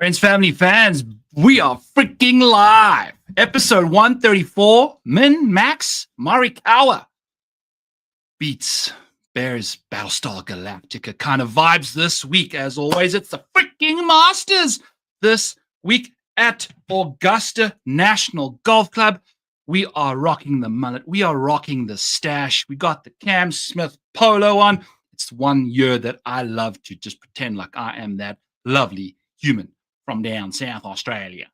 Friends, family, fans, we are freaking live. Episode 134, Min-Max Morikawa beats Bears Battlestar Galactica kind of vibes this week. As always, it's the freaking Masters this week at Augusta National Golf Club. We are rocking the mullet. We are rocking the stash. We got the Cam Smith polo on. It's 1 year that I love to just pretend like I am that lovely human from down South Australia.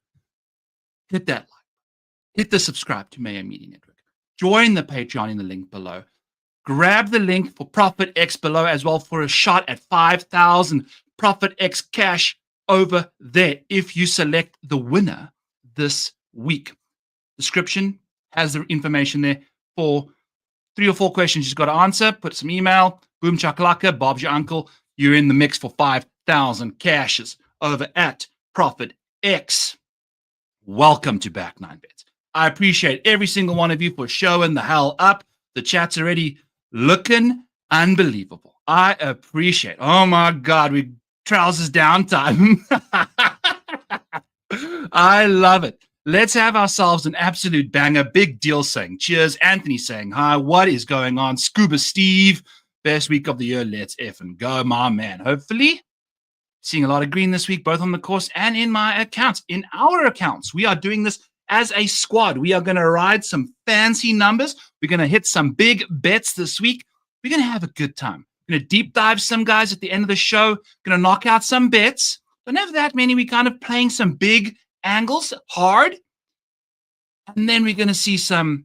Hit that like. Hit the subscribe to Mayo Media Network. Join the Patreon in the link below. Grab the link for Profit X below as well for a shot at 5,000 Profit X cash over there if you select the winner this week. Description has the information there for 3 or 4 questions you've got to answer. Put some email. Boom chakalaka. Bob's your uncle. You're in the mix for 5,000 cashes over at Profit X. Welcome to Back 9 Bets. I appreciate every single one of you for showing the hell up. The chat's already looking unbelievable. I appreciate. Oh my God, we trousers down time. I love it. Let's have ourselves an absolute banger. Big deal saying cheers. Anthony saying hi. What is going on? Scuba Steve. Best week of the year. Let's effing go, my man. Hopefully. Seeing a lot of green this week, both on the course and in my accounts. In our accounts, we are doing this as a squad. We are going to ride some fancy numbers. We're going to hit some big bets this week. We're going to have a good time. We're going to deep dive some guys at the end of the show. Going to knock out some bets. Don't have that many. We're kind of playing some big angles hard. And then we're going to see some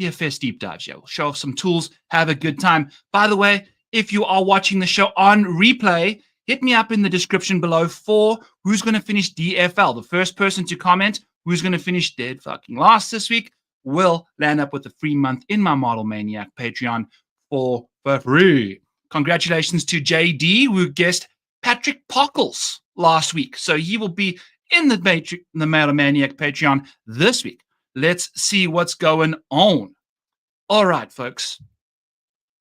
DFS deep dives. Yeah, we'll show off some tools. Have a good time. By the way, if you are watching the show on replay, hit me up in the description below for who's going to finish DFL. The first person to comment who's going to finish dead fucking last this week will land up with a free month in my Model Maniac Patreon for free. Congratulations to JD, who guessed Patrick Pockles last week. So he will be in the Model Maniac Patreon this week. Let's see what's going on. All right, folks.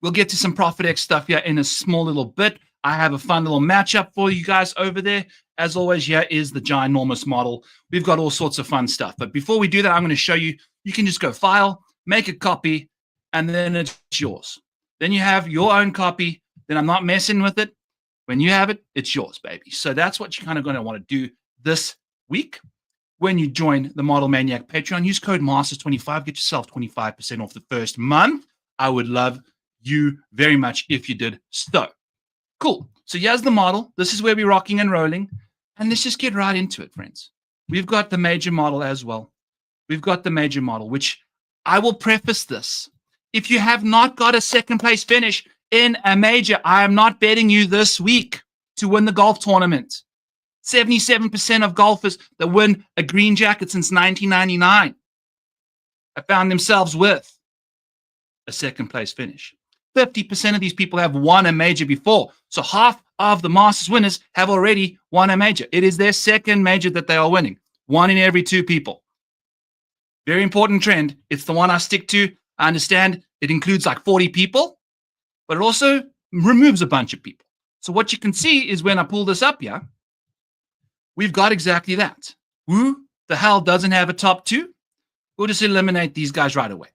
We'll get to some Profit X stuff here in a small little bit. I have a fun little matchup for you guys over there. As always, here is the ginormous model. We've got all sorts of fun stuff. But before we do that, I'm going to show you. You can just go file, make a copy, and then it's yours. Then you have your own copy. Then I'm not messing with it. When you have it, it's yours, baby. So that's what you're kind of going to want to do this week. When you join the Model Maniac Patreon, use code MASTERS25. Get yourself 25% off the first month. I would love you very much if you did so. Cool. So here's the model. This is where we're rocking and rolling. And let's just get right into it, friends. We've got the major model as well. We've got the major model, which I will preface this. If you have not got a second place finish in a major, I am not betting you this week to win the golf tournament. 77% of golfers that win a green jacket since 1999 have found themselves with a second place finish. 50% of these people have won a major before. So half of the Masters winners have already won a major. It is their second major that they are winning. 1 in every 2 people. Very important trend. It's the one I stick to. I understand it includes like 40 people, but it also removes a bunch of people. So what you can see is when I pull this up here, we've got exactly that. Who the hell doesn't have a top 2? We'll just eliminate these guys right away.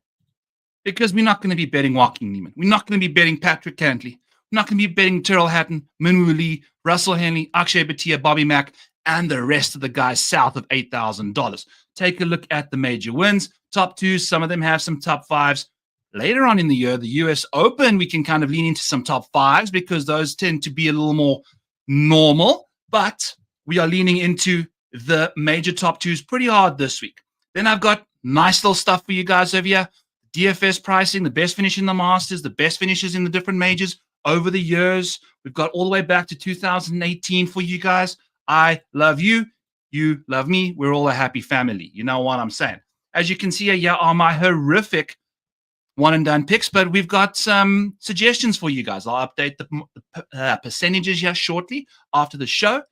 Because we're not going to be betting Joaquin Niemann. We're not going to be betting Patrick Cantley. We're not going to be betting Tyrrell Hatton, Minwoo Lee, Russell Henley, Akshay Bhatia, Bobby Mack, and the rest of the guys south of $8,000. Take a look at the major wins. Top 2s, some of them have some top 5s. Later on in the year, the US Open, we can kind of lean into some top 5s because those tend to be a little more normal. But we are leaning into the major top 2s pretty hard this week. Then I've got nice little stuff for you guys over here. DFS pricing, the best finish in the Masters, the best finishes in the different majors over the years. We've got all the way back to 2018 for you guys. I love you. You love me. We're all a happy family. You know what I'm saying? As you can see here are my horrific one-and-done picks, but we've got some suggestions for you guys. I'll update the percentages here shortly after the show,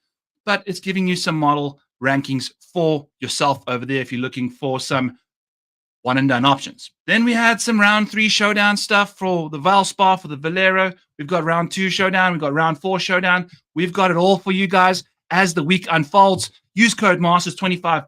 but it's giving you some model rankings for yourself over there if you're looking for some one and done options. Then we had some round 3 showdown stuff for the Valspar, for the Valero. We've got round 2 showdown. We've got round 4 showdown. We've got it all for you guys. as the week unfolds. Use code MASTERS25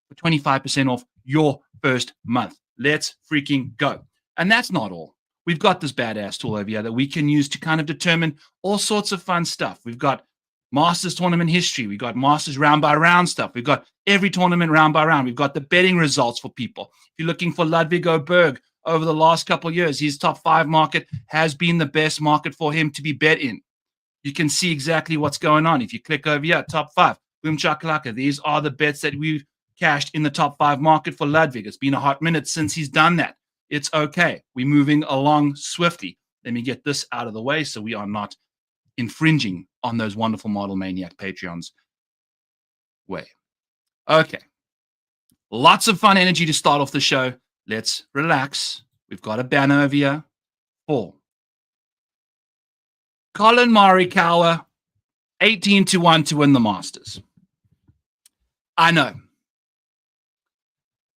for 25% off your first month. Let's freaking go. And that's not all. We've got this badass tool over here that we can use to kind of determine all sorts of fun stuff. We've got Masters tournament history. We've got Masters round by round stuff. We've got every tournament round by round. We've got the betting results for people. If you're looking for Ludwig Berg over the last couple of years, his top 5 market has been the best market for him to be bet in. You can see exactly what's going on. If you click over here, top 5, boom chakalaka. These are the bets that we've cashed in the top 5 market for Ludwig. It's been a hot minute since he's done that. It's okay. We're moving along swiftly. Let me get this out of the way so we are not infringing on those wonderful Model Maniac Patreons way. Okay. Lots of fun energy to start off the show. Let's relax. We've got a banner over here for Collin Morikawa, 18-1 to win the Masters. I know.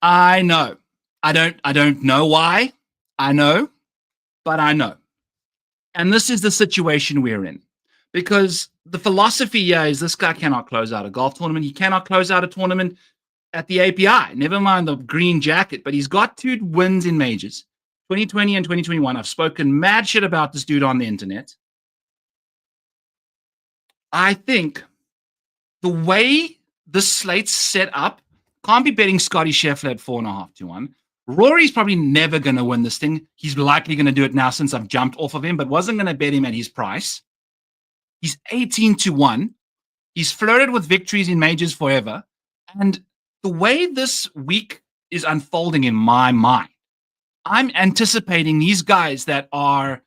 I don't know why. I know, but I know. And this is the situation we're in. Because the philosophy here is this guy cannot close out a golf tournament. He cannot close out a tournament at the API. Never mind the green jacket, but he's got 2 wins in majors, 2020 and 2021. I've spoken mad shit about this dude on the internet. I think the way the slate's set up, can't be betting Scotty Scheffler at 4.5 to 1. Rory's probably never going to win this thing. He's likely going to do it now since I've jumped off of him, but wasn't going to bet him at his price. He's 18-1. He's flirted with victories in majors forever. And the way this week is unfolding in my mind, I'm anticipating these guys that are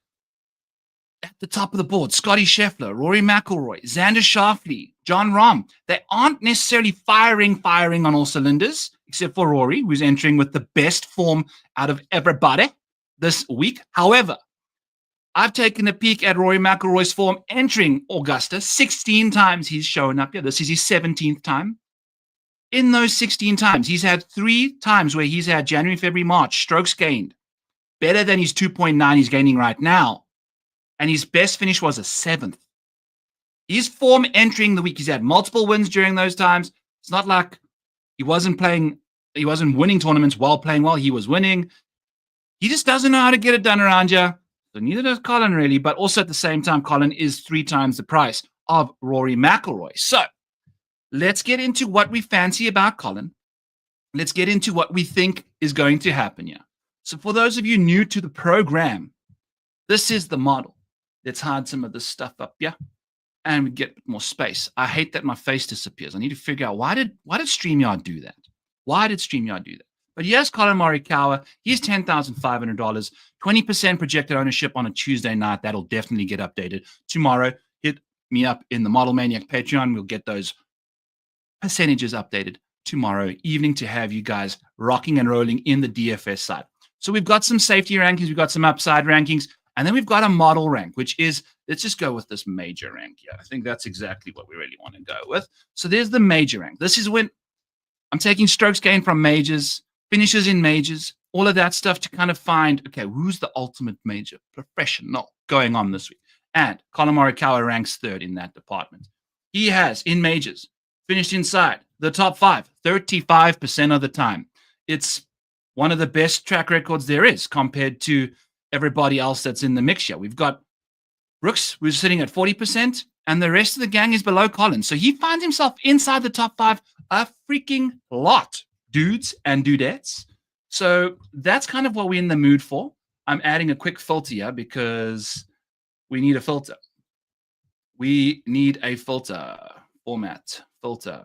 at the top of the board, Scotty Scheffler, Rory McIlroy, Xander Schauffele, Jon Rahm. They aren't necessarily firing on all cylinders, except for Rory, who's entering with the best form out of everybody this week. However, I've taken a peek at Rory McIlroy's form entering Augusta. 16 times he's shown up here. This is his 17th time. In those 16 times, he's had 3 times where he's had January, February, March strokes gained better than his 2.9 he's gaining right now. And his best finish was a 7th. His form entering the week, he's had multiple wins during those times. It's not like he wasn't winning tournaments while playing well. He was winning. He just doesn't know how to get it done around you. So neither does Collin, really. But also at the same time, Collin is 3 times the price of Rory McIlroy. So let's get into what we fancy about Collin. Let's get into what we think is going to happen here. So for those of you new to the program, this is the model. Let's hide some of this stuff up, yeah? And we get more space. I hate that my face disappears. I need to figure out why did StreamYard do that? Why did StreamYard do that? But yes, Collin Morikawa, he's $10,500, 20% projected ownership on a Tuesday night. That'll definitely get updated tomorrow. Hit me up in the Model Maniac Patreon. We'll get those percentages updated tomorrow evening to have you guys rocking and rolling in the DFS side. So we've got some safety rankings. We've got some upside rankings. And then we've got a model rank, which is, let's just go with this major rank here. I think that's exactly what we really want to go with. So there's the major rank. This is when I'm taking strokes gained from majors, finishes in majors, all of that stuff to kind of find, okay, who's the ultimate major professional going on this week? And Collin Morikawa ranks 3rd in that department. He has, in majors, finished inside the top 5, 35% of the time. It's one of the best track records there is compared to everybody else that's in the mix here. We've got Brooks, who's sitting at 40%, and the rest of the gang is below Collin. So he finds himself inside the top 5 a freaking lot, dudes and dudettes. So that's kind of what we're in the mood for. I'm adding a quick filter here because we need a filter. We need a filter. Format. Filter.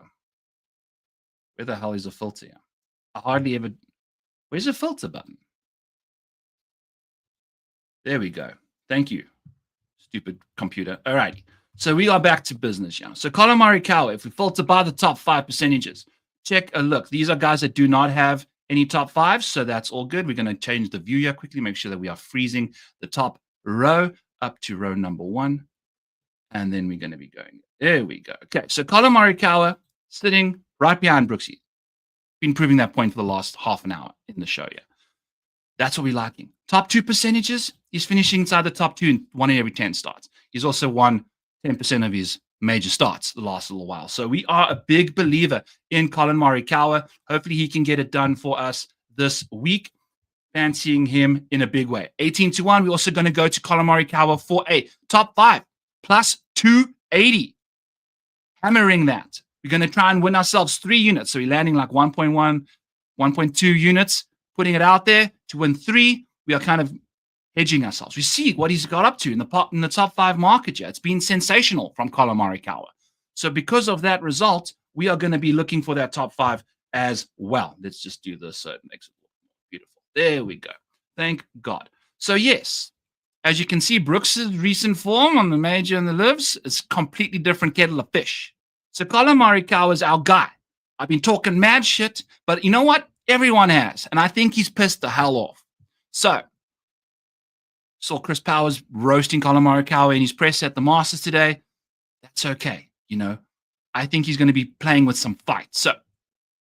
Where the hell is a filter here? I hardly ever... Where's the filter button? There we go. Thank you, stupid computer. All right. So we are back to business now. So Collin Morikawa, if we filter by the top 5 percentages, check a look. These are guys that do not have any top 5s, so that's all good. We're going to change the view here quickly, make sure that we are freezing the top row up to row number 1. And then we're going to be going. There we go. Okay. So Collin Morikawa sitting right behind Brooksy. Been proving that point for the last half an hour in the show here. That's what we're liking. Top 2 percentages, he's finishing inside the top 2 in 1 in every 10 starts. He's also won 10% of his major starts the last little while. So we are a big believer in Collin Morikawa. Hopefully he can get it done for us this week. Fancying him in a big way. 18-1. We're also going to go to Collin Morikawa for a top 5 plus 280. Hammering that. We're going to try and win ourselves 3 units. So we're landing like 1.1, 1.2 units, putting it out there to win 3. We are kind of hedging ourselves. We see what he's got up to in the top 5 market here. It's been sensational from Collin Morikawa. So because of that result, we are going to be looking for that top 5 as well. Let's just do this so it makes it look beautiful. There we go. Thank God. So yes, as you can see, Brooks' recent form on the major and the lives is completely different kettle of fish. So Collin Morikawa is our guy. I've been talking mad shit, but you know what? Everyone has, and I think he's pissed the hell off. So saw Chris Powers roasting Collin Morikawa in his press at the Masters today. That's okay. You know, I think he's going to be playing with some fight. So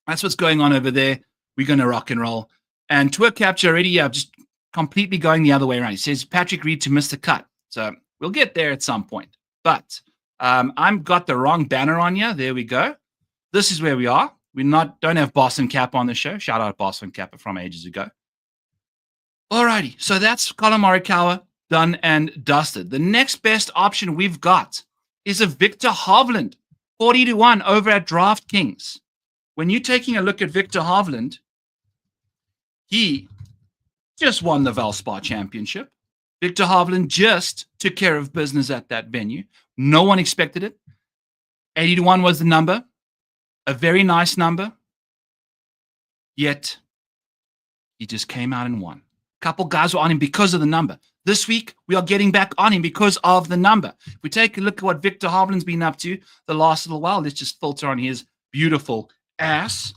that's what's going on over there. We're going to rock and roll. And Tour Capture already just completely going the other way around. He says Patrick Reed to miss the cut. So we'll get there at some point. But I've got the wrong banner on here. There we go. This is where we are. We don't have Boston Cap on the show. Shout out Boston Cap from ages ago. Alrighty, so that's Collin Morikawa done and dusted. The next best option we've got is a Viktor Hovland, 40-1 over at DraftKings. When you're taking a look at Viktor Hovland, he just won the Valspar Championship. Viktor Hovland just took care of business at that venue. No one expected it. 80-1 was the number. A very nice number. Yet, he just came out and won. A couple guys were on him because of the number. This week, we are getting back on him because of the number. If we take a look at what Viktor Hovland's been up to the last little while, let's just filter on his beautiful ass.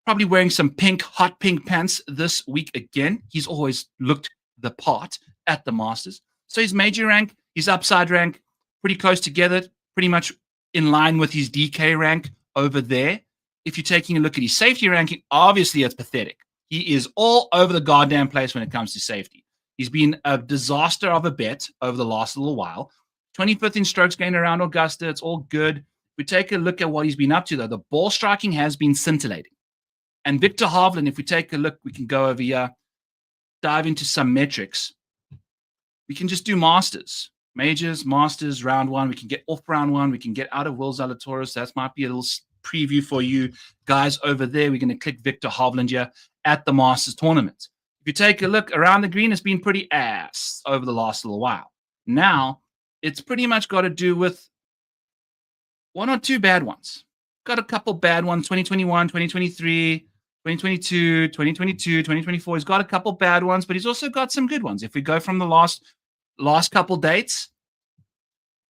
Probably wearing some hot pink pants this week again. He's always looked the part at the Masters. So his major rank, his upside rank, pretty close together, pretty much in line with his DK rank over there. If you're taking a look at his safety ranking, obviously it's pathetic. He is all over the goddamn place when it comes to safety. He's been a disaster of a bet over the last little while. 25th in strokes gained around Augusta. It's all good. If we take a look at what he's been up to, though, the ball striking has been scintillating. And Viktor Hovland, if we take a look, we can go over here, dive into some metrics. We can just do Masters. Majors, Masters, round 1. We can get off round 1. We can get out of Will Zalatoris. That might be a little preview for you guys over there. We're going to click Viktor Hovland here at the Masters tournament. If you take a look around the green, it's been pretty ass over the last little while. Now, it's pretty much got to do with 1 or 2 bad ones. Got a couple bad ones, 2021, 2023, 2022, 2022, 2024. He's got a couple bad ones, but he's also got some good ones. If we go from the last couple dates,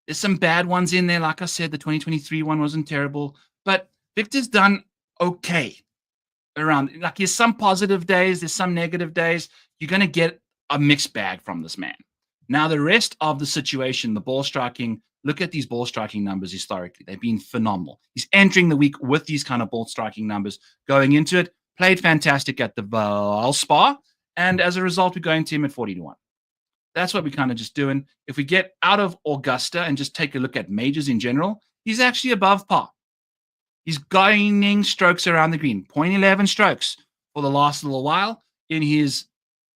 there's some bad ones in there. Like I said, the 2023 one wasn't terrible, but Viktor's done okay around. Like, there's some positive days, there's some negative days. You're going to get a mixed bag from this man. Now, the rest of the situation, the ball striking, look at these ball striking numbers historically. They've been phenomenal. He's entering the week with these kind of ball striking numbers. Going into it, played fantastic at the Valspar, and as a result, we're going to him at 40-1. That's what we're kind of just doing. If we get out of Augusta and just take a look at majors in general, he's actually above par. He's gaining strokes around the green, 0.11 strokes for the last little while in his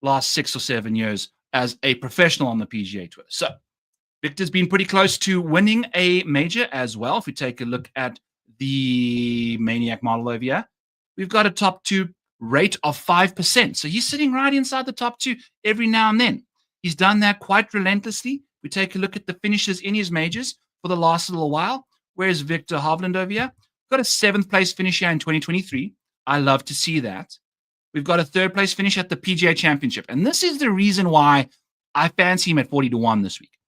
last 6 or 7 years as a professional on the PGA Tour. So Viktor's been pretty close to winning a major as well. If we take a look at the Maniac model over here, we've got a top 2 rate of 5%. So he's sitting right inside the top 2 every now and then. He's done that quite relentlessly. We take a look at the finishes in his majors for the last little while. Where's Viktor Hovland over here? Got a 7th place finish here in 2023. I love to see that. We've got a 3rd place finish at the PGA Championship. And this is the reason why I fancy him at 40-1 this week.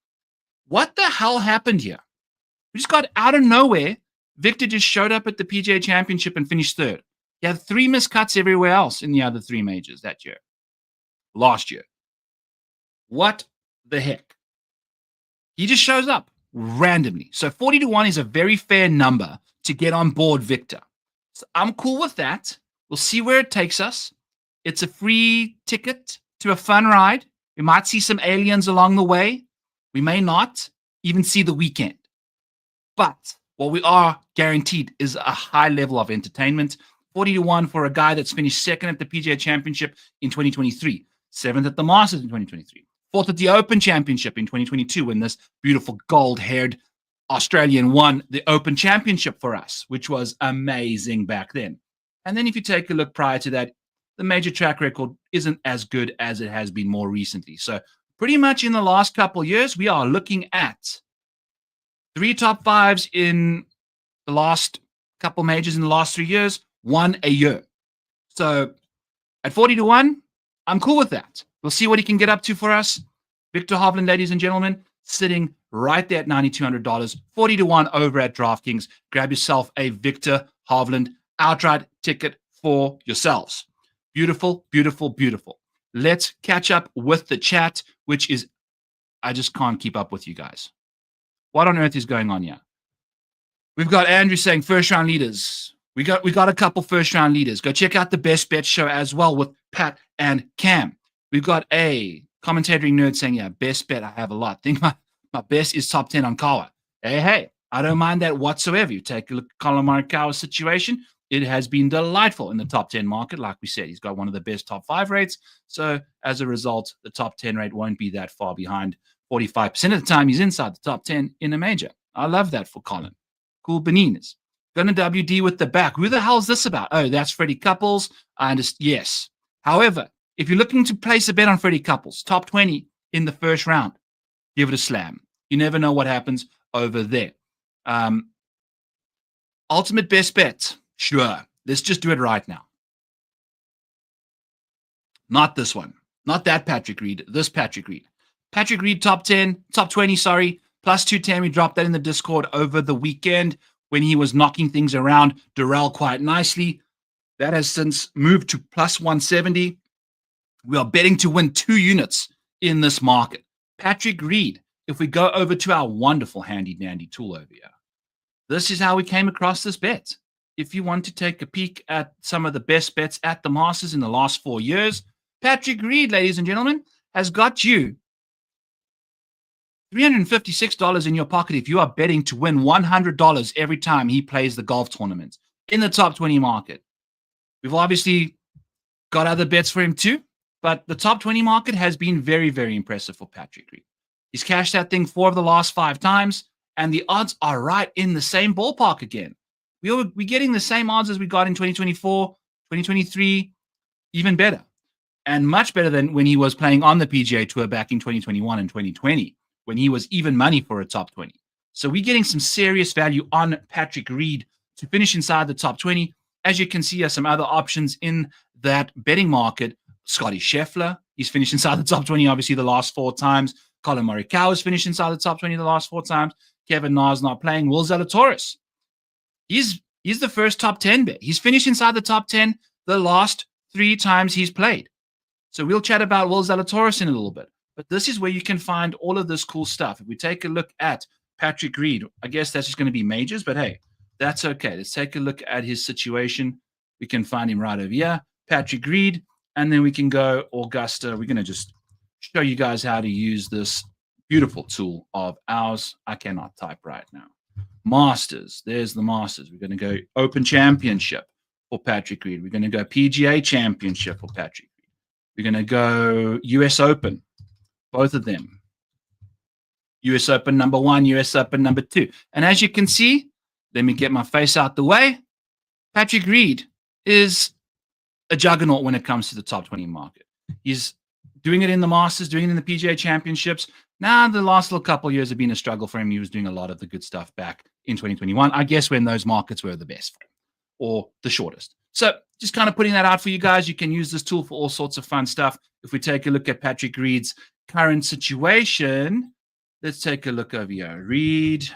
What the hell happened here? We just got out of nowhere. Viktor just showed up at the PGA Championship and finished 3rd. He had 3 missed cuts everywhere else in the other 3 majors that year. Last year. What the heck? He just shows up randomly. So 40-1 is a very fair number to get on board Viktor. So I'm cool with that. We'll see where it takes us. It's a free ticket to a fun ride. We might see some aliens along the way. We may not even see the weekend. But what we are guaranteed is a high level of entertainment. 40-1 for a guy that's finished second at the PGA Championship in 2023, seventh at the Masters in 2023, fourth at the Open Championship in 2022 when this beautiful gold-haired Australian won the Open Championship for us, which was amazing back then. And then if you take a look prior to that, the major track record isn't as good as it has been more recently. So pretty much in the last couple of years, we are looking at 3 top 5s in the last couple majors in the last 3 years, 1 a year. So at 40-1, I'm cool with that. We'll see what he can get up to for us. Viktor Hovland, ladies and gentlemen, sitting right there at $9,200, 40-1 over at DraftKings. Grab yourself a Viktor Hovland outright ticket for yourselves. Beautiful, beautiful, beautiful. Let's catch up with the chat, which is, I just can't keep up with you guys. What on earth is going on here? We've got Andrew saying first round leaders. We got a couple first round leaders. Go check out the Best Bet show as well with Pat and Cam. We've got a commentary nerd saying, yeah, best bet. I have a lot. I think my best is top 10 on Kawa. Hey, I don't mind that whatsoever. You take a look at Collin Morikawa's situation. It has been delightful in the top 10 market. Like we said, he's got one of the best top 5 rates. So as a result, the top 10 rate won't be that far behind. 45% of the time, he's inside the top 10 in a major. I love that for Collin. Cool Beninas. Going to WD with the back. Who the hell is this about? Oh, that's Freddie Couples. I understand. Yes. However, if you're looking to place a bet on Freddie Couples, top 20 in the first round, give it a slam. You never know what happens over there. Ultimate best bet. Sure. Let's just do it right now. Not this one. Not that Patrick Reed. This Patrick Reed. Patrick Reed, top 20, sorry. Plus 210. We dropped that in the Discord over the weekend when he was knocking things around Durrell quite nicely. That has since moved to plus 170. We are betting to win 2 units in this market. Patrick Reed, if we go over to our wonderful handy-dandy tool over here, this is how we came across this bet. If you want to take a peek at some of the best bets at the Masters in the last 4 years, Patrick Reed, ladies and gentlemen, has got you $356 in your pocket if you are betting to win $100 every time he plays the golf tournament in the top 20 market. We've obviously got other bets for him too, but the top 20 market has been very, very impressive for Patrick Reed. He's cashed that thing 4 of the last 5 times, and the odds are right in the same ballpark again. We're getting the same odds as we got in 2024, 2023, even better. And much better than when he was playing on the PGA Tour back in 2021 and 2020, when he was even money for a top 20. So we're getting some serious value on Patrick Reed to finish inside the top 20. As you can see, there are some other options in that betting market. Scotty Scheffler, he's finished inside the top 20, obviously, the last 4 times. Collin Morikawa has finished inside the top 20 the last 4 times. Kevin Na's not playing. Will Zalatoris, he's the first top 10 bet. He's finished inside the top 10 the last 3 times he's played. So we'll chat about Will Zalatoris in a little bit. But this is where you can find all of this cool stuff. If we take a look at Patrick Reed, I guess that's just going to be majors, but hey, that's okay. Let's take a look at his situation. We can find him right over here, Patrick Reed, and then we can go Augusta. We're going to just show you guys how to use this beautiful tool of ours. I cannot type right now. Masters. There's the Masters. We're going to go Open Championship for Patrick Reed. We're going to go PGA Championship for Patrick Reed. We're going to go US Open. Both of them. US Open number 1, US Open number 2. And as you can see, let me get my face out the way. Patrick Reed is a juggernaut when it comes to the top 20 market. He's doing it in the Masters, doing it in the PGA Championships. Now, the last little couple of years have been a struggle for him. He was doing a lot of the good stuff back in 2021, I guess, when those markets were the best for him or the shortest. So just kind of putting that out for you guys. You can use this tool for all sorts of fun stuff. If we take a look at Patrick Reed's current situation, let's take a look over here. Reed,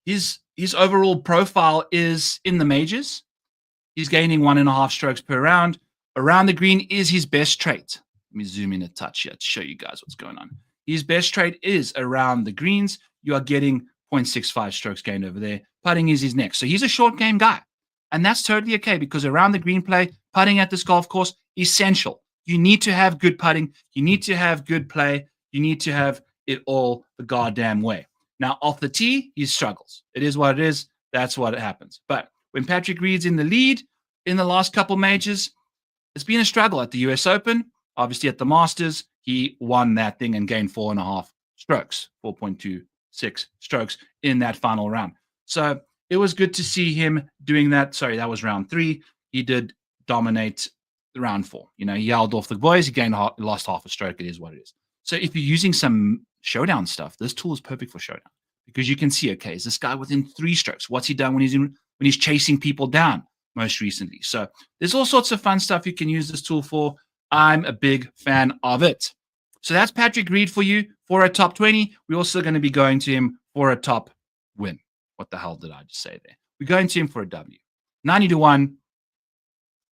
his overall profile is in the majors. He's gaining 1.5 strokes per round. Around the green is his best trait. Let me zoom in a touch here to show you guys what's going on. His best trait is around the greens. You are getting 0.65 strokes gained over there. Putting is his next. So he's a short game guy. And that's totally okay because around the green play, putting at this golf course, essential. You need to have good putting. You need to have good play. You need to have it all the goddamn way. Now, off the tee, he struggles. It is what it is. That's what happens. But when Patrick Reed's in the lead in the last couple majors, it's been a struggle at the US Open. Obviously, at the Masters, he won that thing and gained 4.5 strokes, 4.26 strokes in that final round. So it was good to see him doing that. Sorry, that was round 3. He did dominate the round 4. He yelled off the boys. He lost half a stroke. It is what it is. So if you're using some showdown stuff, this tool is perfect for showdown because you can see, okay, is this guy within 3 strokes? What's he done when he's chasing people down most recently? So there's all sorts of fun stuff you can use this tool for. I'm a big fan of it. So that's Patrick Reed for you for a top 20. We're also going to be going to him for a top win. What the hell did I just say there? We're going to him for a W. 90-1.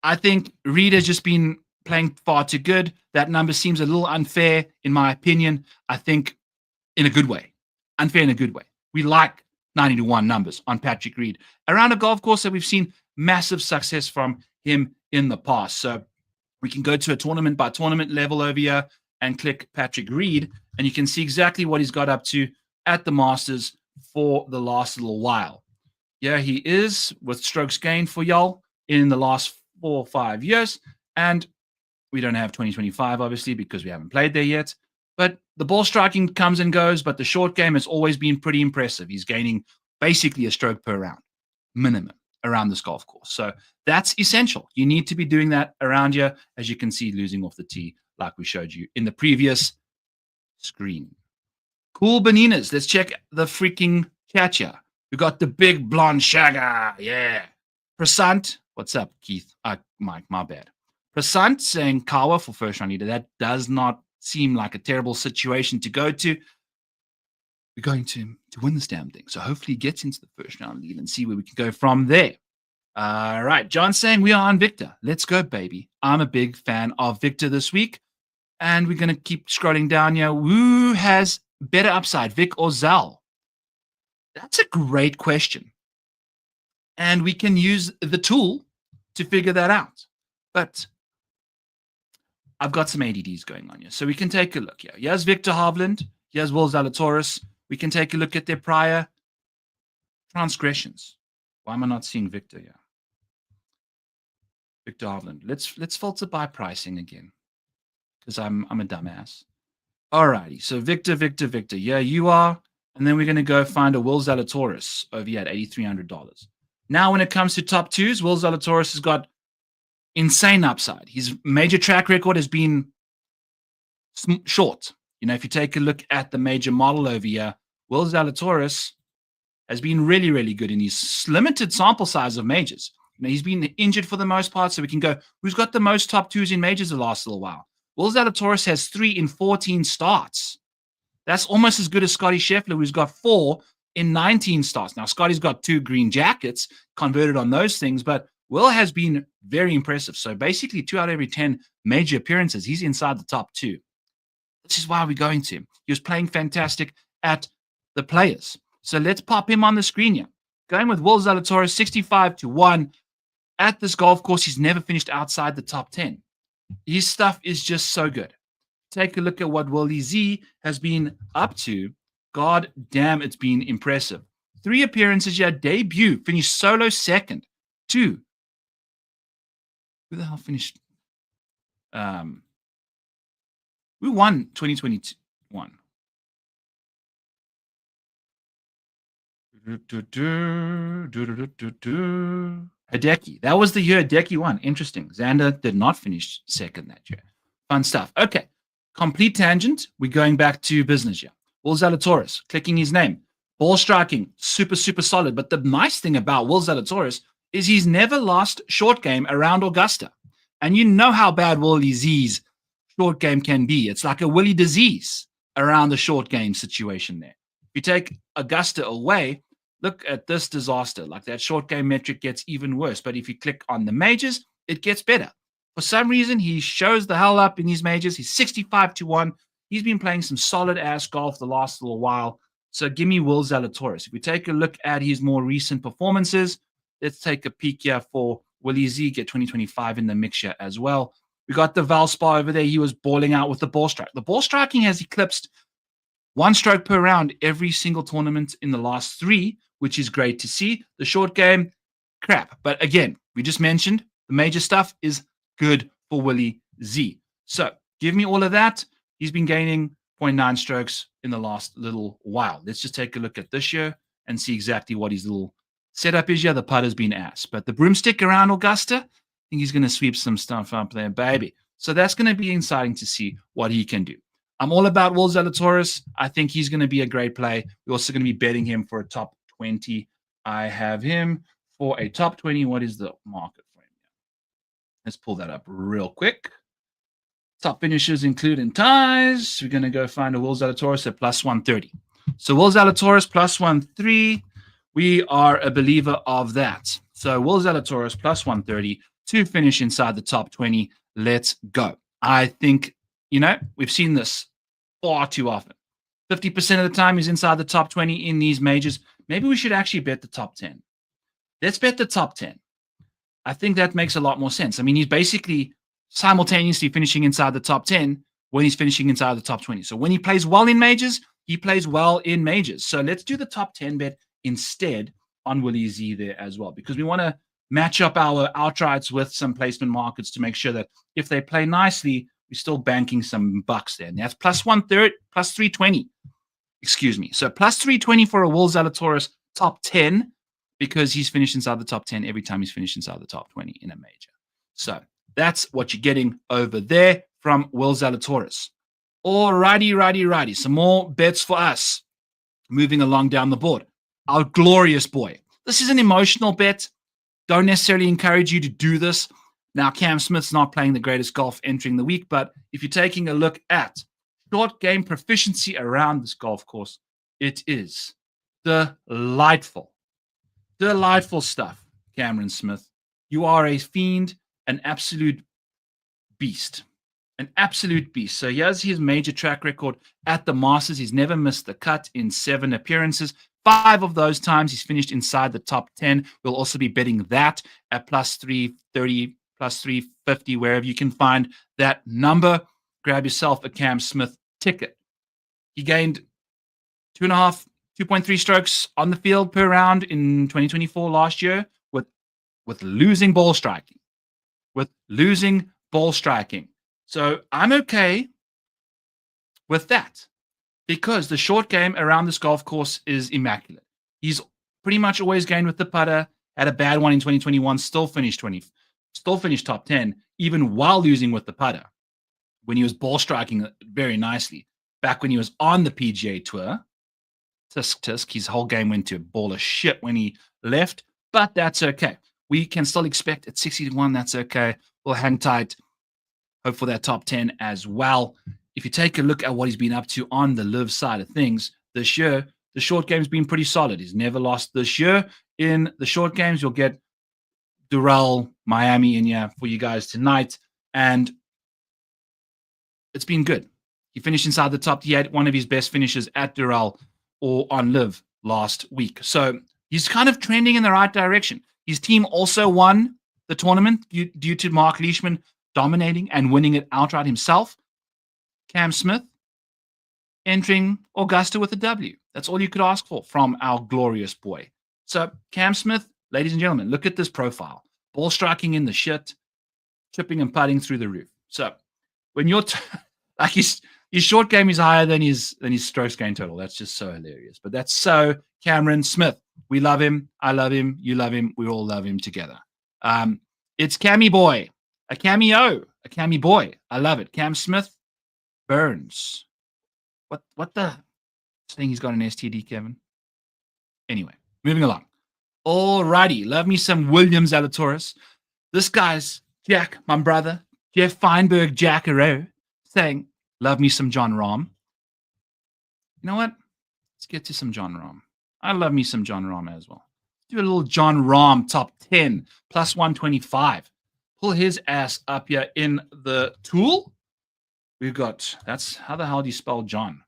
I think Reed has just been playing far too good. That number seems a little unfair, in my opinion. I think in a good way. Unfair in a good way. We like 90-1 numbers on Patrick Reed around a golf course that we've seen massive success from him in the past. So we can go to a tournament by tournament level over here and click Patrick Reed, and you can see exactly what he's got up to at the Masters for the last little while. Yeah, he is with strokes gained for y'all in the last 4 or 5 years, and we don't have 2025, obviously, because we haven't played there yet. But the ball striking comes and goes, but the short game has always been pretty impressive. He's gaining basically a stroke per round, minimum, around this golf course. So that's essential. You need to be doing that around here, as you can see, losing off the tee, like we showed you in the previous screen. Cool bananas. Let's check the freaking catcher. We got the big blonde shagger. Yeah. Prasant. What's up, Keith? Mike, my bad. Prasant saying Kawa for first round leader. That does not seem like a terrible situation to go to. We're going to win this damn thing. So hopefully he gets into the first round lead and see where we can go from there. All right. John saying we are on Viktor. Let's go, baby. I'm a big fan of Viktor this week. And we're going to keep scrolling down here. Who has better upside, Vic or Zal? That's a great question. And we can use the tool to figure that out. But I've got some ADDs going on here. So we can take a look here. Here's Viktor Hovland. Here's Will Zalatoris. We can take a look at their prior transgressions. Why am I not seeing Viktor here? Viktor Hovland. Let's filter by pricing again, because I'm a dumbass. Alrighty. So Viktor. Yeah, you are. And then we're going to go find a Will Zalatoris over here at $8,300. Now, when it comes to top twos, Will Zalatoris has got insane upside. His major track record has been short. If you take a look at the major model over here, Will Zalatoris has been really, really good in his limited sample size of majors. He's been injured for the most part, so we can go, who's got the most top twos in majors the last little while? Will Zalatoris has 3 in 14 starts. That's almost as good as Scotty Scheffler, who's got 4 in 19 starts. Now, Scotty's got 2 green jackets converted on those things, but Will has been very impressive. So basically 2 out of every 10 major appearances, he's inside the top 2. This is why we're going to him. He was playing fantastic at the Players. So let's pop him on the screen here. Going with Will Zalatoris, 65-1. At this golf course, he's never finished outside the top 10. His stuff is just so good. Take a look at what Willie Z has been up to. God damn, it's been impressive. 3 appearances here, debut, finished solo second. 2. Who the hell finished? We won 2021. Hideki. That was the year Hideki won. Interesting. Xander did not finish second that year. Fun stuff. Okay. Complete tangent. We're going back to business here. Will Zalatoris, clicking his name. Ball striking, super, super solid. But the nice thing about Will Zalatoris is he's never lost short game around Augusta. And you know how bad Willie Z's short game can be. It's like a Willie disease around the short game situation there. If you take Augusta away, look at this disaster. Like that short game metric gets even worse. But if you click on the majors, it gets better. For some reason, he shows the hell up in these majors. He's 65-1. He's been playing some solid-ass golf the last little while. So give me Will Zalatoris. If we take a look at his more recent performances, let's take a peek here for Willie Z, get 2025 in the mixture as well. We got the Valspar over there. He was balling out with the ball strike. The ball striking has eclipsed 1 stroke per round every single tournament in the last 3, which is great to see. The short game, crap. But again, we just mentioned the major stuff is good for Willie Z. So give me all of that. He's been gaining 0.9 strokes in the last little while. Let's just take a look at this year and see exactly what his little setup is. Yeah, the putter's been ass. But the broomstick around Augusta, I think he's going to sweep some stuff up there, baby. So that's going to be exciting to see what he can do. I'm all about Will Zalatoris. I think he's going to be a great play. We're also going to be betting him for a top 20. I have him for a top 20. What is the market for him? Let's pull that up real quick. Top finishers including ties. We're going to go find a Will Zalatoris at plus 130. So Will Zalatoris plus 130. We are a believer of that. So Will Zalatoris plus 130 to finish inside the top 20. Let's go. I think, we've seen this far too often. 50% of the time he's inside the top 20 in these majors. Maybe we should actually bet the top 10. Let's bet the top 10. I think that makes a lot more sense. I mean, he's basically simultaneously finishing inside the top 10 when he's finishing inside the top 20. So when he plays well in majors, he plays well in majors. So let's do the top 10 bet instead on Willie Z there as well, because we want to match up our outrights with some placement markets to make sure that if they play nicely, we're still banking some bucks there. And that's plus 130, plus 320. Excuse me. So plus 320 for a Will Zalatoris top 10 because he's finished inside the top 10 every time he's finished inside the top 20 in a major. So that's what you're getting over there from Will Zalatoris. Alrighty. Some more bets for us. Moving along down the board. Our glorious boy. This is an emotional bet. Don't necessarily encourage you to do this. Now, Cam Smith's not playing the greatest golf entering the week, but if you're taking a look at short game proficiency around this golf course, it is delightful. Delightful stuff, Cameron Smith. You are a fiend, an absolute beast. An absolute beast. So here's his major track record at the Masters. He's never missed the cut in 7 appearances. 5 of those times he's finished inside the top 10. We'll also be betting that at plus 330, plus 350, wherever you can find that number. Grab yourself a Cam Smith ticket. He gained 2.3 strokes on the field per round in 2024 last year with losing ball striking. So I'm okay with that because the short game around this golf course is immaculate. He's pretty much always gained with the putter, had a bad one in 2021, still finished top 10, even while losing with the putter when he was ball striking very nicely. Back when he was on the PGA Tour, tisk, his whole game went to a ball of shit when he left, but that's okay. We can still expect at 60-1, that's okay. We'll hang tight. Hope for that top 10 as well. If you take a look at what he's been up to on the live side of things this year, the short game's been pretty solid. He's never lost this year. In the short games, you'll get Doral, Miami in here for you guys tonight. And it's been good. He finished inside the top. He had one of his best finishes at Doral or on live last week. So he's kind of trending in the right direction. His team also won the tournament due to Mark Leishman dominating and winning it outright himself. Cam Smith entering Augusta with a W. That's all you could ask for from our glorious boy. So Cam Smith, ladies and gentlemen, look at this profile. Ball striking in the shit, chipping and putting through the roof. So when you're like his short game is higher than his strokes gain total. That's just so hilarious. But that's so Cameron Smith. We love him. I love him. You love him. We all love him together. It's Cammy boy. A cameo, a Cammy boy. I love it. Cam Smith Burns. What the thing? He's got an STD, Kevin. Anyway, moving along. Alrighty, love me some William Zalatoris. This guy's Jack, my brother, Jeff Feinberg, Jackaro, saying, love me some Jon Rahm. You know what? Let's get to some Jon Rahm. I love me some Jon Rahm as well. Do a little Jon Rahm top 10 plus 125. Pull his ass up here in the tool. We've got, that's, how the hell do you spell John?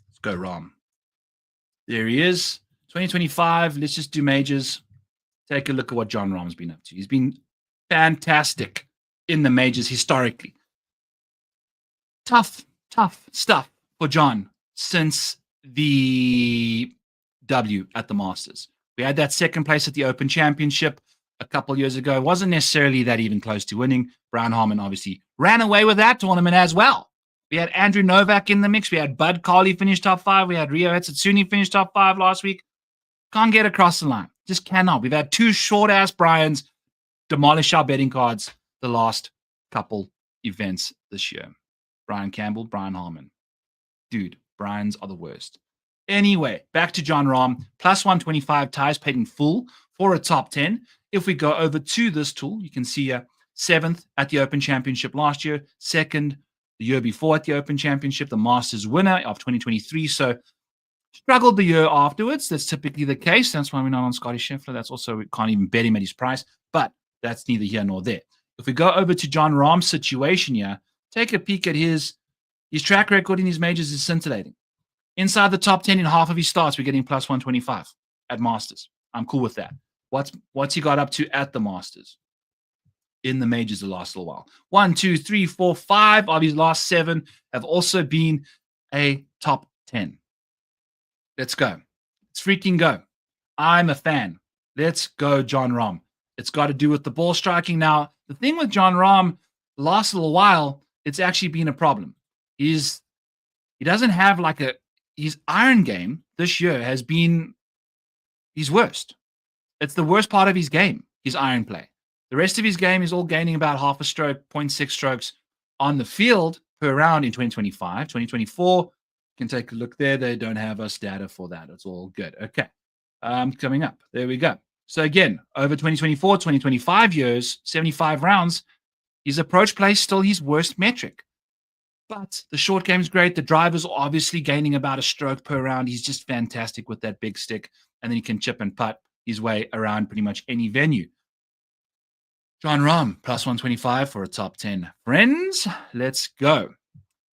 Let's go Rahm. There he is. 2025. Let's just do majors. Take a look at what Jon Rahm's been up to. He's been fantastic in the majors historically. Tough stuff for John since the W at the Masters. We had that second place at the Open Championship a couple years ago. It wasn't necessarily that even close to winning. Brian Harmon obviously ran away with that tournament as well. We had Andrew Novak in the mix. We had Bud Carley finish top 5. We had Rio Etsutsuni finish top 5 last week. Can't get across the line. Just cannot. We've had 2 short-ass Brians demolish our betting cards the last couple events this year. Brian Campbell, Brian Harmon. Dude, Brians are the worst. Anyway, back to Jon Rahm. Plus 125 ties paid in full for a top 10. If we go over to this tool, you can see 7th at the Open Championship last year, 2nd the year before at the Open Championship, the Masters winner of 2023. So struggled the year afterwards. That's typically the case. That's why we're not on Scotty Scheffler. That's also, we can't even bet him at his price, but that's neither here nor there. If we go over to Jon Rahm's situation here, take a peek at his track record in his majors is scintillating. Inside the top 10 in half of his starts, we're getting plus 125 at Masters. I'm cool with that. What's he got up to at the Masters? In the majors the last little while. 1, 2, 3, 4, 5 of his last 7 have also been a top 10. Let's go. Let's freaking go. I'm a fan. Let's go, Jon Rahm. It's got to do with the ball striking. Now, the thing with Jon Rahm, the last little while, it's actually been a problem. He doesn't have his iron game this year has been his worst. It's the worst part of his game, his iron play. The rest of his game is all gaining about half a stroke, 0.6 strokes on the field per round in 2025. 2024, you can take a look there. They don't have us data for that. It's all good. Okay. Coming up. There we go. So again, over 2024, 2025 years, 75 rounds, his approach play is still his worst metric. But the short game is great. The driver's obviously gaining about a stroke per round. He's just fantastic with that big stick. And then he can chip and putt his way around pretty much any venue. Jon Rahm, plus 125 for a top 10. Friends, let's go.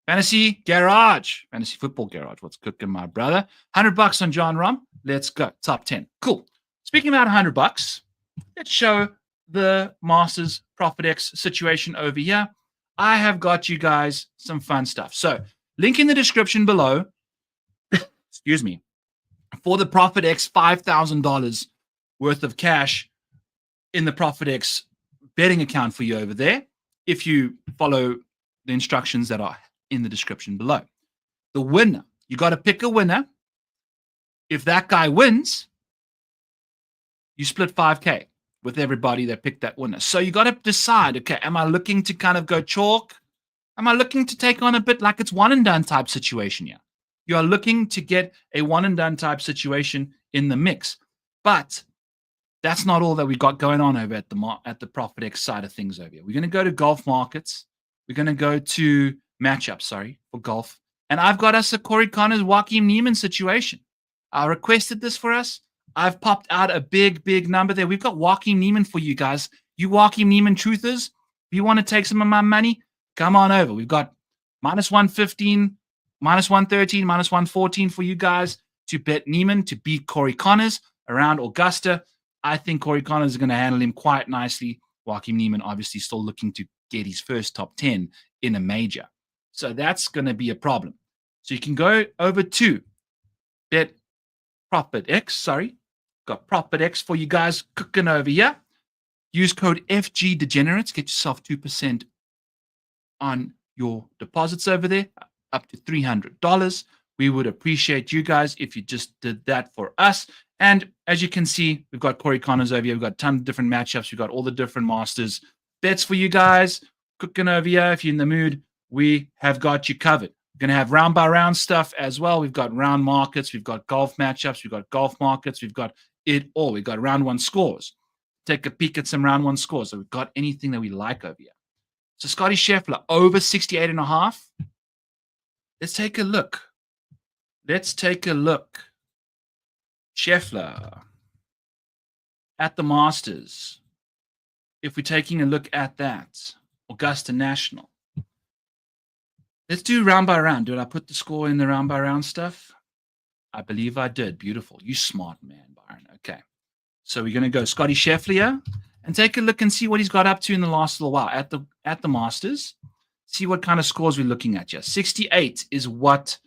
Fantasy Garage. Fantasy Football Garage. What's cooking, my brother? $100 on Jon Rahm. Let's go. Top 10. Cool. Speaking about $100, let's show the Masters Profit X situation over here. I have got you guys some fun stuff. So, link in the description below. Excuse me. For the Profit X $5,000 worth of cash in the Profit X betting account for you over there, if you follow the instructions that are in the description below. The winner, you got to pick a winner. If that guy wins, you split 5K with everybody that picked that winner. So you got to decide, okay, am I looking to kind of go chalk? Am I looking to take on a bit like it's one and done type situation here? You are looking to get a one and done type situation in the mix. But that's not all that we got going on over at the Profit X side of things over here. We're going to go to golf markets. We're going to go to matchups, for golf. And I've got us a Corey Connors, Joaquin Niemann situation. I requested this for us. I've popped out a big, big number there. We've got Joaquin Niemann for you guys. You Joaquin Niemann truthers, if you want to take some of my money, come on over. We've got minus 115, minus 113, minus 114 for you guys to bet Niemann to beat Corey Connors around Augusta. I think Corey Connors is going to handle him quite nicely. Joaquin Niemann obviously still looking to get his first top 10 in a major. So that's going to be a problem. So you can go over to bet Profit X, Got Profit X for you guys cooking over here. Use code FG Degenerates. Get yourself 2% on your deposits over there, up to $300. We would appreciate you guys if you just did that for us. And as you can see, we've got Corey Connors over here. We've got a ton of different matchups. We've got all the different Masters bets for you guys cooking over here. If you're in the mood, we have got you covered. We're going to have round by round stuff as well. We've got round markets. We've got golf matchups. We've got golf markets. We've got it all. We've got round one scores. Take a peek at some round one scores. So we've got anything that we like over here. So Scotty Scheffler over 68.5. Let's take a look. Scheffler at the Masters. If we're taking a look at that, Augusta National. Let's do round by round. Did I put the score in the round by round stuff? I believe I did. Beautiful. You smart man, Byron. Okay. So we're going to go Scotty Scheffler and take a look and see what he's got up to in the last little while at the Masters. See what kind of scores we're looking at here. 68 is what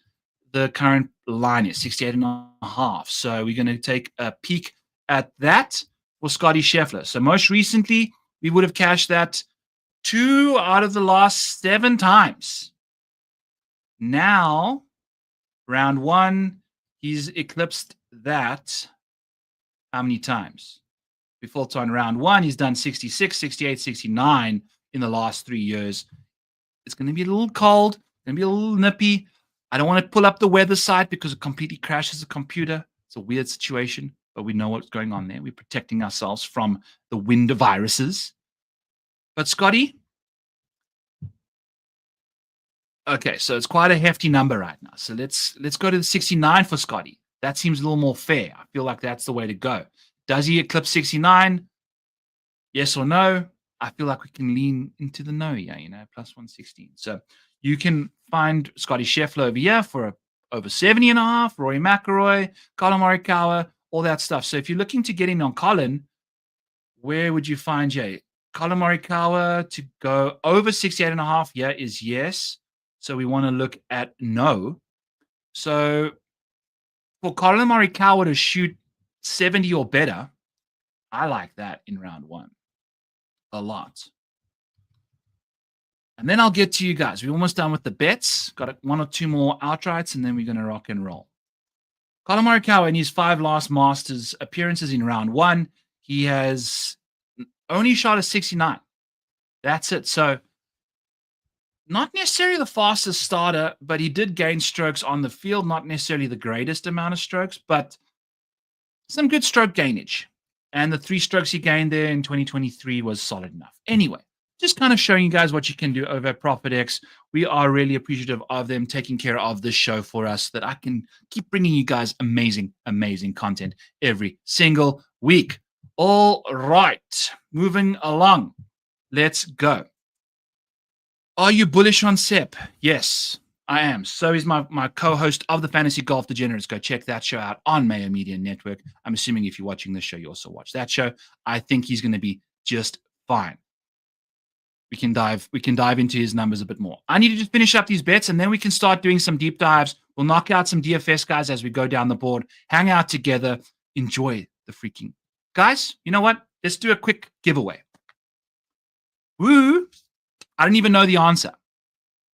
the current line is, 68.5. So we're going to take a peek at that for Scotty Scheffler. So most recently, we would have cashed that 2 out of the last 7 times. Now, round 1, he's eclipsed that how many times? Before on round 1, he's done 66, 68, 69 in the last 3 years. It's going to be a little cold, going to be a little nippy. I don't want to pull up the weather site because it completely crashes the computer. It's a weird situation, but we know what's going on there. We're protecting ourselves from the wind viruses. But Scotty, okay, so it's quite a hefty number right now. So let's go to the 69 for Scotty. That seems a little more fair. I feel like that's the way to go. Does he eclipse 69? Yes or no? I feel like we can lean into the no here, plus 116. So you can find Scotty Scheffler over here for over 70.5, Rory McIlroy, Collin Morikawa, all that stuff. So if you're looking to get in on Collin, where would you find Jay? Collin Morikawa to go over 68.5 here is yes. So we want to look at no. So for Collin Morikawa to shoot 70 or better, I like that in round 1 a lot. And then I'll get to you guys. We're almost done with the bets. Got 1 or 2 more outrights, and then we're going to rock and roll. Collin Morikawa, in his 5 last Masters appearances in round 1, he has only shot a 69. That's it. So not necessarily the fastest starter, but he did gain strokes on the field. Not necessarily the greatest amount of strokes, but some good stroke gainage. And the 3 strokes he gained there in 2023 was solid enough. Anyway, just kind of showing you guys what you can do over at ProfitX. We are really appreciative of them taking care of this show for us, that I can keep bringing you guys amazing, amazing content every single week. All right, moving along. Let's go. Are you bullish on Sep? Yes, I am. So is my co-host of the Fantasy Golf Degenerates. Go check that show out on Mayo Media Network. I'm assuming if you're watching this show, you also watch that show. I think he's going to be just fine. We can dive into his numbers a bit more. I need to just finish up these bets, and then we can start doing some deep dives. We'll knock out some DFS guys as we go down the board, hang out together, enjoy the freaking guys. You know what? Let's do a quick giveaway. Woo! I don't even know the answer.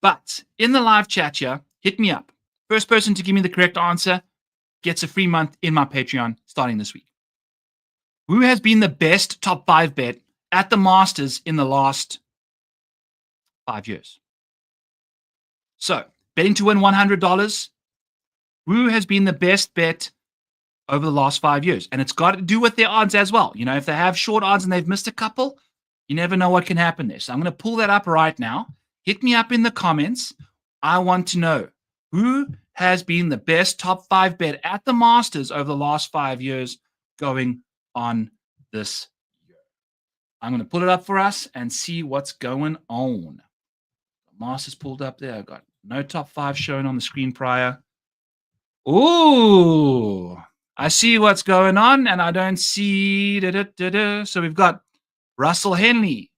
But in the live chat here, hit me up. First person to give me the correct answer gets a free month in my Patreon starting this week. Who has been the best top 5 bet at the Masters in the last 5 years? So, betting to win $100. Who has been the best bet over the last 5 years? And it's got to do with their odds as well. If they have short odds and they've missed a couple, you never know what can happen there. So I'm going to pull that up right now. Hit me up in the comments. I want to know who has been the best top 5 bet at the Masters over the last 5 years going on this year. I'm going to pull it up for us and see what's going on. Masters pulled up there. I've got no top 5 shown on the screen prior. Ooh, I see what's going on, and I don't see. So we've got Russell Henley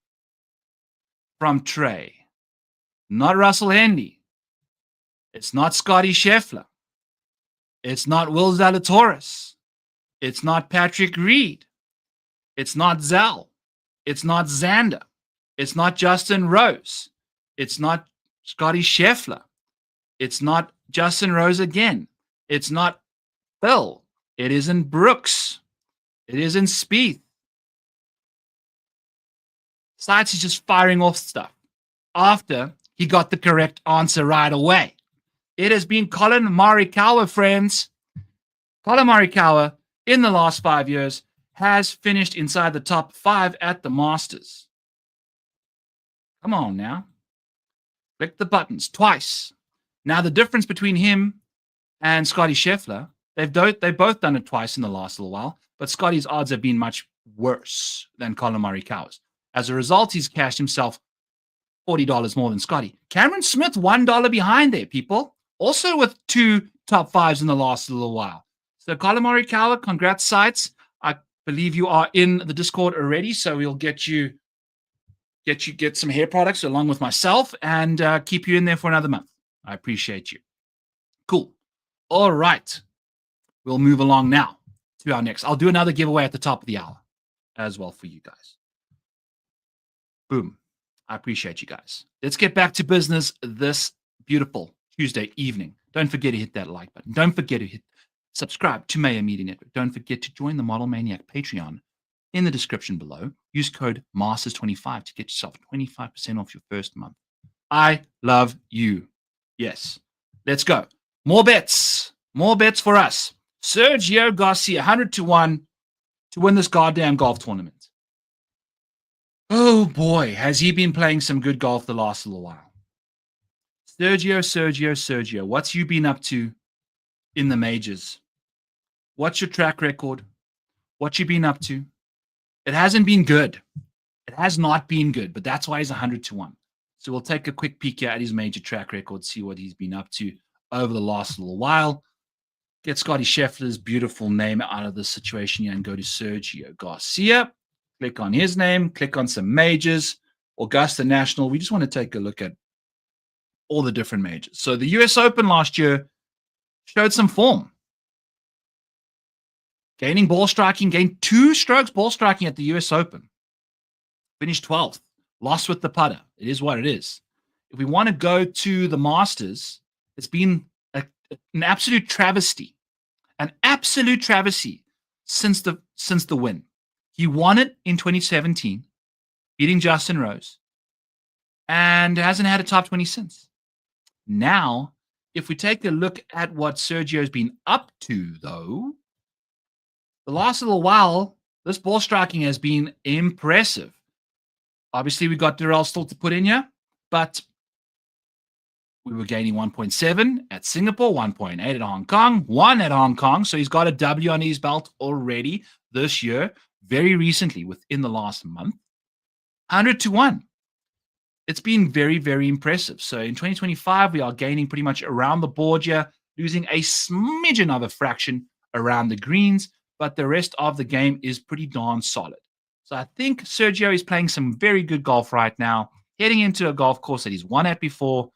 from Trey. Not Russell Henley. It's not Scotty Scheffler. It's not Will Zalatoris. It's not Patrick Reed. It's not Zal. It's not Xander. It's not Justin Rose. It's not Scotty Scheffler. It's not Justin Rose again. It's not Phil. It isn't Brooks. It isn't Spieth. Sites is just firing off stuff after he got the correct answer right away. It has been Collin Morikawa, friends. Collin Morikawa, in the last 5 years, has finished inside the top 5 at the Masters. Come on now. Click the buttons twice. Now, the difference between him and Scotty Scheffler, they've both done it twice in the last little while, but Scotty's odds have been much worse than Collin Morikawa's. As a result, he's cashed himself $40 more than Scotty. Cameron Smith, $1 behind there, people. Also with 2 top 5s in the last little while. So Collin Morikawa, congrats, sites. I believe you are in the Discord already, so we'll get some hair products along with myself and keep you in there for another month. I appreciate you. Cool. All right. We'll move along now to our next. I'll do another giveaway at the top of the hour as well for you guys. Boom. I appreciate you guys. Let's get back to business this beautiful Tuesday evening. Don't forget to hit that like button. Don't forget to subscribe to Mayo Media Network. Don't forget to join the Model Maniac Patreon in the description below. Use code MASTERS25 to get yourself 25% off your first month. I love you. Yes. Let's go. More bets. More bets for us. Sergio Garcia, 100-1 to win this goddamn golf tournament. Oh boy, has he been playing some good golf the last little while. Sergio, what's you been up to in the majors? What's your track record? What you been up to? It hasn't been good. It has not been good, but that's why he's 100-1. So we'll take a quick peek here at his major track record, see what he's been up to over the last little while. Get Scotty Scheffler's beautiful name out of the situation here and go to Sergio Garcia. Click on his name, click on some majors, Augusta National. We just want to take a look at all the different majors. So the US Open last year showed some form. Gaining ball striking, gained 2 strokes ball striking at the US Open. Finished 12th, lost with the putter. It is what it is. If we want to go to the Masters, it's been an absolute travesty. An absolute travesty since the win. He won it in 2017, beating Justin Rose, and hasn't had a top 20 since. Now, if we take a look at what Sergio's been up to, though, the last little while, this ball striking has been impressive. Obviously, we got Durrell still to put in here, but we were gaining 1.7 at Singapore, 1.8 at Hong Kong, 1 at Hong Kong. So he's got a W on his belt already this year, very recently, within the last month. 100-1. It's been very, very impressive. So in 2025, we are gaining pretty much around the board here, losing a smidgen of a fraction around the greens, but the rest of the game is pretty darn solid. So I think Sergio is playing some very good golf right now, heading into a golf course that he's won at before.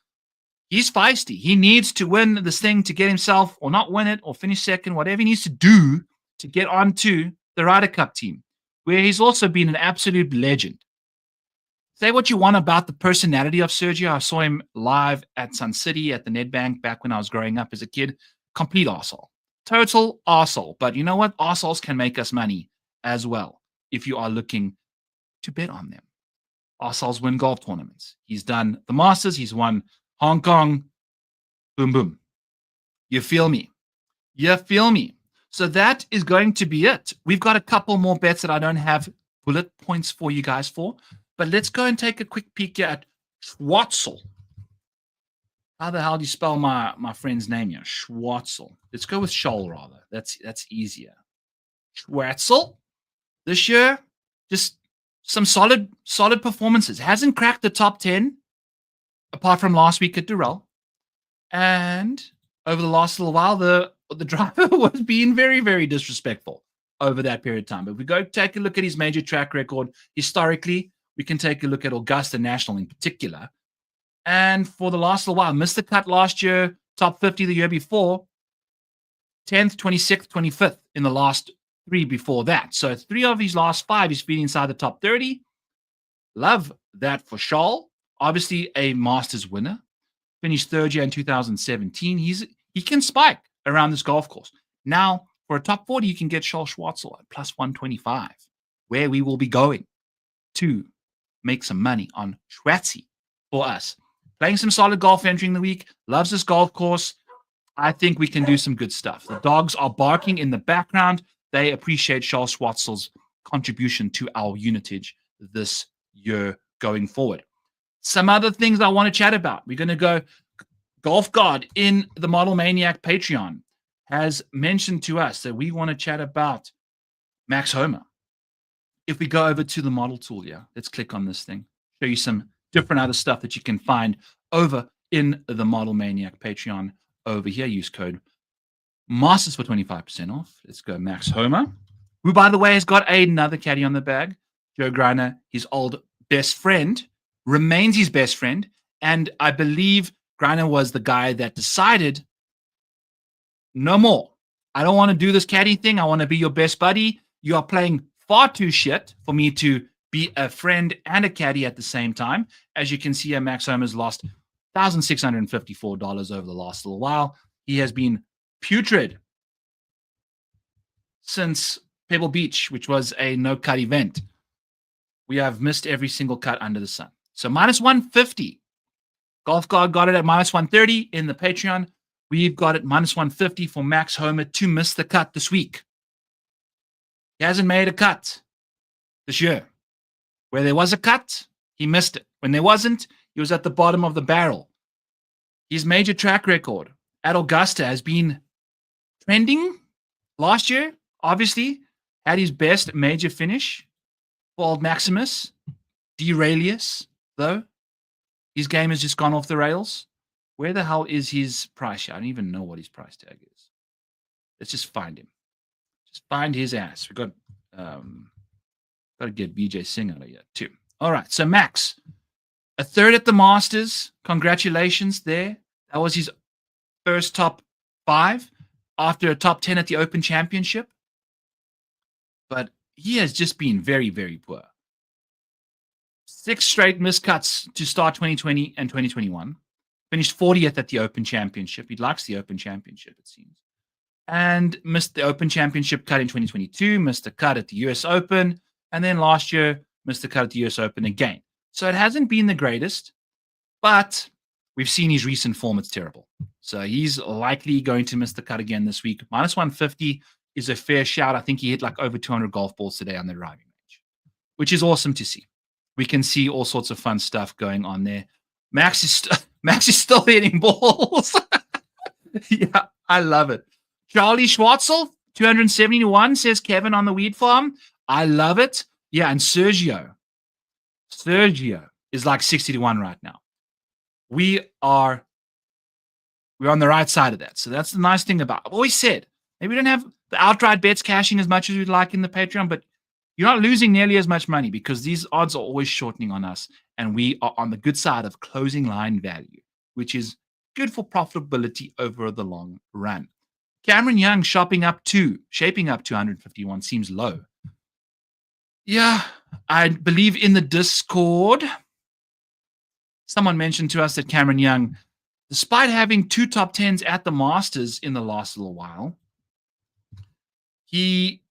He's feisty. He needs to win this thing to get himself, or not win it, or finish second, whatever he needs to do to get onto the Ryder Cup team, where he's also been an absolute legend. Say what you want about the personality of Sergio. I saw him live at Sun City at the Nedbank back when I was growing up as a kid. Complete arsehole. Total arsehole. But you know what? Arseholes can make us money as well if you are looking to bet on them. Arseholes win golf tournaments. He's done the Masters. He's won Hong Kong. Boom, boom. You feel me? You feel me? So that is going to be it. We've got a couple more bets that I don't have bullet points for you guys for. But let's go and take a quick peek at Schwartzel. How the hell do you spell my friend's name here? Schwartzel. Let's go with Scholl rather. That's easier. Schwartzel. This year, just some solid performances. Hasn't cracked the top 10, apart from last week at Durrell. And over the last little while, the driver was being very, very disrespectful over that period of time. But if we go take a look at his major track record historically, we can take a look at Augusta National in particular. And for the last little while, missed the cut last year, top 50 the year before, 10th, 26th, 25th in the last 3 before that. So 3 of his last 5, he's been inside the top 30. Love that for Scholl. Obviously a Masters winner. Finished 3rd year in 2017. He can spike around this golf course. Now, for a top 40, you can get Scholl Schwartzel at plus 125, where we will be going to make some money on Schwartzy for us. Playing some solid golf entering the week. Loves this golf course. I think we can do some good stuff. The dogs are barking in the background. They appreciate Scholl Schwartzel's contribution to our unitage this year going forward. Some other things I want to chat about. We're going to go Golf God in the Model Maniac Patreon has mentioned to us that we want to chat about Max Homa. If we go over to the model tool here, let's click on this thing, show you some different other stuff that you can find over in the Model Maniac Patreon over here. Use code Masters for 25% off. Let's go Max Homa, who, by the way, has got another caddy on the bag. Joe Greiner, his old best friend, remains his best friend. And I believe Greiner was the guy that decided no more. I don't want to do this caddy thing. I want to be your best buddy. You are playing far too shit for me to be a friend and a caddy at the same time. As you can see here, Max Homa has lost $1,654 over the last little while. He has been putrid since Pebble Beach, which was a no-cut event. We have missed every single cut under the sun. So minus 150. Golf God got it at minus 130 in the Patreon. We've got it minus 150 for Max Homa to miss the cut this week. He hasn't made a cut this year. Where there was a cut, he missed it. When there wasn't, he was at the bottom of the barrel. His major track record at Augusta has been trending last year, obviously. Had his best major finish for Old Maximus. Derailius, though. His game has just gone off the rails. Where the hell is his price? I don't even know what his price tag is. Let's just find him. Just find his ass. We got to get BJ Singh out of here too. All right, so Max, a third at the Masters. Congratulations there. That was his first top 5 after a top 10 at the Open Championship. But he has just been very, very poor. 6 straight miscuts to start 2020 and 2021. Finished 40th at the Open Championship. He likes the Open Championship, it seems. And missed the Open Championship cut in 2022, missed the cut at the US Open, and then last year, missed the cut at the US Open again. So it hasn't been the greatest, but we've seen his recent form. It's terrible. So he's likely going to miss the cut again this week. Minus 150 is a fair shout. I think he hit like over 200 golf balls today on the driving range, which is awesome to see. We can see all sorts of fun stuff going on there. Max is still hitting balls. Yeah, I love it. Charlie Schwartzel, 271, says Kevin on the weed farm. I love it. Yeah, and Sergio is like 60 to 1 right now. We're on the right side of that. So that's the nice thing about it. I've always said, maybe we don't have the outright bets cashing as much as we'd like in the Patreon, but you're not losing nearly as much money because these odds are always shortening on us, and we are on the good side of closing line value, which is good for profitability over the long run. Cameron Young shaping up to 151 seems low. Yeah, I believe in the Discord, someone mentioned to us that Cameron Young, despite having 2 top 10s at the Masters in the last little while, he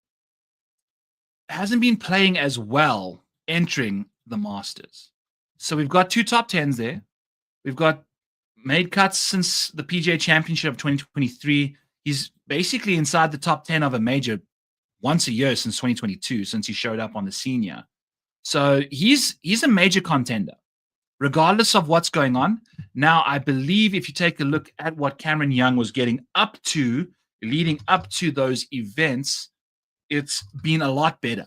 hasn't been playing as well entering the Masters. So we've got 2 top 10s there. We've got made cuts since the PGA Championship of 2023. He's basically inside the top 10 of a major once a year since 2022, since he showed up on the senior. So he's a major contender, regardless of what's going on. Now, I believe if you take a look at what Cameron Young was getting up to, leading up to those events, it's been a lot better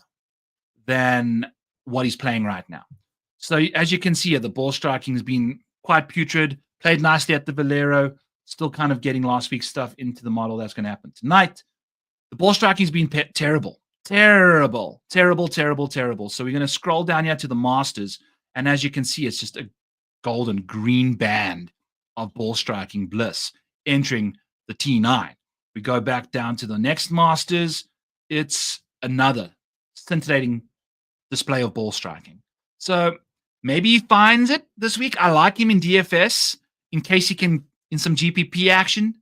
than what he's playing right now. So as you can see, the ball striking has been quite putrid, played nicely at the Valero, still kind of getting last week's stuff into the model. That's going to happen tonight. The ball striking has been terrible. So we're going to scroll down here to the Masters, and as you can see, it's just a golden green band of ball striking bliss entering the T9. We go back down to the next Masters. It's another scintillating display of ball striking. So maybe he finds it this week. I like him in DFS in case he can, in some GPP action.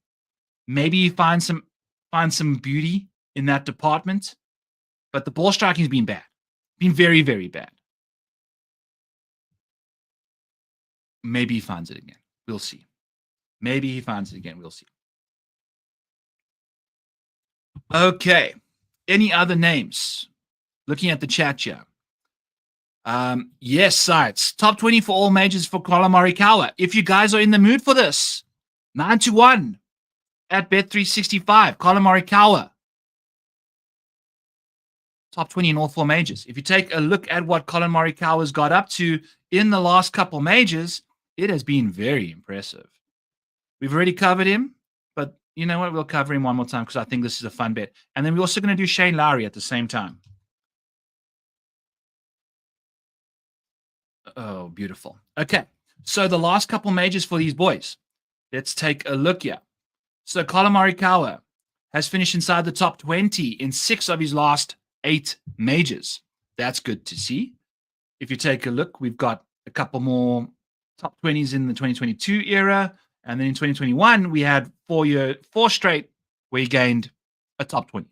Maybe he finds some beauty in that department. But the ball striking has been bad. Been very, very bad. Maybe he finds it again. We'll see. We'll see. Okay. Any other names? Looking at the chat here. Yes, sites. Top 20 for all majors for Collin Morikawa. If you guys are in the mood for this, 9-1 at Bet365. Collin Morikawa. Top 20 in all 4 majors. If you take a look at what Collin Morikawa's got up to in the last couple majors, it has been very impressive. We've already covered him, but you know what? We'll cover him one more time because I think this is a fun bet. And then we're also going to do Shane Lowry at the same time. Oh, beautiful. Okay, so the last couple majors for these boys. Let's take a look here. So Collin Morikawa, has finished inside the top 20 in 6 of his last 8 majors. That's good to see. If you take a look, we've got a couple more top 20s in the 2022 era. And then in 2021, we had 4 straight where he gained a top 20.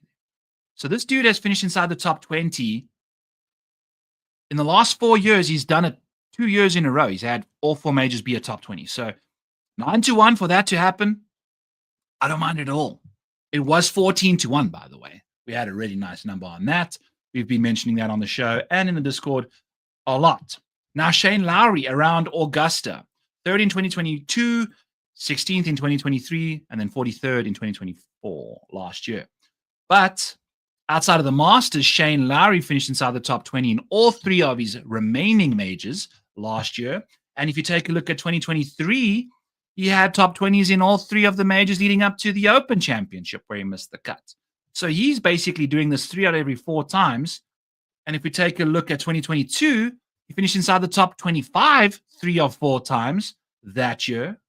So this dude has finished inside the top 20. In the last 4 years, he's done it 2 years in a row. He's had all 4 majors be a top 20. So 9-1 for that to happen, I don't mind it at all. It was 14-1, by the way. We had a really nice number on that. We've been mentioning that on the show and in the Discord a lot. Now, Shane Lowry around Augusta, 3rd in 2022, 16th in 2023, and then 43rd in 2024 last year. But outside of the Masters, Shane Lowry finished inside the top 20 in all 3 of his remaining majors last year. And if you take a look at 2023, he had top 20s in all 3 of the majors leading up to the Open Championship where he missed the cut. So he's basically doing this 3 out of every 4 times. And if we take a look at 2022, he finished inside the top 25 3 of 4 times that year.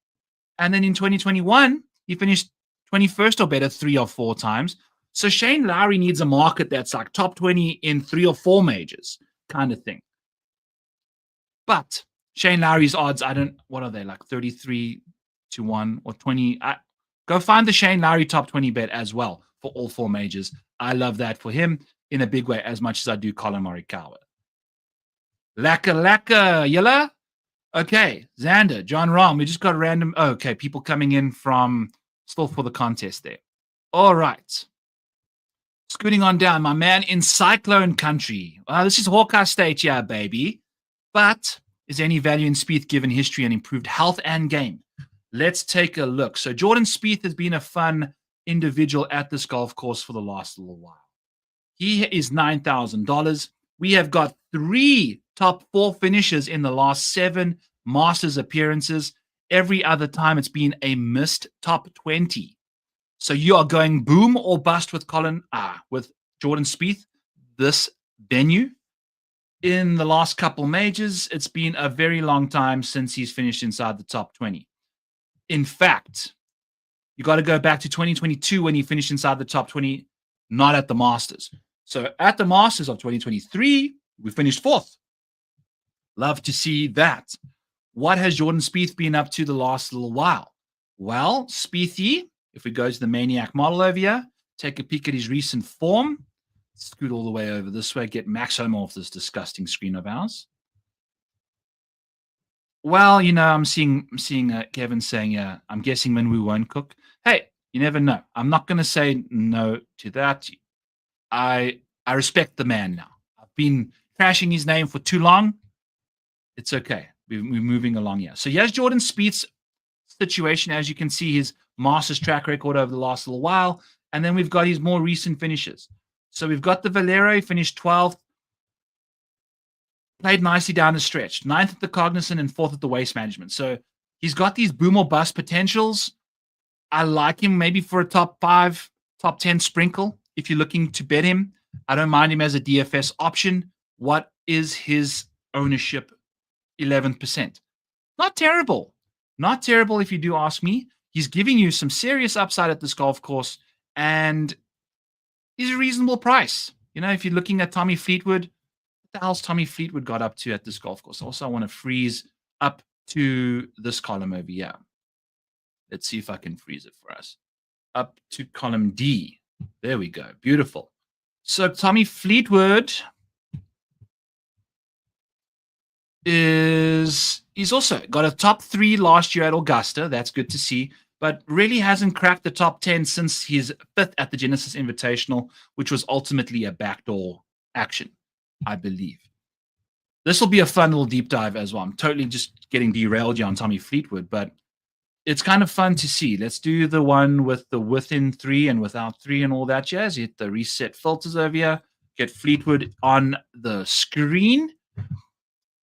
And then in 2021, he finished 21st or better 3 of 4 times. So Shane Lowry needs a market that's like top 20 in 3 or 4 majors kind of thing. But Shane Lowry's odds, what are they, like 33-1 or 20? Go find the Shane Lowry top 20 bet as well for all 4 majors. I love that for him in a big way as much as I do Collin Morikawa. Laka, yella? Okay, Xander, Jon Rahm. We just got random. Oh, okay, people coming in from still for the contest there. All right. Scooting on down, my man in Cyclone Country. This is Hawkeye State, yeah, baby. But is there any value in Spieth given history and improved health and game? Let's take a look. So Jordan Spieth has been a fun individual at this golf course for the last little while. He is $9,000. We have got 3 top 4 finishes in the last 7 Masters appearances. Every other time it's been a missed top 20. So you are going boom or bust with with Jordan Spieth this venue. In the last couple majors, it's been a very long time since he's finished inside the top 20. In fact, you got to go back to 2022 when he finished inside the top 20, not at the Masters. So at the Masters of 2023, we finished 4th. Love to see that. What has Jordan Spieth been up to the last little while? Well, Spiethy, if we go to the Maniac model over here, take a peek at his recent form. Scoot all the way over this way, get Max Homa off this disgusting screen of ours. Well, I'm seeing Kevin saying, yeah, I'm guessing Minwoo won't cook. Hey, you never know. I'm not going to say no to that. I respect the man now. I've been trashing his name for too long. It's okay. We're moving along here. So here's Jordan Spieth's situation. As you can see, his Masters track record over the last little while. And then we've got his more recent finishes. So we've got the Valero. He finished 12th. Played nicely down the stretch. 9th at the Cognizant and 4th at the Waste Management. So he's got these boom or bust potentials. I like him maybe for a top 5, top 10 sprinkle. If you're looking to bet him, I don't mind him as a DFS option. What is his ownership? 11%. Not terrible. Not terrible if you do ask me. He's giving you some serious upside at this golf course, and he's a reasonable price. If you're looking at Tommy Fleetwood, what the hell's Tommy Fleetwood got up to at this golf course? Also, I want to freeze up to this column over here. Let's see if I can freeze it for us. Up to column D. There we go. Beautiful. So Tommy Fleetwood he's also got a top 3 last year at Augusta. That's good to see, but really hasn't cracked the top 10 since his 5th at the Genesis Invitational, which was ultimately a backdoor action, I believe. This will be a fun little deep dive as well. I'm totally just getting derailed here on Tommy Fleetwood, but it's kind of fun to see. Let's do the one with the within 3 and without 3 and all that jazz. Hit the reset filters over here. Get Fleetwood on the screen.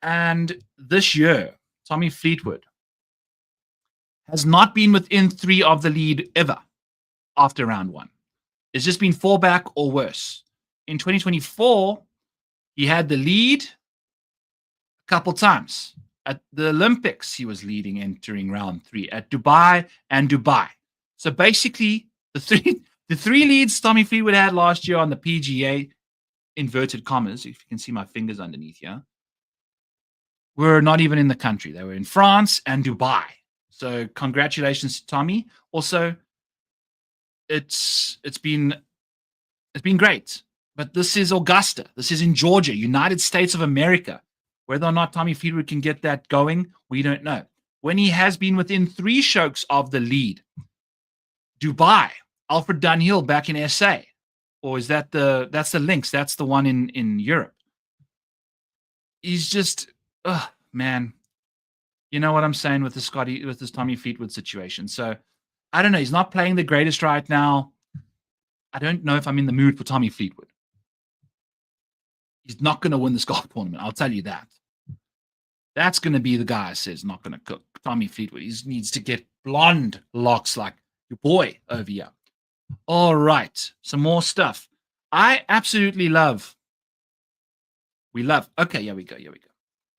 And this year, Tommy Fleetwood has not been within 3 of the lead ever after round 1. It's just been 4 back or worse. In 2024, he had the lead a couple times. At the Olympics, he was leading entering round 3 at Dubai and Dubai. So basically, the The 3 leads Tommy Fleetwood had last year on the PGA, inverted commas, if you can see my fingers underneath here, were not even in the country. They were in France and Dubai. So congratulations to Tommy. Also, it's been great. But this is Augusta. This is in Georgia, United States of America. Whether or not Tommy Fleetwood can get that going, we don't know. When he has been within 3 strokes of the lead, Dubai, Alfred Dunhill back in SA, or is that's the Lynx? That's the one in Europe. He's just, man. You know what I'm saying with this Tommy Fleetwood situation. So I don't know. He's not playing the greatest right now. I don't know if I'm in the mood for Tommy Fleetwood. He's not going to win this golf tournament. I'll tell you that. That's going to be the guy who says not going to cook. Tommy Fleetwood. He needs to get blonde locks like your boy over here. All right. Some more stuff. I absolutely love. We love. Okay, here we go.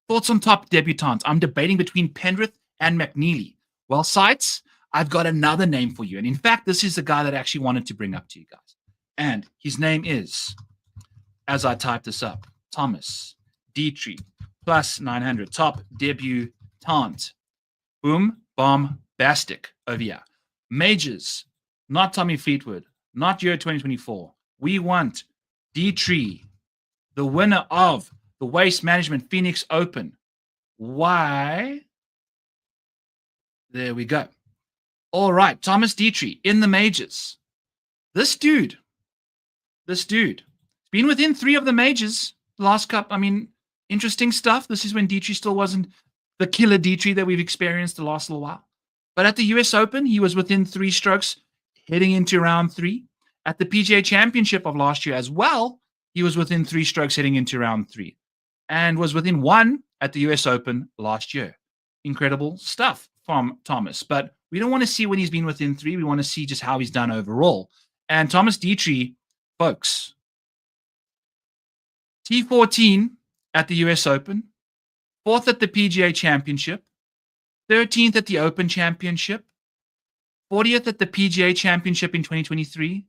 Thoughts on top debutants. I'm debating between Pendrith and McNeely. Well, Sites, I've got another name for you. And in fact, this is the guy that I actually wanted to bring up to you guys. And his name is, as I type this up, Thomas Dietrich, plus 900, top debutant. Boom, bomb, bastic over here. Majors, not Tommy Fleetwood, not Euro 2024. We want Dietrich, the winner of the Waste Management Phoenix Open. Why? There we go. All right, Thomas Dietrich in the majors. This dude, he's been within 3 of the majors the last couple. I mean, interesting stuff. This is when Dietrich still wasn't the killer Dietrich that we've experienced the last little while. But at the US Open, he was within 3 strokes heading into round 3. At the PGA Championship of last year as well, he was within 3 strokes heading into round 3. And was within 1 at the US Open last year. Incredible stuff from Thomas. But we don't want to see when he's been within 3. We want to see just how he's done overall. And Thomas Dietrich, folks, T14 at the US Open, 4th at the PGA Championship, 13th at the Open Championship, 40th at the PGA Championship in 2023,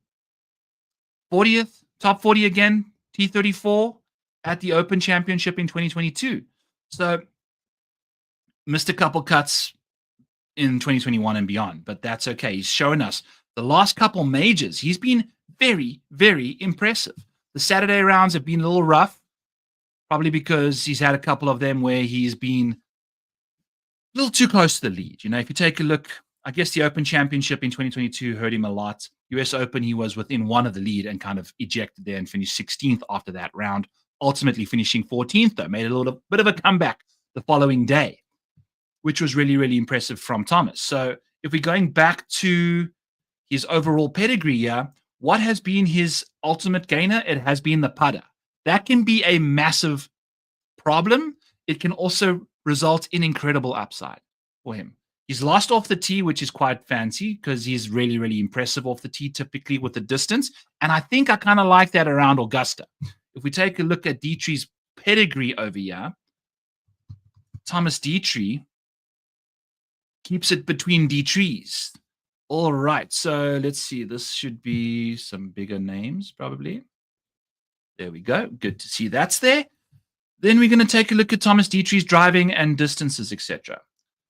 40th, top 40 again, T34, at the Open Championship in 2022. So missed a couple cuts in 2021 and beyond, but that's okay. He's shown us the last couple majors. He's been very, very impressive. The Saturday rounds have been a little rough, probably because he's had a couple of them where he's been a little too close to the lead. You know, if you take a look, I guess the Open Championship in 2022 hurt him a lot. US Open, he was within 1 of the lead and kind of ejected there and finished 16th after that round. Ultimately finishing 14th, though, made a little bit of a comeback the following day, which was really, really impressive from Thomas. So if we're going back to his overall pedigree here, what has been his ultimate gainer? It has been the putter. That can be a massive problem. It can also result in incredible upside for him. He's lost off the tee, which is quite fancy because he's really, really impressive off the tee, typically with the distance. And I think I kind of like that around Augusta. If we take a look at Dietrich's pedigree over here, Thomas Dietrich keeps it between Dietrichs. All right, so let's see. This should be some bigger names, probably. There we go. Good to see that's there. Then we're going to take a look at Thomas Dietrich's driving and distances, etc.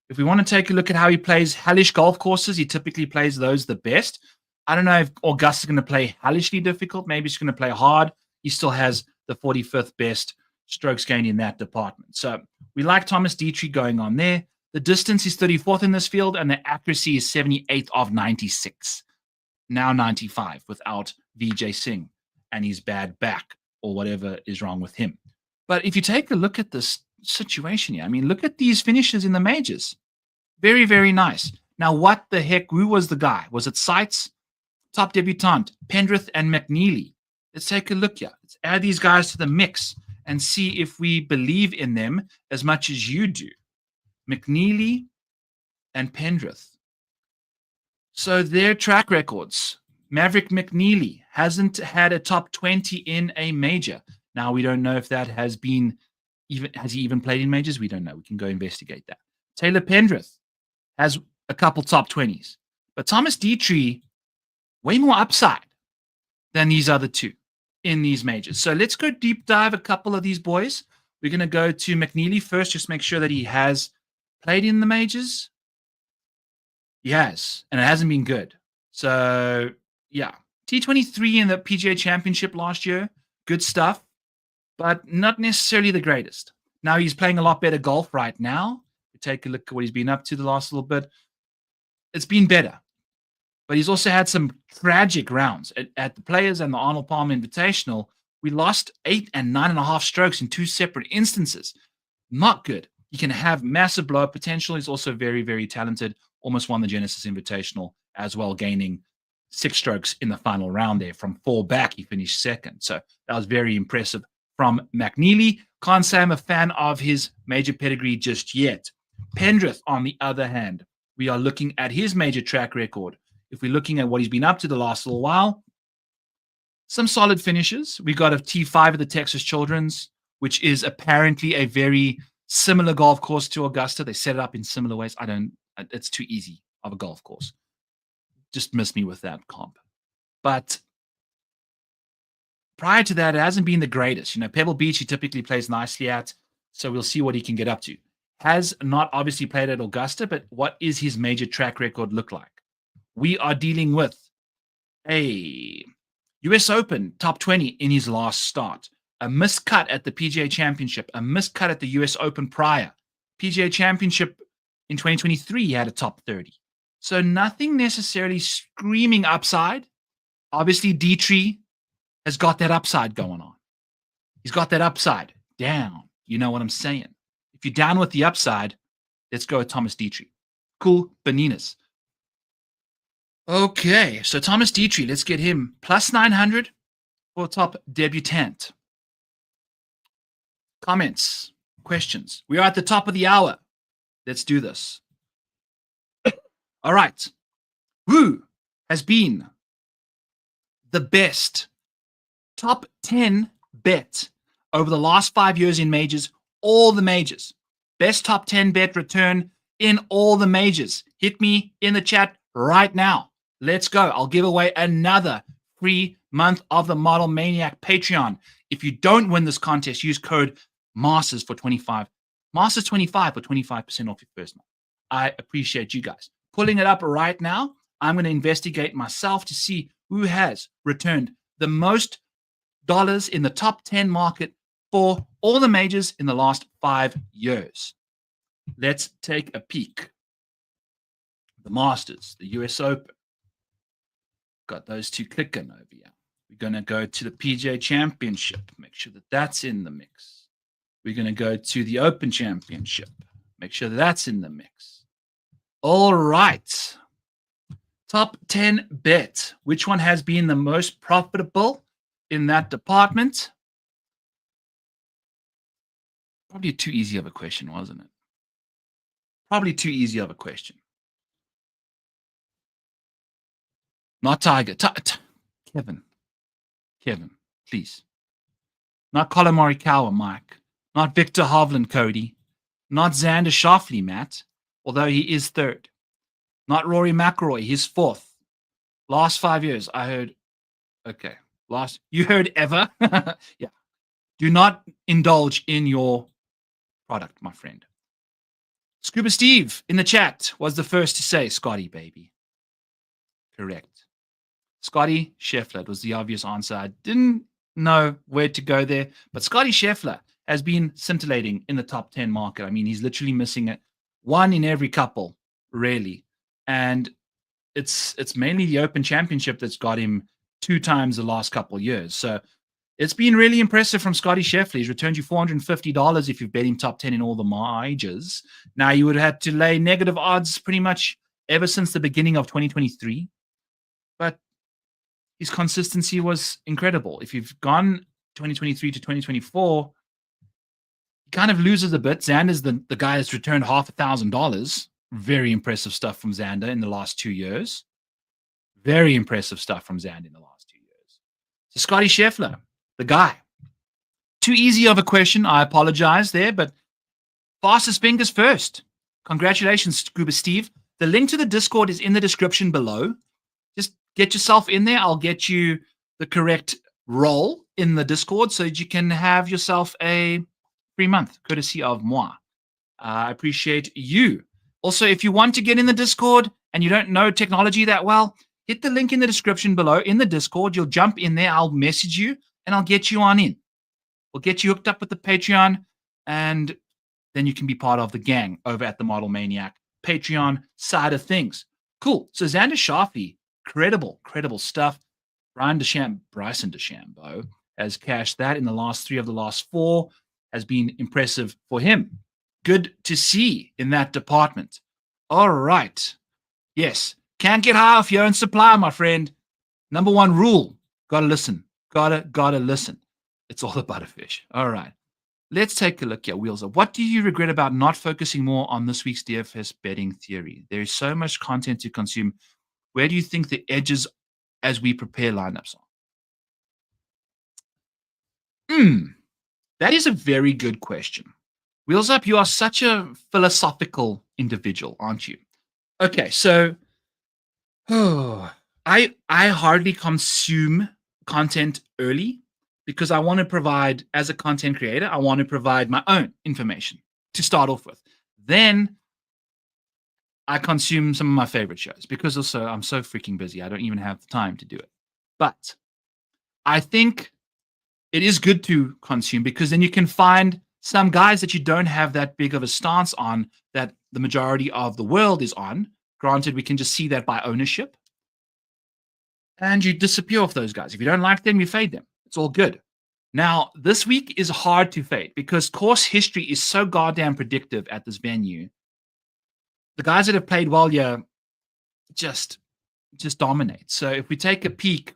If we want to take a look at how he plays hellish golf courses, he typically plays those the best. I don't know if Augusta's going to play hellishly difficult. Maybe he's going to play hard. He still has the 45th best strokes gained in that department. So we like Thomas Dietrich going on there. The distance is 34th in this field, and the accuracy is 78th of 96. Now 95 without Vijay Singh and his bad back or whatever is wrong with him. But if you take a look at this situation here, I mean, look at these finishes in the majors. Very, very nice. Now, what the heck? Who was the guy? Was it Sites, top debutant, Pendrith, and McNeely? Let's take a look here. Let's add these guys to the mix and see if we believe in them as much as you do. McNeely and Pendrith. So their track records. Maverick McNeely hasn't had a top 20 in a major. Now, we don't know if that has he even played in majors? We don't know. We can go investigate that. Taylor Pendrith has a couple top 20s. But Thomas Dietrich way more upside than these other two in these majors. So let's go deep dive a couple of these boys. We're going to go to McNeely first, just make sure that he has played in the majors. He has, and it hasn't been good. So, yeah. T23 in the PGA Championship last year, good stuff, but not necessarily the greatest. Now he's playing a lot better golf right now. We take a look at what he's been up to the last little bit. It's been better, but he's also had some tragic rounds at the Players and the Arnold Palmer Invitational. We lost 8 and 9.5 strokes in 2 separate instances. Not good. He can have massive blow-up potential. He's also very, very talented. Almost won the Genesis Invitational as well, gaining 6 strokes in the final round there. From 4 back, he finished second. So that was very impressive from McNeely. Can't say I'm a fan of his major pedigree just yet. Pendrith, on the other hand, we are looking at his major track record. If we're looking at what he's been up to the last little while, some solid finishes. We got a T5 at the Texas Children's, which is apparently a very similar golf course to Augusta. They set it up in similar ways. It's too easy of a golf course. Just miss me with that comp. But prior to that, it hasn't been the greatest. Pebble Beach he typically plays nicely at, so we'll see what he can get up to. Has not obviously played at Augusta, but what is his major track record look like? We are dealing with a US Open top 20 in his last start, a miscut at the PGA Championship, a miscut at the US Open prior. PGA Championship in 2023, he had a top 30. So nothing necessarily screaming upside. Obviously, Dietrich has got that upside going on. He's got that upside down. You know what I'm saying? If you're down with the upside, let's go with Thomas Dietrich. Cool bananas. Okay, so Thomas Dietrich, let's get him plus 900 for top debutant. Comments, questions. We are at the top of the hour. Let's do this. All right. Who has been the best top 10 bet over the last 5 years in majors? All the majors. Best top 10 bet return in all the majors. Hit me in the chat right now. Let's go. I'll give away another free month of the Model Maniac Patreon. If you don't win this contest, use code Masters for 25. Masters 25 for 25% off your first month. I appreciate you guys. Pulling it up right now. I'm going to investigate myself to see who has returned the most dollars in the top 10 market for all the majors in the last 5 years. Let's take a peek. The Masters, the US Open. Got those two clicking over here. We're going to go to the PGA Championship. Make sure that that's in the mix. We're going to go to the Open Championship. Make sure that that's in the mix. All right. Top 10 bet. Which one has been the most profitable in that department? Probably too easy of a question, wasn't it? Probably too easy of a question. Not Tiger. Kevin, please. Not Collin Morikawa, Mike. Not Viktor Hovland, Cody. Not Xander Schauffele, Matt, although he is third. Not Rory McIlroy, he's fourth. Last 5 years, I heard. Okay, you heard ever? Yeah. Do not indulge in your product, my friend. Scuba Steve in the chat was the first to say Scotty, baby. Correct. Scotty Scheffler was the obvious answer. I didn't know where to go there, but Scotty Scheffler has been scintillating in the top 10 market. I mean, he's literally missing it. One in every couple, really. And it's mainly the Open Championship that's got him 2 times the last couple of years. So it's been really impressive from Scotty Scheffler. He's returned you $450 if you've bet him top 10 in all the majors. Now, you would have had to lay negative odds pretty much ever since the beginning of 2023. But his consistency was incredible. If you've gone 2023 to 2024, he kind of loses a bit. Xander's the guy that's returned $1,000. Very impressive stuff from Xander in the last 2 years. Very impressive stuff from Xander in the last 2 years. So Scotty Scheffler, the guy. Too easy of a question. I apologize there, but fastest fingers first. Congratulations, Scuba Steve. The link to the Discord is in the description below. Just get yourself in there. I'll get you the correct role in the Discord so that you can have yourself a free month, courtesy of moi. I appreciate you. Also, if you want to get in the Discord and you don't know technology that well, hit the link in the description below in the Discord. You'll jump in there. I'll message you and I'll get you on in. We'll get you hooked up with the Patreon, and then you can be part of the gang over at the Model Maniac Patreon side of things. Cool. So Xander Schauffele, credible stuff. Bryson DeChambeau has cashed that in the last 3 of the last 4. Has been impressive for him. Good to see in that department. All right. Yes. Can't get high off your own supply, my friend. Number 1 rule. Gotta listen. Gotta listen. It's all about a fish. All right. Let's take a look here. Wheels up. What do you regret about not focusing more on this week's DFS betting theory? There is so much content to consume. Where do you think the edges as we prepare lineups are? That is a very good question. Wheels up, you are such a philosophical individual, aren't you? Okay, so I hardly consume content early because I want to provide, as a content creator, I want to provide my own information to start off with. Then I consume some of my favorite shows because also I'm so freaking busy. I don't even have the time to do it. But I think it is good to consume because then you can find some guys that you don't have that big of a stance on that the majority of the world is on. Granted, we can just see that by ownership. And you disappear off those guys. If you don't like them, you fade them. It's all good. Now, this week is hard to fade because course history is so goddamn predictive at this venue. The guys that have played well here just dominate. So if we take a peek,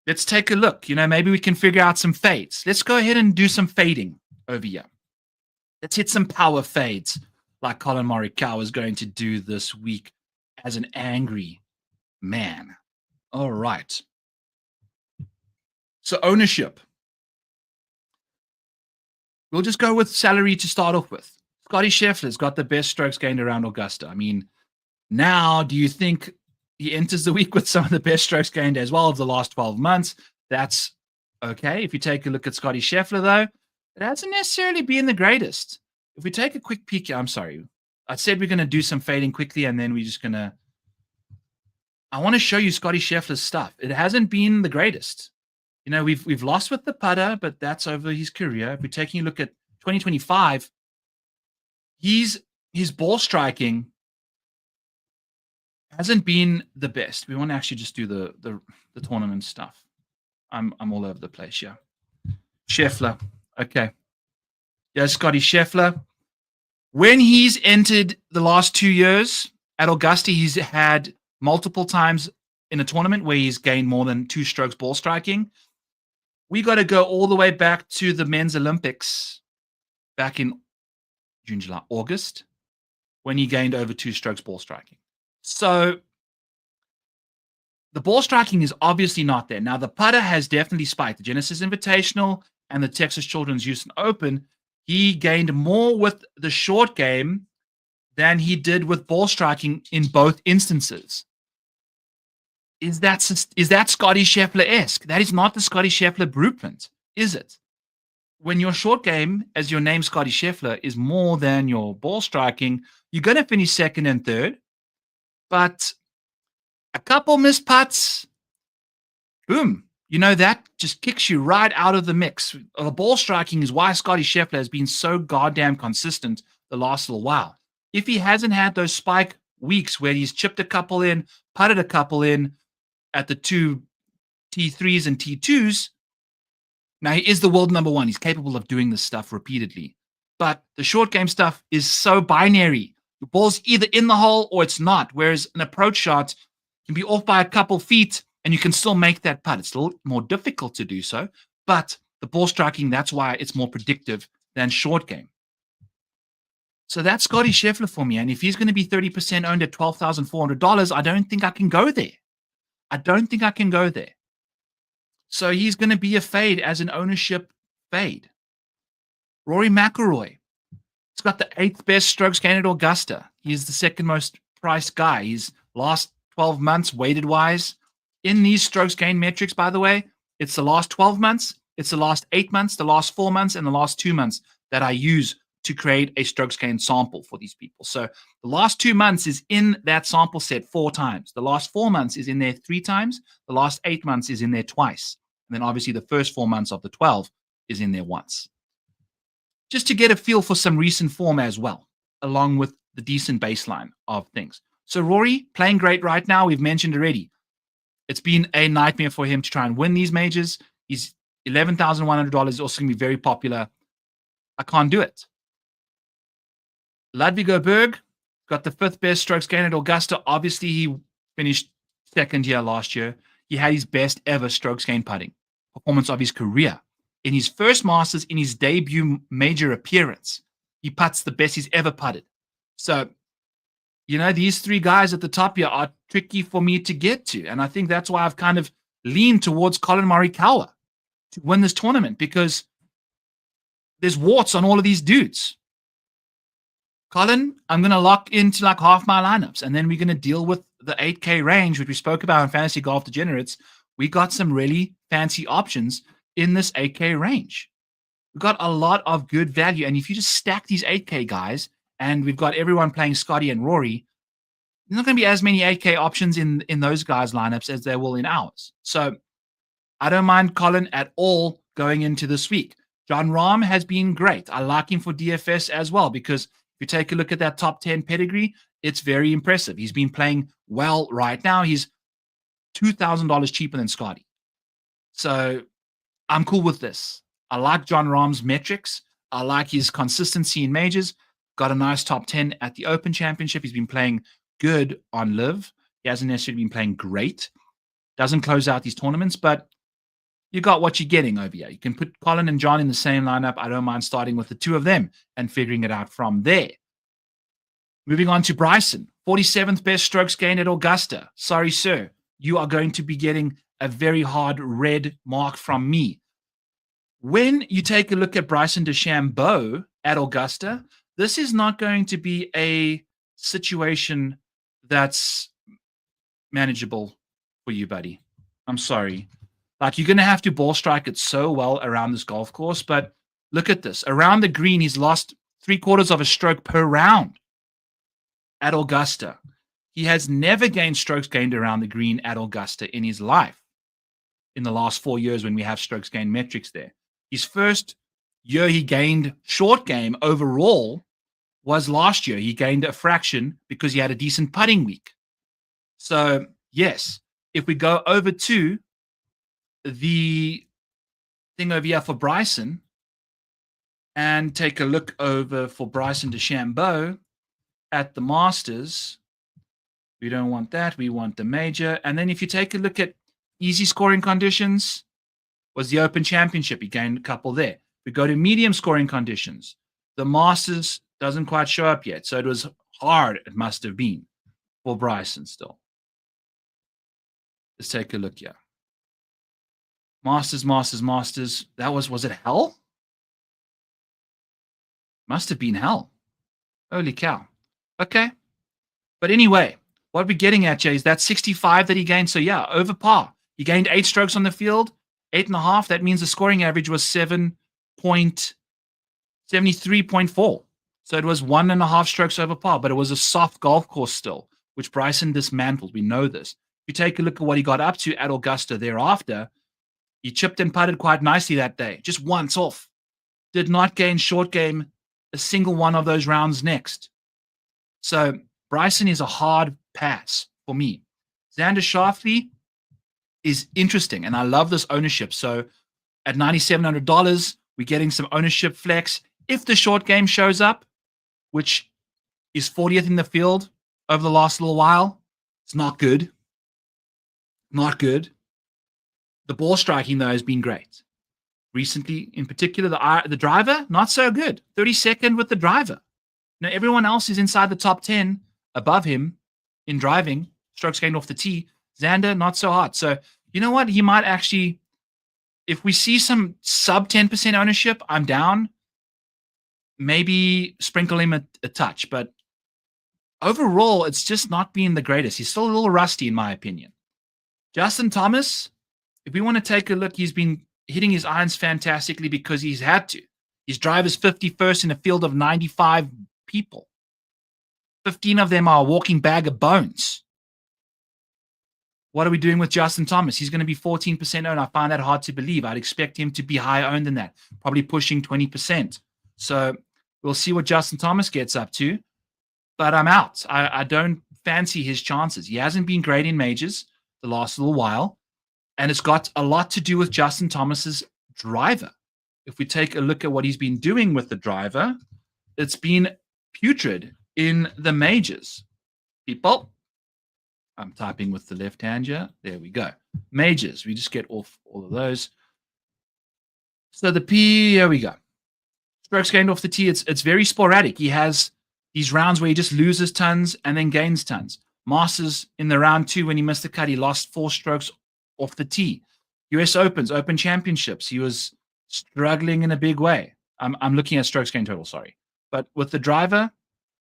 let's take a look. Maybe we can figure out some fades. Let's go ahead and do some fading over here. Let's hit some power fades like Collin Morikawa is going to do this week as an angry man. All right. So ownership. We'll just go with salary to start off with. Scottie Scheffler's got the best strokes gained around Augusta. I mean, now do you think he enters the week with some of the best strokes gained as well of the last 12 months? That's okay. If you take a look at Scottie Scheffler, though, it hasn't necessarily been the greatest. If we take a quick peek, I'm sorry. I said we're going to do some fading quickly, and then we're just going to... I want to show you Scottie Scheffler's stuff. It hasn't been the greatest. We've lost with the putter, but that's over his career. If we're taking a look at 2025, his ball striking hasn't been the best. We want to actually just do the tournament stuff. I'm all over the place, yeah. Scheffler. Okay. Yeah, Scottie Scheffler. When he's entered the last 2 years at Augusta, he's had multiple times in a tournament where he's gained more than 2 strokes ball striking. We got to go all the way back to the men's Olympics back in June, July, August, when he gained over 2 strokes ball striking. So the ball striking is obviously not there. Now, the putter has definitely spiked. The Genesis Invitational and the Texas Children's Houston Open, he gained more with the short game than he did with ball striking in both instances. Is that Scottie Scheffler-esque? That is not the Scottie Scheffler blueprint, is it? When your short game, as your name Scottie Scheffler, is more than your ball striking, you're going to finish second and third. But a couple missed putts, boom. That just kicks you right out of the mix. The ball striking is why Scottie Scheffler has been so goddamn consistent the last little while. If he hasn't had those spike weeks where he's chipped a couple in, putted a couple in at the 2 T3s and T2s, now he is the world number 1. He's capable of doing this stuff repeatedly. But the short game stuff is so binary. The ball's either in the hole or it's not, whereas an approach shot can be off by a couple feet and you can still make that putt. It's a little more difficult to do so, but the ball striking, that's why it's more predictive than short game. So that's Scottie Scheffler for me. And if he's going to be 30% owned at $12,400, I don't think I can go there. So he's going to be a fade as an ownership fade. Rory McIlroy. He's got the 8th best strokes gained at Augusta. He's the second most priced guy. His last 12 months weighted wise. In these strokes gain metrics, by the way, it's the last 12 months, it's the last 8 months, the last 4 months, and the last 2 months that I use to create a strokes gain sample for these people. So the last 2 months is in that sample set 4 times. The last 4 months is in there 3 times. The last 8 months is in there twice. And then obviously the first 4 months of the 12 is in there once. Just to get a feel for some recent form as well, along with the decent baseline of things. So Rory, playing great right now, we've mentioned already. It's been a nightmare for him to try and win these majors. He's $11,100 is also going to be very popular. I can't do it. Ludwig Berg got the 5th best strokes gain at Augusta. Obviously, he finished 2nd here last year. He had his best ever strokes gain putting performance of his career. In his first Masters, in his debut major appearance, he putts the best he's ever putted. So, these 3 guys at the top here are tricky for me to get to. And I think that's why I've kind of leaned towards Collin Morikawa to win this tournament, because there's warts on all of these dudes. Collin, I'm going to lock into like half my lineups, and then we're going to deal with the 8K range, which we spoke about in Fantasy Golf Degenerates. We got some really fancy options in this 8K range. We've got a lot of good value, and if you just stack these 8K guys, and we've got everyone playing Scotty and Rory, there's not going to be as many 8K options in those guys' lineups as there will in ours. So I don't mind Collin at all going into this week. Jon Rahm has been great. I like him for DFS as well, because if you take a look at that top 10 pedigree, it's very impressive. He's been playing well right now. He's $2,000 cheaper than Scotty. So I'm cool with this. I like Jon Rahm's metrics. I like his consistency in majors. Got a nice top 10 at the Open Championship. He's been playing good on Live. He hasn't necessarily been playing great. Doesn't close out these tournaments, but you got what you're getting over here. You can put Collin and Jon in the same lineup. I don't mind starting with the 2 of them and figuring it out from there. Moving on to Bryson, 47th best strokes gained at Augusta. Sorry, sir. You are going to be getting a very hard red mark from me. When you take a look at Bryson DeChambeau at Augusta, this is not going to be a situation that's manageable for you, buddy. I'm sorry. Like, you're going to have to ball strike it so well around this golf course, but look at this. Around the green, he's lost 3/4 of a stroke per round at Augusta. He has never gained strokes gained around the green at Augusta in his life in the last 4 years when we have strokes gained metrics there. His first year he gained short game overall was last year. He gained a fraction because he had a decent putting week. So, yes, if we go over to the thing over here for Bryson and take a look over for Bryson DeChambeau at the Masters, we don't want that. We want the major. And then if you take a look at easy scoring conditions, was the Open Championship. He gained a couple there. We go to medium scoring conditions. The Masters doesn't quite show up yet. So it was hard, it must have been, for Bryson still. Let's take a look here. Masters. That was it hell? Must have been hell. Holy cow. Okay. But anyway, what we're getting at, Jay, is that 65 that he gained. So yeah, over par. He gained 8 strokes on the field, 8.5. That means the scoring average was 73.4. So it was 1.5 strokes over par, but it was a soft golf course still, which Bryson dismantled. We know this. If you take a look at what he got up to at Augusta thereafter, he chipped and putted quite nicely that day, just once off. Did not gain short game a single one of those rounds next. So Bryson is a hard pass for me. Xander Schauffele is interesting, and I love this ownership. So at $9,700, we're getting some ownership flex. If the short game shows up, which is 40th in the field over the last little while, it's not good. Not good. The ball striking, though, has been great. Recently, in particular, the driver, not so good. 32nd with the driver. Now, everyone else is inside the top 10 above him in driving, strokes gained off the tee. Xander, not so hot. So, you know what? He might actually, if we see some sub 10% ownership, I'm down. Maybe sprinkle him a touch. But overall, it's just not been the greatest. He's still a little rusty, in my opinion. Justin Thomas, if we want to take a look, he's been hitting his irons fantastically because he's had to. His driver's 51st in a field of 95 people. 15 of them are a walking bag of bones. What are we doing with Justin Thomas? He's going to be 14% owned. I find that hard to believe. I'd expect him to be higher owned than that, probably pushing 20%. So we'll see what Justin Thomas gets up to. But I'm out. I don't fancy his chances. He hasn't been great in majors the last little while. And it's got a lot to do with Justin Thomas's driver. If we take a look at what he's been doing with the driver, it's been putrid in the majors. People, I'm typing with the left hand here. There we go. Majors. We just get off all of those. So the P, here we go. Strokes gained off the tee. It's very sporadic. He has these rounds where he just loses tons and then gains tons. Masters in the round 2 when he missed the cut, he lost 4 strokes off the tee. US Opens, Open Championships, he was struggling in a big way. I'm looking at strokes gained total, sorry. But with the driver,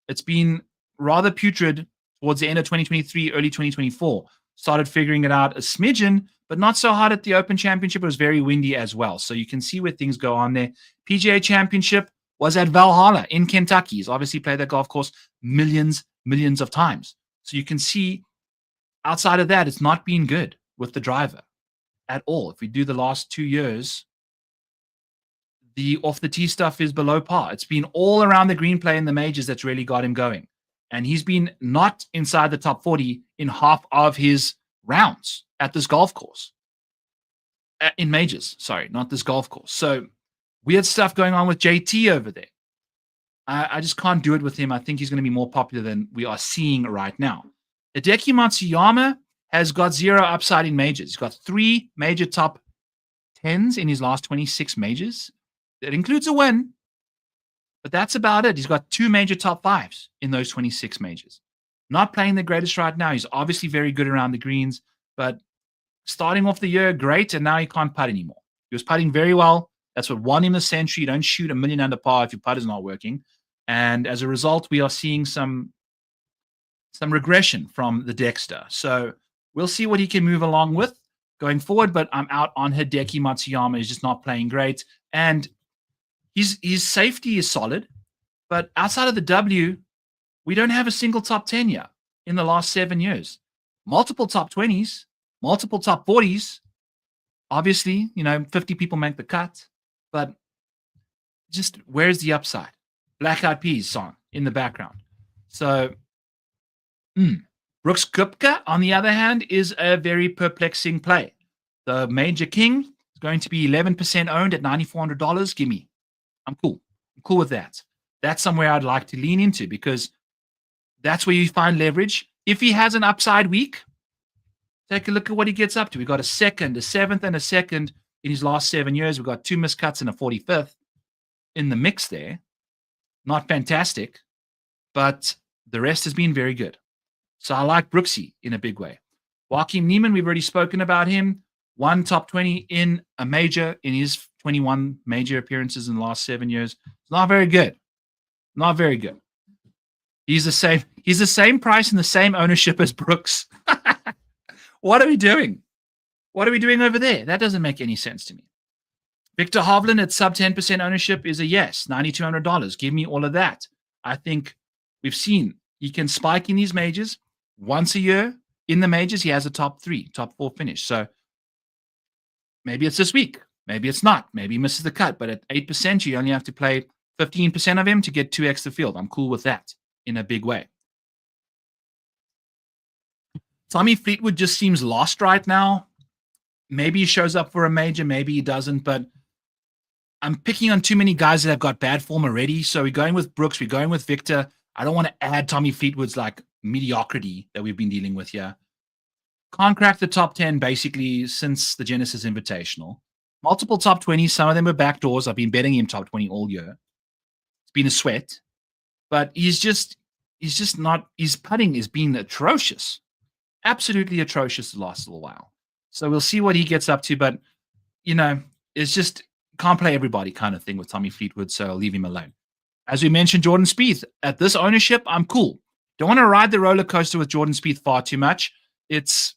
it's been rather putrid towards the end of 2023, early 2024. Started figuring it out a smidgen, but not so hard at the Open Championship. It was very windy as well. So you can see where things go on there. PGA Championship was at Valhalla in Kentucky. He's obviously played that golf course millions of times. So you can see outside of that, it's not been good with the driver at all. If we do the last 2 years, the off the tee stuff is below par. It's been all around the green play in the majors that's really got him going. And he's been not inside the top 40 in half of his rounds at this golf course. In majors, sorry, not this golf course. So weird stuff going on with JT over there. I just can't do it with him. I think he's going to be more popular than we are seeing right now. Hideki Matsuyama has got 0 upside in majors. He's got 3 major top 10s in his last 26 majors. That includes a win, but that's about it. He's got 2 major top 5s in those 26 majors. Not playing the greatest right now. He's obviously very good around the greens, but starting off the year, great, and now he can't putt anymore. He was putting very well. That's what won him the century. You don't shoot a million under par if your putt is not working. And as a result, we are seeing some regression from the Dexter. So we'll see what he can move along with going forward, but I'm out on Hideki Matsuyama. He's just not playing great. And his safety is solid, but outside of the W, we don't have a single top 10 yet in the last 7 years. Multiple top 20s, multiple top 40s. Obviously, 50 people make the cut, but just where's the upside? Black Eyed Peas song in the background. So, Brooks Koepka, on the other hand, is a very perplexing play. The Major King is going to be 11% owned at $9,400. Give me. I'm cool. I'm cool with that. That's somewhere I'd like to lean into because that's where you find leverage. If he has an upside week, take a look at what he gets up to. We got a second, a 7th, and a 2nd in his last 7 years. We've got 2 missed cuts and a 45th in the mix there. Not fantastic, but the rest has been very good. So I like Brooksy in a big way. Joaquin Niemann, we've already spoken about him. 1 top 20 in a major in his 21 major appearances in the last 7 years. It's not very good. Not very good. He's the same price and the same ownership as Brooks. What are we doing? What are we doing over there? That doesn't make any sense to me. Viktor Hovland at sub 10% ownership is a yes. $9,200. Give me all of that. I think we've seen he can spike in these majors once a year. In the majors, he has a top 3, top 4 finish. So maybe it's this week. Maybe it's not. Maybe he misses the cut. But at 8%, you only have to play 15% of him to get 2x the field. I'm cool with that in a big way. Tommy Fleetwood just seems lost right now. Maybe he shows up for a major. Maybe he doesn't. But I'm picking on too many guys that have got bad form already. So we're going with Brooks. We're going with Victor. I don't want to add Tommy Fleetwood's mediocrity that we've been dealing with here. Can't crack the top 10 basically since the Genesis Invitational. Multiple top 20s. Some of them are backdoors. I've been betting him top 20 all year. It's been a sweat. But he's just not, his putting is being atrocious. Absolutely atrocious the last little while. So we'll see what he gets up to. But, it's just can't play everybody kind of thing with Tommy Fleetwood. So I'll leave him alone. As we mentioned, Jordan Spieth, at this ownership, I'm cool. Don't want to ride the roller coaster with Jordan Spieth far too much. It's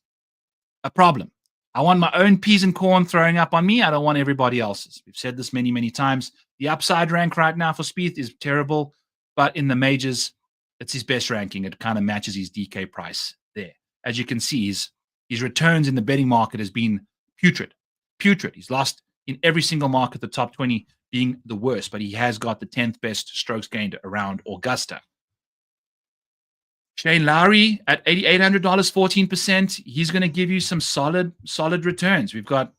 a problem. I want my own peas and corn throwing up on me. I don't want everybody else's. We've said this many, many times. The upside rank right now for Spieth is terrible, but in the majors, it's his best ranking. It kind of matches his DK price there. As you can see, his returns in the betting market has been putrid. He's lost in every single market, the top 20 being the worst, but he has got the 10th best strokes gained around Augusta. Shane Lowry at $8,800, 14%. He's going to give you some solid returns. We've got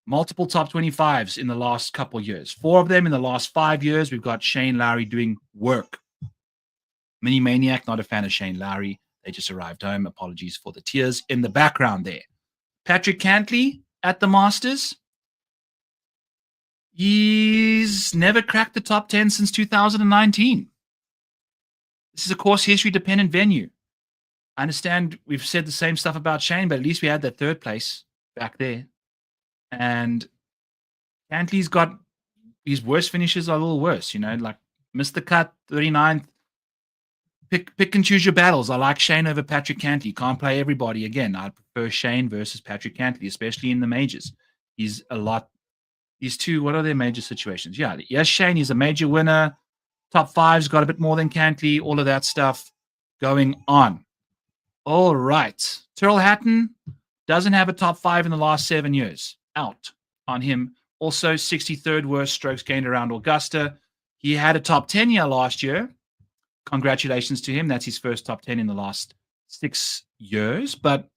multiple top 25s in the last couple of years. 4 of them in the last 5 years. We've got Shane Lowry doing work. Mini Maniac, not a fan of Shane Lowry. They just arrived home. Apologies for the tears in the background there. Patrick Cantley at the Masters. He's never cracked the top 10 since 2019. This is a course history dependent venue. I understand we've said the same stuff about Shane, but at least we had that 3rd place back there. And Cantley's got his worst finishes are a little worse, like missed the cut, 39th. Pick and choose your battles. I like Shane over Patrick Cantley. Can't play everybody. Again, I prefer Shane versus Patrick Cantley, especially in the majors. He's two, what are their major situations? Yeah, yes, Shane, he's a major winner. Top 5's got a bit more than Cantley. All of that stuff going on. All right. Tyrrell Hatton doesn't have a top 5 in the last 7 years. Out on him. Also, 63rd worst strokes gained around Augusta. He had a top 10 year last year. Congratulations to him. That's his first top 10 in the last 6 years. But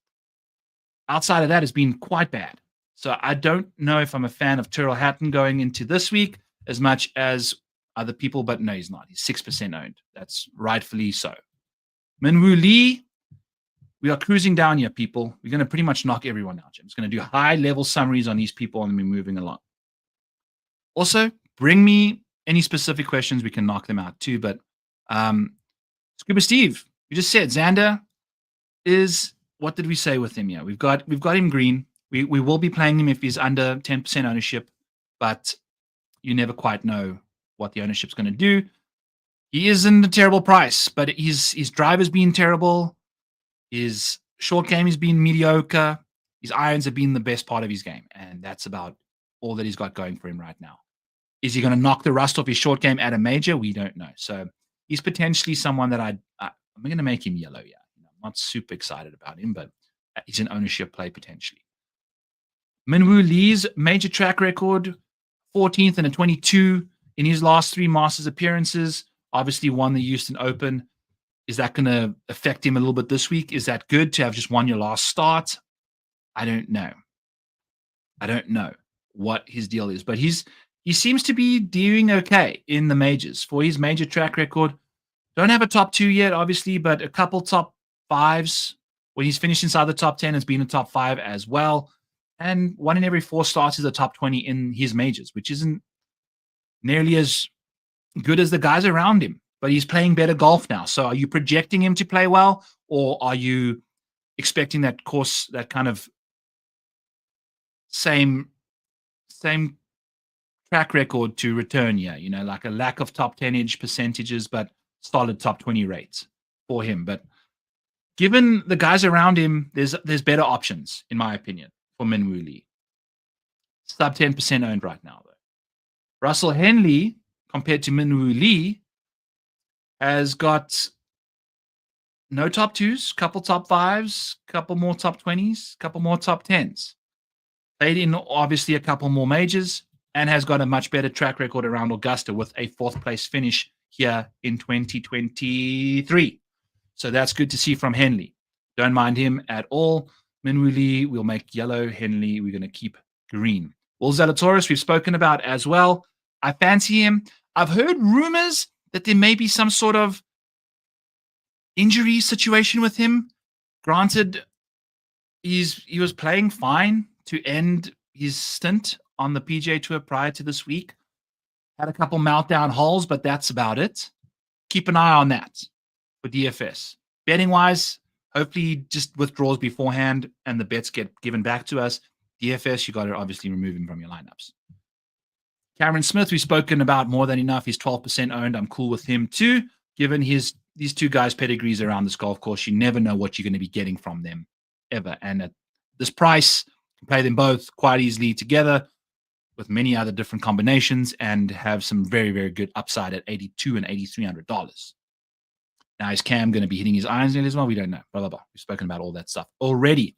outside of that, it's been quite bad. So I don't know if I'm a fan of Tyrrell Hatton going into this week as much as other people, but no, he's not. He's 6% owned. That's rightfully so. Minwoo Lee, we are cruising down here, people. We're going to pretty much knock everyone out. I'm just going to do high-level summaries on these people and then we're moving along. Also, bring me any specific questions. We can knock them out too. But Scuba Steve, you just said Xander is, what did we say with him? Yeah, we've got him green. We will be playing him if he's under 10% ownership, but you never quite know what the ownership's going to do. He isn't a terrible price, but his drive has been terrible. His short game has been mediocre. His irons have been the best part of his game, and that's about all that he's got going for him right now. Is he going to knock the rust off his short game at a major? We don't know. So he's potentially someone that I'm going to make him yellow. Yeah, I'm not super excited about him, but he's an ownership play potentially. Minwoo Lee's major track record, 14th and a 22 in his last 3 Masters appearances. Obviously won the Houston Open. Is that going to affect him a little bit this week? Is that good to have just won your last start? I don't know. I don't know what his deal is, but he seems to be doing okay in the majors for his major track record. Don't have a top 2 yet, obviously, but a couple top 5s. When he's finished inside the top 10, has been a top 5 as well. And 1 in every 4 starts is a top 20 in his majors, which isn't nearly as good as the guys around him. But he's playing better golf now. So are you projecting him to play well, or are you expecting that course, that kind of same track record to return here? Like a lack of top 10-inch percentages, but solid top 20 rates for him. But given the guys around him, there's better options, in my opinion, for Minwoo Lee. Sub 10% owned right now, though. Russell Henley, compared to Minwoo Lee, has got no top 2s, couple top 5s, couple more top 20s, couple more top 10s. Played in, obviously, a couple more majors, and has got a much better track record around Augusta with a 4th place finish here in 2023. So that's good to see from Henley. Don't mind him at all. Minwoo Lee, we'll make yellow. Henley, we're going to keep green. Will Zalatoris, we've spoken about as well. I fancy him. I've heard rumors that there may be some sort of injury situation with him. Granted, he was playing fine to end his stint on the PGA Tour prior to this week. Had a couple meltdown holes, but that's about it. Keep an eye on that for DFS. Betting-wise, hopefully he just withdraws beforehand and the bets get given back to us. DFS, you got to obviously remove him from your lineups. Cameron Smith, we've spoken about more than enough. He's 12% owned. I'm cool with him too, given his these two guys' pedigrees around this golf course, you never know what you're going to be getting from them ever. And at this price, you can play them both quite easily together with many other different combinations and have some very, very good upside at $8,200 and $8,300. Now, is Cam going to be hitting his irons in as well? We don't know. Blah, blah, blah. We've spoken about all that stuff already.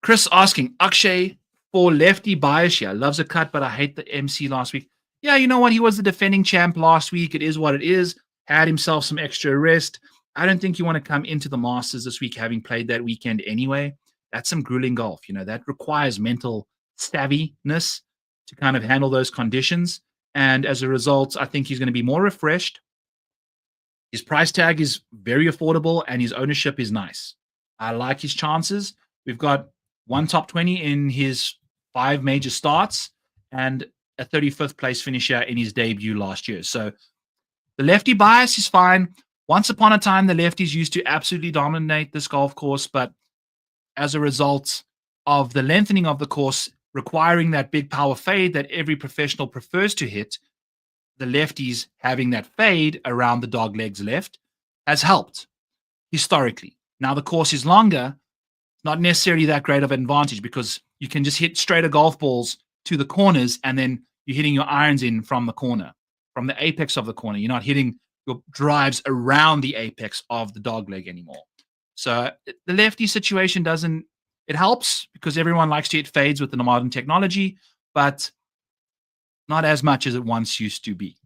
Chris asking, Akshay for lefty bias here. Loves a cut, but I hate the MC last week. Yeah, you know what? He was the defending champ last week. It is what it is. Had himself some extra rest. I don't think you want to come into the Masters this week having played that weekend anyway. That's some grueling golf. That requires mental savviness to kind of handle those conditions. And as a result, I think he's going to be more refreshed. His price tag is very affordable and his ownership is nice. I like his chances. We've got one top 20 in his 5 major starts and a 35th place finisher in his debut last year. So the lefty bias is fine. Once upon a time, the lefties used to absolutely dominate this golf course, but as a result of the lengthening of the course requiring that big power fade that every professional prefers to hit, the lefties having that fade around the dog legs left has helped historically. Now the course is longer, not necessarily that great of an advantage because you can just hit straighter golf balls to the corners and then you're hitting your irons in from the corner, from the apex of the corner. You're not hitting your drives around the apex of the dog leg anymore. So the lefty situation it helps because everyone likes to hit fades with the modern technology, but not as much as it once used to be.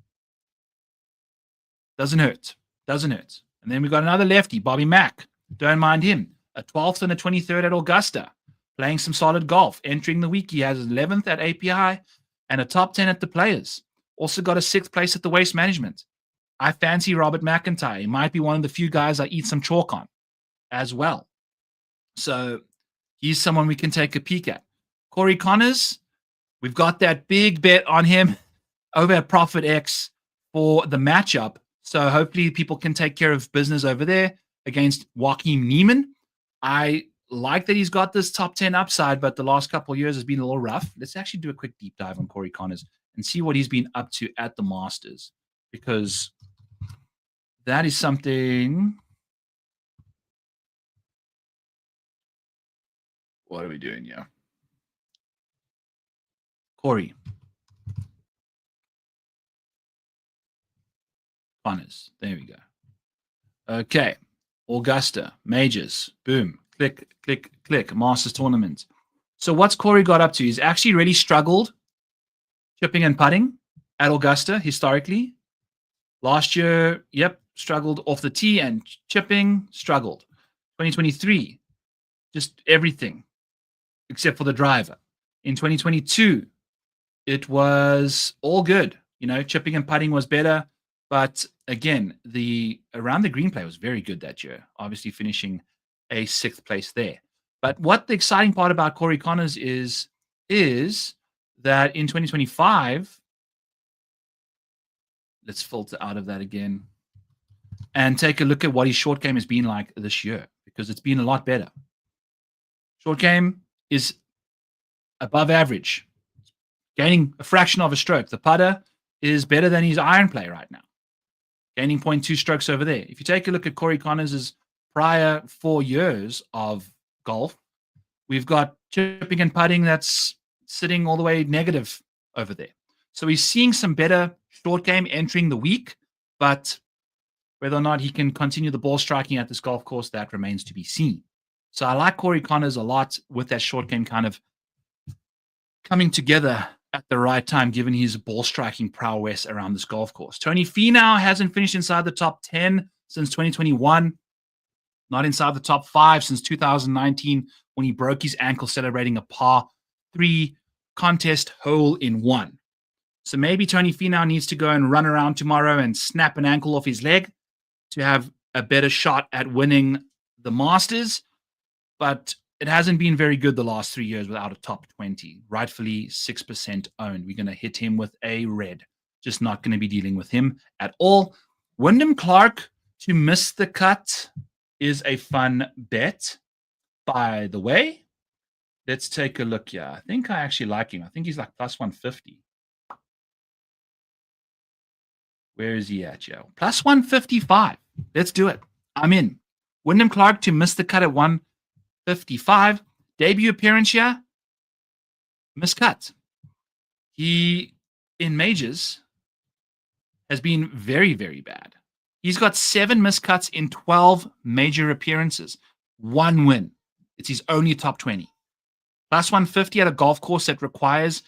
Doesn't hurt. And then we've got another lefty, Bobby Mack. Don't mind him. A 12th and a 23rd at Augusta. Playing some solid golf. Entering the week, he has 11th at API and a top 10 at the Players. Also got a 6th place at the Waste Management. I fancy Robert McIntyre. He might be one of the few guys I eat some chalk on as well. So he's someone we can take a peek at. Corey Connors, we've got that big bet on him over at Profit X for the matchup. So hopefully people can take care of business over there against Joaquin Neiman. I like that he's got this top 10 upside, but the last couple of years has been a little rough. Let's actually do a quick deep dive on Corey Connors and see what he's been up to at the Masters, because that is something. What are we doing here? Corey Connors. There we go. Okay. Augusta, majors, boom, click, click, click, Masters tournament. So what's Corey got up to? He's actually really struggled chipping and putting at Augusta historically. Last year, struggled off the tee and chipping, struggled. 2023, just everything except for the driver. In 2022, it was all good. Chipping and putting was better. But again, around the green play was very good that year, obviously finishing a 6th place there. But what the exciting part about Corey Connors is that in 2025, let's filter out of that again and take a look at what his short game has been like this year, because it's been a lot better. Short game is above average, gaining a fraction of a stroke. The putter is better than his iron play right now, gaining 0.2 strokes over there. If you take a look at Corey Connors' prior 4 years of golf, we've got chipping and putting that's sitting all the way negative over there. So he's seeing some better short game entering the week, but whether or not he can continue the ball striking at this golf course, that remains to be seen. So I like Corey Connors a lot with that short game kind of coming together at the right time, given his ball striking prowess around this golf course. Tony Finau hasn't finished inside the top 10 since 2021, not inside the top 5 since 2019 when he broke his ankle celebrating a par 3 contest hole in 1. So maybe Tony Finau needs to go and run around tomorrow and snap an ankle off his leg to have a better shot at winning the Masters. But it hasn't been very good the last 3 years without a top 20. Rightfully 6% owned. We're going to hit him with a red. Just not going to be dealing with him at all. Wyndham Clark to miss the cut is a fun bet. By the way, let's take a look here. I think I actually like him. I think he's like plus 150. Where is he at, Joe? Plus 155. Let's do it. I'm in. Wyndham Clark to miss the cut at 155. Debut appearance here. Miscut. He, in majors, has been very, very bad. He's got 7 miscuts in 12 major appearances. 1 win. It's his only top 20. Plus 150 at a golf course that requires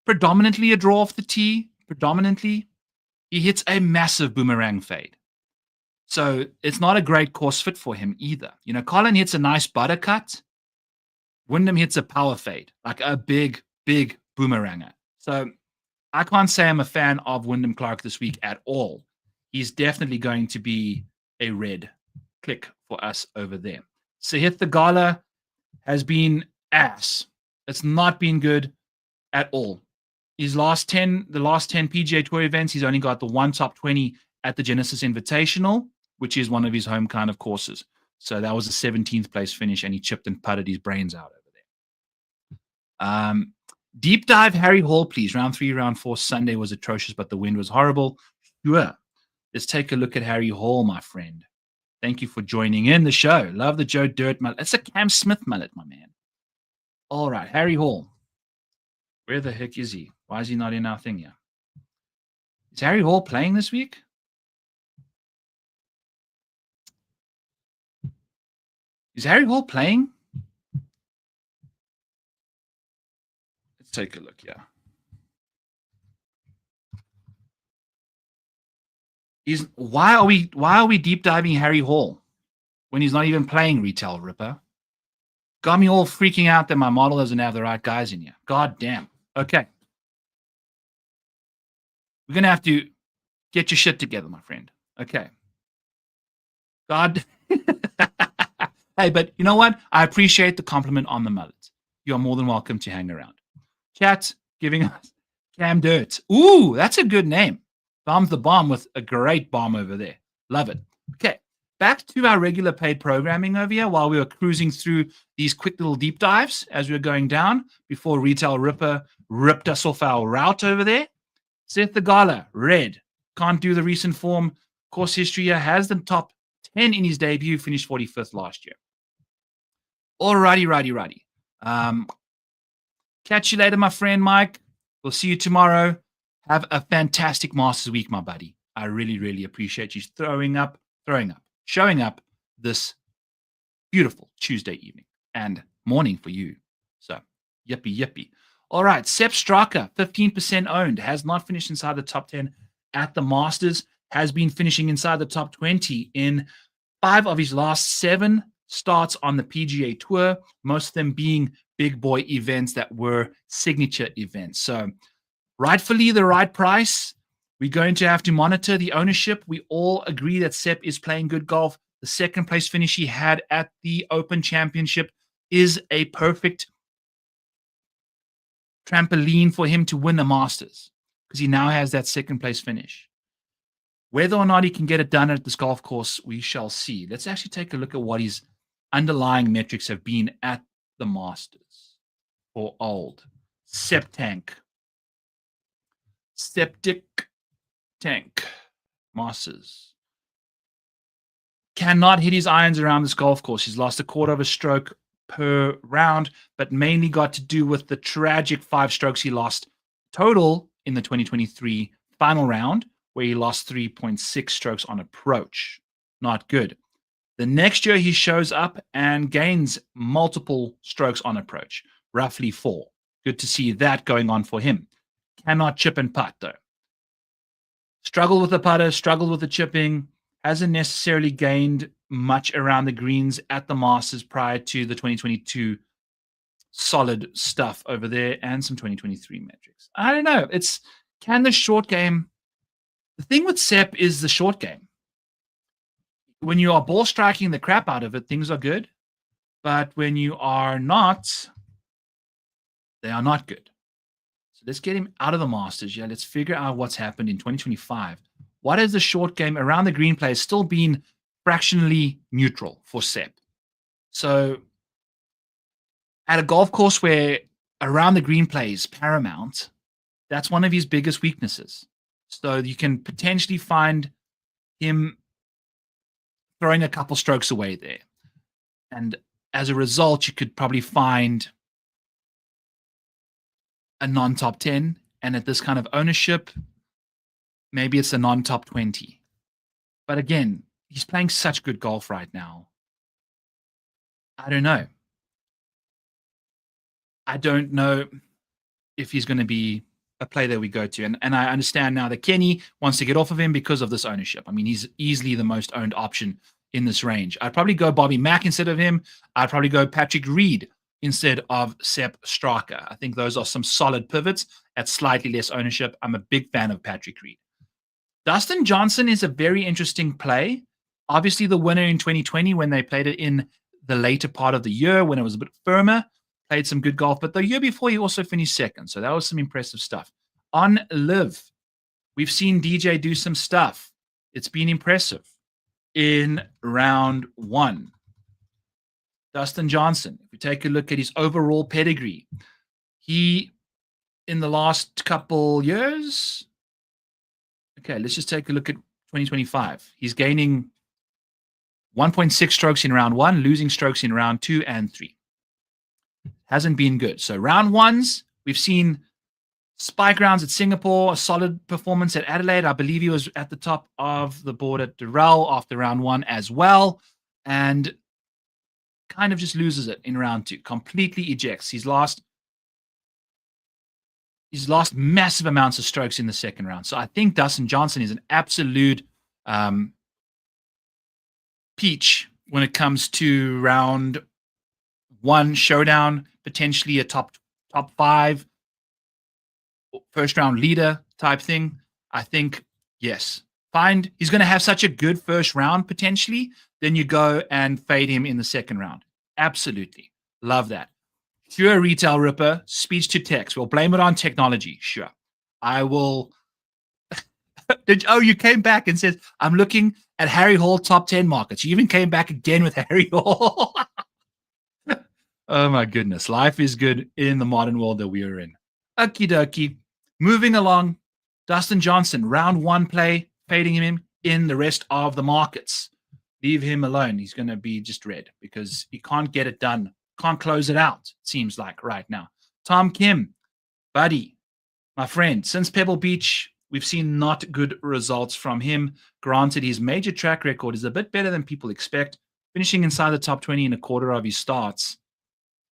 predominantly a draw off the tee. Predominantly. He hits a massive boomerang fade. So it's not a great course fit for him either. You know, Collin hits a nice butter cut. Wyndham hits a power fade, like a big, big boomeranger. So I can't say I'm a fan of Wyndham Clark this week at all. He's definitely going to be a red click for us over there. Sahith Theegala has been ass. It's not been good at all. The last 10 PGA Tour events, he's only got the 1 top 20 at the Genesis Invitational, which is one of his home kind of courses. So that was a 17th place finish, and he chipped and putted his brains out over there. Deep dive Harry Hall, please. Round 3, round 4 Sunday was atrocious, but the wind was horrible. Sure. Let's take a look at Harry Hall, my friend. Thank you for joining in the show. Love the Joe Dirt mullet. It's a Cam Smith mullet, my man. All right, Harry Hall. Where the heck is he? Why is he not in our thing here? Is Harry Hall playing this week? Is Harry Hall playing? Let's take a look here. Why are we deep diving Harry Hall when he's not even playing Retail Ripper? Got me all freaking out that my model doesn't have the right guys in here. God damn. Okay. We're going to have to get your shit together, my friend. Okay. God. Hey, but you know what? I appreciate the compliment on the mullet. You're more than welcome to hang around. Chat giving us Cam Dirt. Ooh, that's a good name. Bomb's the bomb with a great bomb over there. Love it. Okay. Back to our regular paid programming over here while we were cruising through these quick little deep dives as we were going down before Retail Ripper ripped us off our route over there. Sahith Theegala, red. Can't do the recent form. Course history here has the top 10 in his debut, finished 45th last year. Alrighty. Catch you later, my friend Mike. We'll see you tomorrow. Have a fantastic Masters week, my buddy. I really, really appreciate you showing up this beautiful Tuesday evening and morning for you. So, yippee. All right, Sepp Straka, 15% owned, has not finished inside the top 10 at the Masters, has been finishing inside the top 20 in 5 of his last 7 starts on the PGA Tour, most of them being big boy events that were signature events. So, rightfully the right price. We're going to have to monitor the ownership. We all agree that Sepp is playing good golf. The second place finish he had at the Open Championship is a perfect trampoline for him to win the Masters because he now has that second place finish. Whether or not he can get it done at this golf course, we shall see. Let's actually take a look at what his underlying metrics have been at the Masters for old Septic Tank Masters. Cannot hit his irons around this golf course. He's lost a quarter of a stroke per round, but mainly got to do with the tragic 5 strokes he lost total in the 2023 final round, where he lost 3.6 strokes on approach. Not good. The next year he shows up and gains multiple strokes on approach, roughly 4. Good to see that going on for him. Cannot chip and putt, though. Struggled with the putter, struggled with the chipping, hasn't necessarily gained much around the greens at the Masters prior to the 2022 solid stuff over there and some 2023 metrics. I don't know. Can the short game... The thing with Sepp is the short game. When you are ball striking the crap out of it, things are good. But when you are not, they are not good. So let's get him out of the Masters. Yeah, let's figure out what's happened in 2025. What has the short game around the green play still been fractionally neutral for Sepp? So at a golf course where around the green play is paramount, that's one of his biggest weaknesses. So you can potentially find him throwing a couple strokes away there. And as a result, you could probably find a non-top 10. And at this kind of ownership, maybe it's a non-top 20. But again, he's playing such good golf right now. I don't know. I don't know if he's going to be a play that we go to. And I understand now that Kenny wants to get off of him because of this ownership. I mean, he's easily the most owned option in this range. I'd probably go Bobby Mack instead of him. I'd probably go Patrick Reed instead of Sepp Straka. I think those are some solid pivots at slightly less ownership. I'm a big fan of Patrick Reed. Dustin Johnson is a very interesting play. Obviously, the winner in 2020 when they played it in the later part of the year when it was a bit firmer, played some good golf. But the year before, he also finished second. So that was some impressive stuff. On Live, we've seen DJ do some stuff. It's been impressive. In round 1, Dustin Johnson, if we take a look at his overall pedigree, he, in the last couple years, okay, let's just take a look at 2025. He's gaining 1.6 strokes in round 1, losing strokes in round 2 and 3. Hasn't been good. So round 1s, we've seen spike rounds at Singapore, a solid performance at Adelaide. I believe he was at the top of the board at Durrell after round 1 as well. And kind of just loses it in round 2. Completely ejects. He's lost massive amounts of strokes in the second round. So I think Dustin Johnson is an absolute peach when it comes to round 1 showdown, potentially a top 5 first round leader type thing. I think, yes. He's going to have such a good first round potentially, then you go and fade him in the second round. Absolutely. Love that. Pure retail ripper, speech to text. We'll blame it on technology. Sure. I will. You came back and said, I'm looking at Harry Hall top 10 markets. You even came back again with Harry Hall. Oh my goodness. Life is good in the modern world that we are in. Okie dokie. Moving along. Dustin Johnson, round 1 play, fading him in the rest of the markets. Leave him alone. He's going to be just red because he can't get it done. Can't close it out, it seems like right now. Tom Kim, buddy, my friend, since Pebble Beach, we've seen not good results from him. Granted, his major track record is a bit better than people expect, finishing inside the top 20 in a quarter of his starts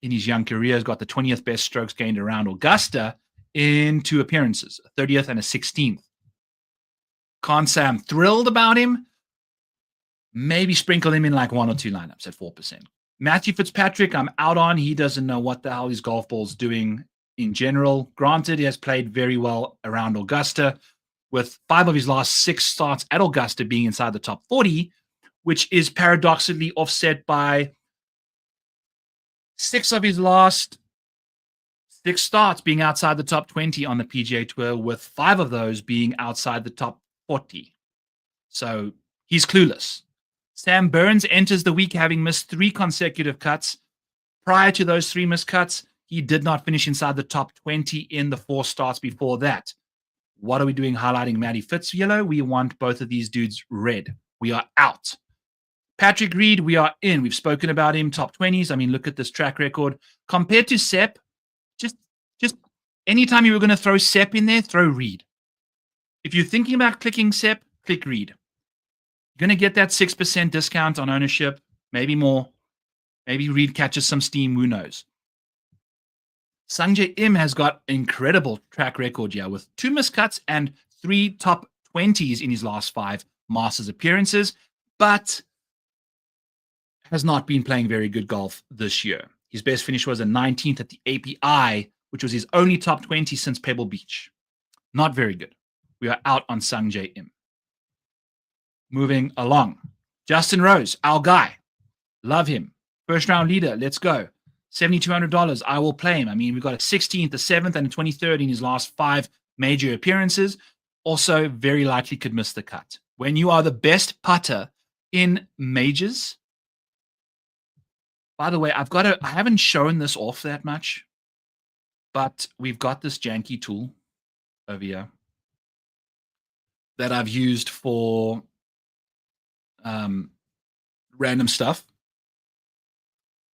in his young career. He's got the 20th best strokes gained around Augusta in 2 appearances, a 30th and a 16th. Can't say I'm thrilled about him. Maybe sprinkle him in like 1 or 2 lineups at 4%. Matthew Fitzpatrick, I'm out on. He doesn't know what the hell his golf ball's doing in general. Granted, he has played very well around Augusta, with 5 of his last 6 starts at Augusta being inside the top 40, which is paradoxically offset by 6 of his last 6 starts being outside the top 20 on the PGA Tour, with 5 of those being outside the top 40. So he's clueless. Sam Burns enters the week having missed 3 consecutive cuts. Prior to those 3 missed cuts, he did not finish inside the top 20 in the 4 starts before that. What are we doing highlighting Matty Fitz yellow? We want both of these dudes red. We are out. Patrick Reed, we are in. We've spoken about him, top 20s. I mean, look at this track record. Compared to Sepp, just anytime you were going to throw Sepp in there, throw Reed. If you're thinking about clicking Sepp, click Reed. You're going to get that 6% discount on ownership, maybe more. Maybe Reed catches some steam, who knows. Sungjae Im has got an incredible track record here with 2 miscuts and 3 top 20s in his last 5 Masters appearances, but has not been playing very good golf this year. His best finish was a 19th at the API, which was his only top 20 since Pebble Beach. Not very good. We are out on Sungjae Im. Moving along. Justin Rose, our guy. Love him. First round leader. Let's go. $7,200. I will play him. I mean, we've got a 16th, a 7th, and a 23rd in his last 5 major appearances. Also, very likely could miss the cut. When you are the best putter in majors. By the way, I haven't shown this off that much, but we've got this janky tool over here. that I've used for random stuff.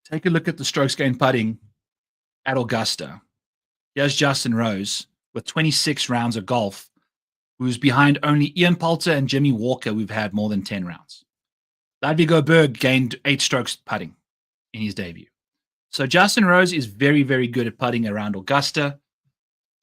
Take a look at the strokes gained putting at Augusta. Here's Justin Rose with 26 rounds of golf, who's behind only Ian Poulter and Jimmy Walker, who've had more than 10 rounds. Ludwig Berg gained 8 strokes putting in his debut. So Justin Rose is very, very good at putting around Augusta.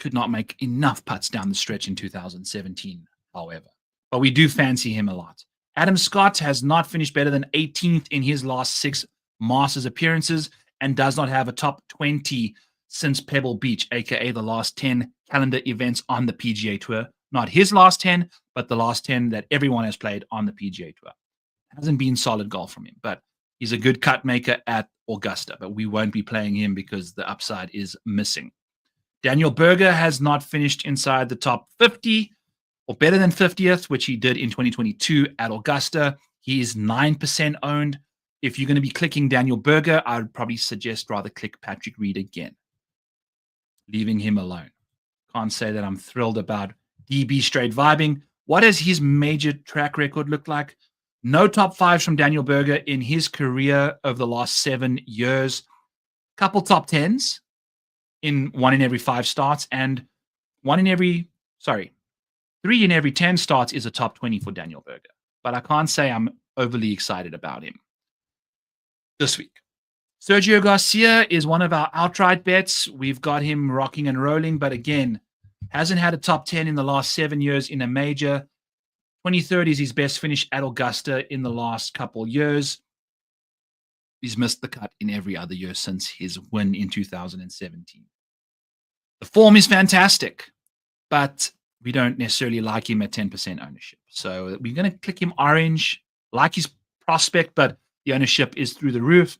Could not make enough putts down the stretch in 2017, however. But we do fancy him a lot. Adam Scott has not finished better than 18th in his last 6 Masters appearances and does not have a top 20 since Pebble Beach, aka the last 10 calendar events on the PGA Tour. Not his last 10, but the last 10 that everyone has played on the PGA Tour. Hasn't been solid golf from him, but he's a good cut maker at Augusta, but we won't be playing him because the upside is missing. Daniel Berger has not finished inside the top 50 or better than 50th, which he did in 2022 at Augusta. He is 9% owned. If you're going to be clicking Daniel Berger, I would probably suggest rather click Patrick Reed again, leaving him alone. Can't say that I'm thrilled about DB straight vibing. What does his major track record look like? No top 5s from Daniel Berger in his career over the last 7 years. Couple top 10s in 1 in every 5 starts, and 3 in every 10 starts is a top 20 for Daniel Berger. But I can't say I'm overly excited about him this week. Sergio Garcia is one of our outright bets. We've got him rocking and rolling, but again, hasn't had a top 10 in the last 7 years in a major. 23rd is his best finish at Augusta in the last couple years. He's missed the cut in every other year since his win in 2017. The form is fantastic, but we don't necessarily like him at 10% ownership. So we're going to click him orange, like his prospect, but the ownership is through the roof.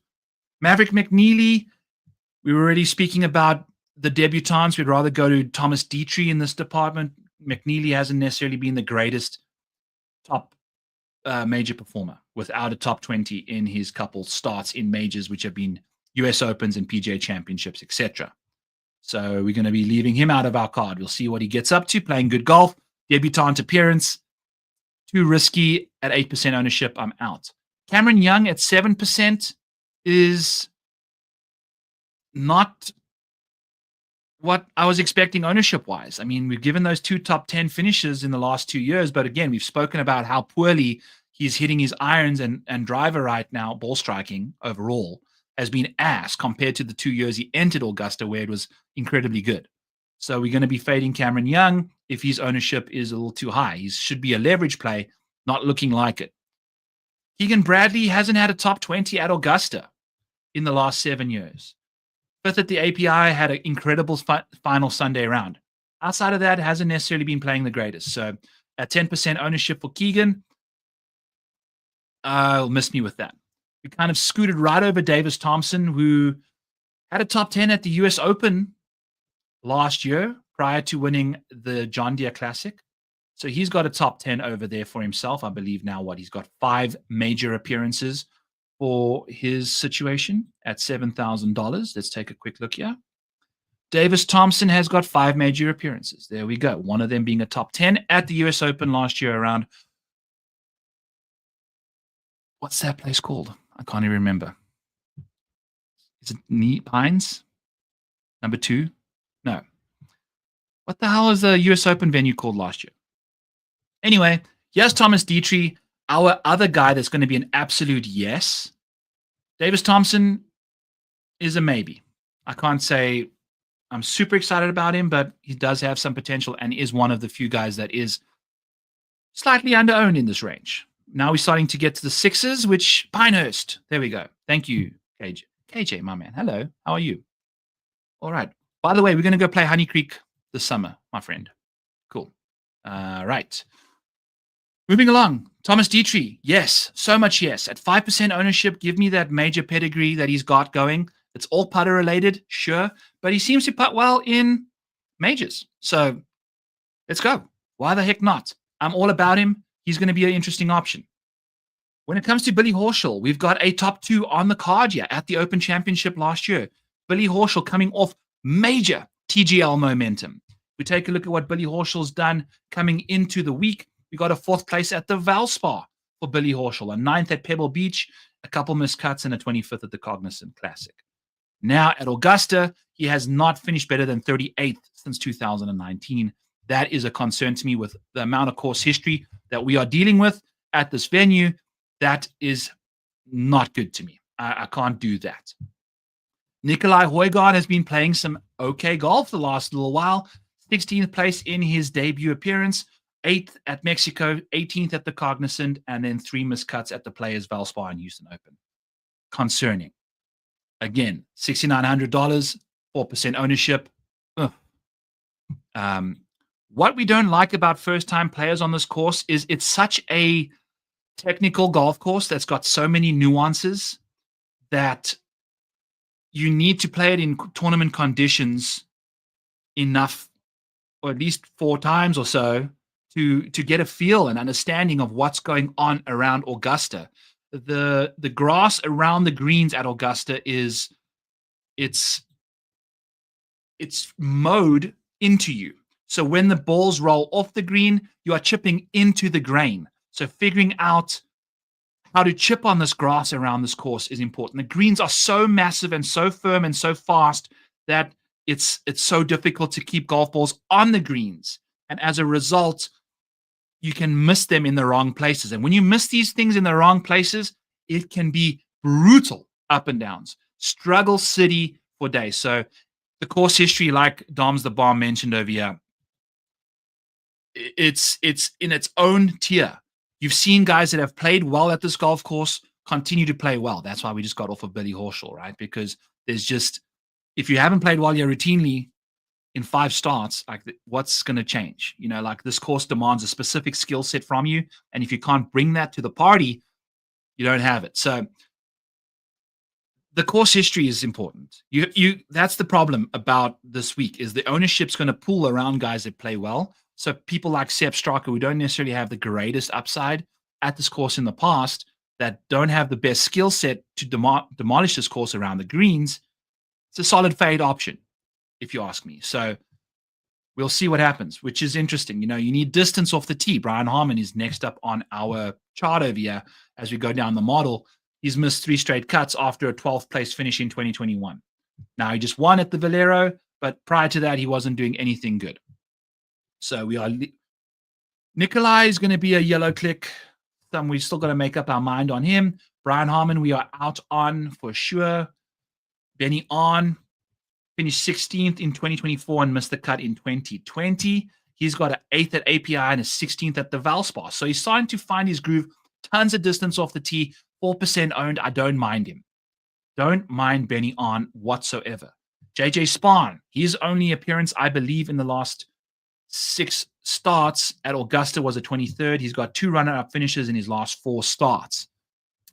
Maverick McNeely, we were already speaking about the debutants. We'd rather go to Thomas Dietrich in this department. McNeely hasn't necessarily been the greatest top major performer without a top 20 in his couple starts in majors, which have been US Opens and PGA Championships, etc. So we're going to be leaving him out of our card. We'll see what he gets up to, playing good golf, debutant appearance. Too risky at 8% ownership. I'm out. Cameron Young at 7% is not what I was expecting ownership-wise. I mean, we've given those 2 top 10 finishes in the last 2 years, but again, we've spoken about how poorly he's hitting his irons and driver right now, ball striking overall, has been ass compared to the 2 years he entered Augusta where it was incredibly good. So we're going to be fading Cameron Young if his ownership is a little too high. He should be a leverage play, not looking like it. Keegan Bradley hasn't had a top 20 at Augusta in the last 7 years. 5th at the API, had an incredible final Sunday round. Outside of that, hasn't necessarily been playing the greatest. So at 10% ownership for Keegan, I'll miss me with that. We kind of scooted right over Davis Thompson, who had a top 10 at the US Open last year prior to winning the John Deere Classic. So he's got a top 10 over there for himself. I believe now he's got 5 major appearances for his situation at $7,000. Let's take a quick look here. Davis Thompson has got 5 major appearances. There we go. One of them being a top 10 at the US Open last year around, what's that place called? I can't even remember. Is it Pines? Number 2? No. What the hell is the US Open venue called last year? Anyway, here's Thomas Dietrich, our other guy that's going to be an absolute yes. Davis Thompson is a maybe. I can't say I'm super excited about him, but he does have some potential and is one of the few guys that is slightly under-owned in this range. Now we're starting to get to the 6s, which Pinehurst. There we go. Thank you, KJ. KJ, my man. Hello. How are you? All right. By the way, we're going to go play Honey Creek this summer, my friend. Cool. Right. Moving along. Thomas Dietrich. Yes. So much yes. At 5% ownership, give me that major pedigree that he's got going. It's all putter related, sure. But he seems to putt well in majors. So let's go. Why the heck not? I'm all about him. He's going to be an interesting option. When it comes to Billy Horschel, we've got a top 2 on the card here at the Open Championship last year. Billy Horschel coming off major TGL momentum. We take a look at what Billy Horschel's done coming into the week. We got a 4th place at the Valspar for Billy Horschel, a 9th at Pebble Beach, a couple missed cuts, and a 25th at the Cognizant Classic. Now at Augusta, he has not finished better than 38th since 2019. That is a concern to me with the amount of course history that we are dealing with at this venue. That is not good to me. I can't do that. Nikolai Højgaard has been playing some okay golf the last little while. 16th place in his debut appearance, 8th at Mexico, 18th at the Cognizant, and then 3 missed cuts at the Players Valspar and Houston Open. Concerning. Again, $6,900, 4% ownership. What we don't like about first-time players on this course is it's such a technical golf course that's got so many nuances that you need to play it in tournament conditions enough, or at least 4 times or so, to get a feel and understanding of what's going on around Augusta. The grass around the greens at Augusta is it's mowed into you. So when the balls roll off the green, you are chipping into the grain. So figuring out how to chip on this grass around this course is important. The greens are so massive and so firm and so fast that it's so difficult to keep golf balls on the greens. And as a result, you can miss them in the wrong places. And when you miss these things in the wrong places, it can be brutal up and downs. Struggle city for days. So the course history, like Dom's the Bomb mentioned over here, it's in its own tier. You've seen guys that have played well at this golf course continue to play well. That's why we just got off of Billy Horschel, right? Because there's just, if you haven't played well yet routinely in 5 starts, like what's going to change? You know, like this course demands a specific skill set from you. And if you can't bring that to the party, you don't have it. So the course history is important. That's the problem about this week is the ownership's going to pool around guys that play well. So people like Sepp Straka, who don't necessarily have the greatest upside at this course in the past, that don't have the best skill set to demolish this course around the greens, it's a solid fade option, if you ask me. So we'll see what happens, which is interesting. You know, you need distance off the tee. Brian Harmon is next up on our chart over here as we go down the model. He's missed 3 straight cuts after a 12th place finish in 2021. Now, he just won at the Valero, but prior to that, he wasn't doing anything good. So we are. Nikolai is going to be a yellow click. We still got to make up our mind on him. Brian Harmon, we are out on for sure. Benny On finished 16th in 2024 and missed the cut in 2020. He's got an 8th at API and a 16th at the Valspar. So he's starting to find his groove. Tons of distance off the tee. 4% owned. I don't mind him. Don't mind Benny On whatsoever. JJ Spahn, his only appearance, I believe, in the last 6 starts at Augusta was a 23rd. He's got 2 runner-up finishes in his last 4 starts.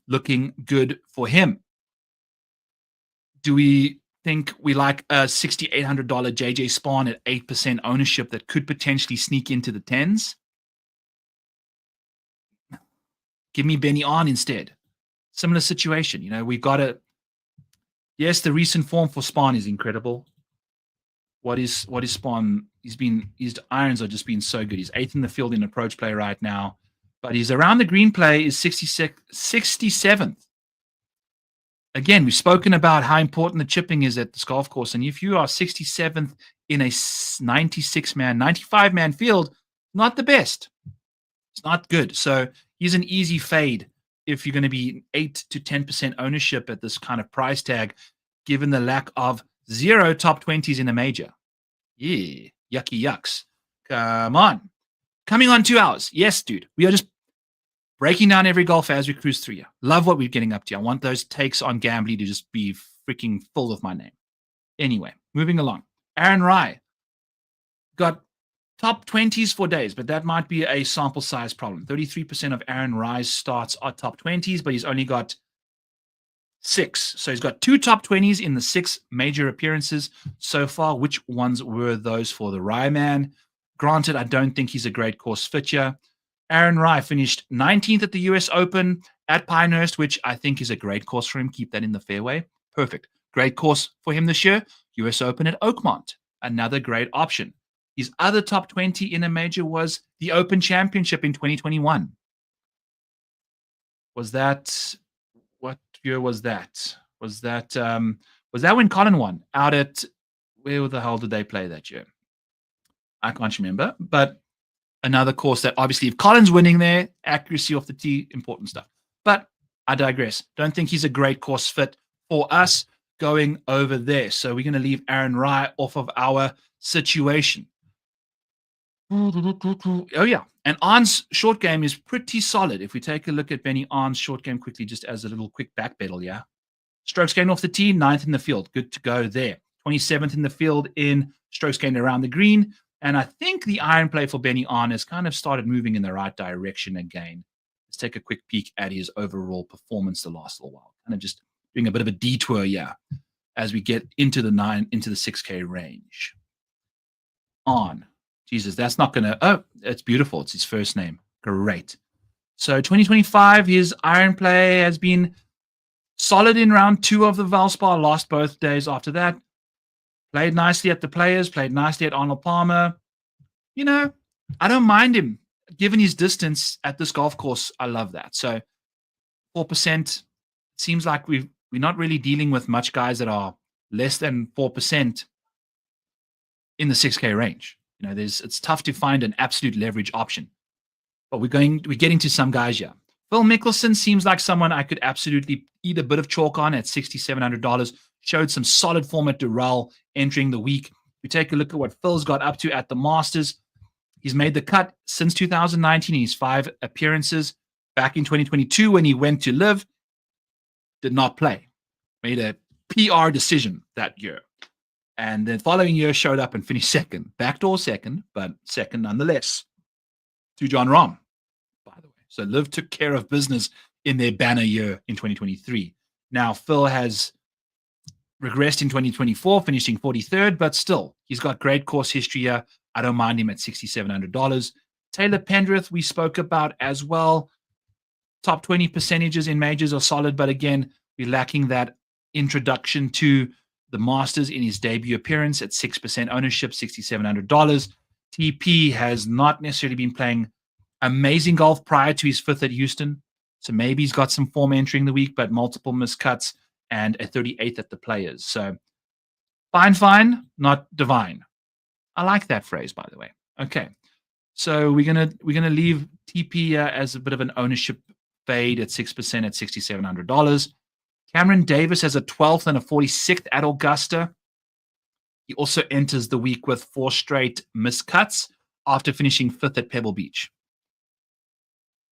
Looking good for him. Do we think we like a $6,800 JJ Spahn at 8% ownership that could potentially sneak into the 10s? Give me Benny On instead. Similar situation. You know, we've got a... Yes, the recent form for Spahn is incredible. What is Spahn? His irons are just been so good. He's 8th in the field in approach play right now, but he's around the green play is 67th. Again, we've spoken about how important the chipping is at this golf course, and if you are 67th in a 96-man, 95-man field, not the best. It's not good. So he's an easy fade if you're going to be 8 to 10% ownership at this kind of price tag, given the lack of 0 top 20s in a major. Yeah, yucky yucks. Come on. Coming on 2 hours. Yes, dude. We are just breaking down every golfer as we cruise through you. Love what we're getting up to. I want those takes on Gambly to just be freaking full of my name. Anyway, moving along. Aaron Rai got top 20s for days, but that might be a sample size problem. 33% of Aaron Rai's starts are top 20s, but he's only got 6. So he's got 2 top 20s in the 6 major appearances so far. Which ones were those for the Rai man? Granted, I don't think he's a great course fit here. Aaron Rai finished 19th at the US Open at Pinehurst, which I think is a great course for him. Keep that in the fairway. Perfect. Great course for him this year. US Open at Oakmont. Another great option. His other top 20 in a major was the Open Championship in 2021. Was that what year was that? Was that when Collin won out at where the hell did they play that year? I can't remember, but another course that obviously if Collin's winning there, accuracy off the tee, important stuff. But I digress. Don't think he's a great course fit for us going over there. So we're going to leave Aaron Rai off of our situation. Oh, yeah. And Arn's short game is pretty solid. If we take a look at Benny Arn's short game quickly, just as a little quick back battle, yeah. Strokes gained off the tee, 9th in the field. Good to go there. 27th in the field in strokes gained around the green. And I think the iron play for Benny Arn has kind of started moving in the right direction again. Let's take a quick peek at his overall performance the last little while. Kind of just doing a bit of a detour, yeah, as we get into the 6K range. Arn. Jesus, that's not going to... Oh, it's beautiful. It's his first name. Great. So 2025, his iron play has been solid in round 2 of the Valspar. Lost both days after that. Played nicely at the Players. Played nicely at Arnold Palmer. You know, I don't mind him. Given his distance at this golf course, I love that. So 4%, seems like we're not really dealing with much guys that are less than 4% in the 6K range. You know, it's tough to find an absolute leverage option. But we're getting to some guys here. Phil Mickelson seems like someone I could absolutely eat a bit of chalk on at $6,700. Showed some solid form at Doral entering the week. We take a look at what Phil's got up to at the Masters. He's made the cut since 2019 in his 5 appearances. Back in 2022, when he went to live, did not play. Made a PR decision that year. And the following year showed up and finished second. Backdoor second, but second nonetheless to Jon Rahm, by the way. So Liv took care of business in their banner year in 2023. Now, Phil has regressed in 2024, finishing 43rd, but still, he's got great course history here. I don't mind him at $6,700. Taylor Pendrith, we spoke about as well. Top 20 percentages in majors are solid, but again, we're lacking that introduction to the Masters in his debut appearance at 6% ownership, $6,700. TP has not necessarily been playing amazing golf prior to his 5th at Houston. So maybe he's got some form entering the week, but multiple miscuts and a 38th at the Players. So fine, not divine. I like that phrase, by the way. Okay. So we're gonna leave TP as a bit of an ownership fade at 6% at $6,700. Cameron Davis has a 12th and a 46th at Augusta. He also enters the week with 4 straight miscuts after finishing 5th at Pebble Beach.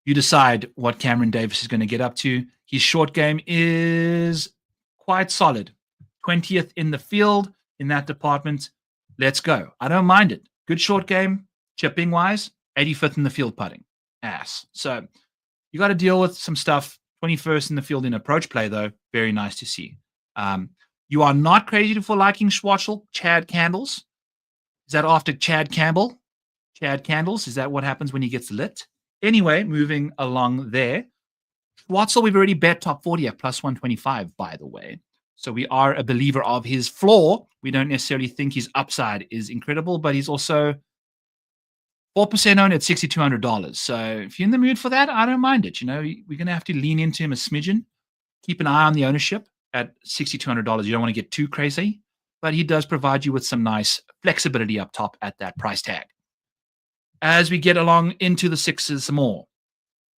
You decide what Cameron Davis is going to get up to. His short game is quite solid. 20th in the field in that department. Let's go. I don't mind it. Good short game, chipping-wise. 85th in the field putting. Ass. So you got to deal with some stuff. 21st in the field in approach play, though. Very nice to see. You are not crazy for liking Schwartzel, Chad Candles. Is that after Chad Campbell? Chad Candles, is that what happens when he gets lit? Anyway, moving along there. Schwartzel, we've already bet top 40 at plus 125, by the way. So we are a believer of his floor. We don't necessarily think his upside is incredible, but he's also 4% owned at $6,200. So if you're in the mood for that, I don't mind it. You know, we're going to have to lean into him a smidgen. Keep an eye on the ownership at $6,200. You don't want to get too crazy, but he does provide you with some nice flexibility up top at that price tag. As we get along into the sixes some more.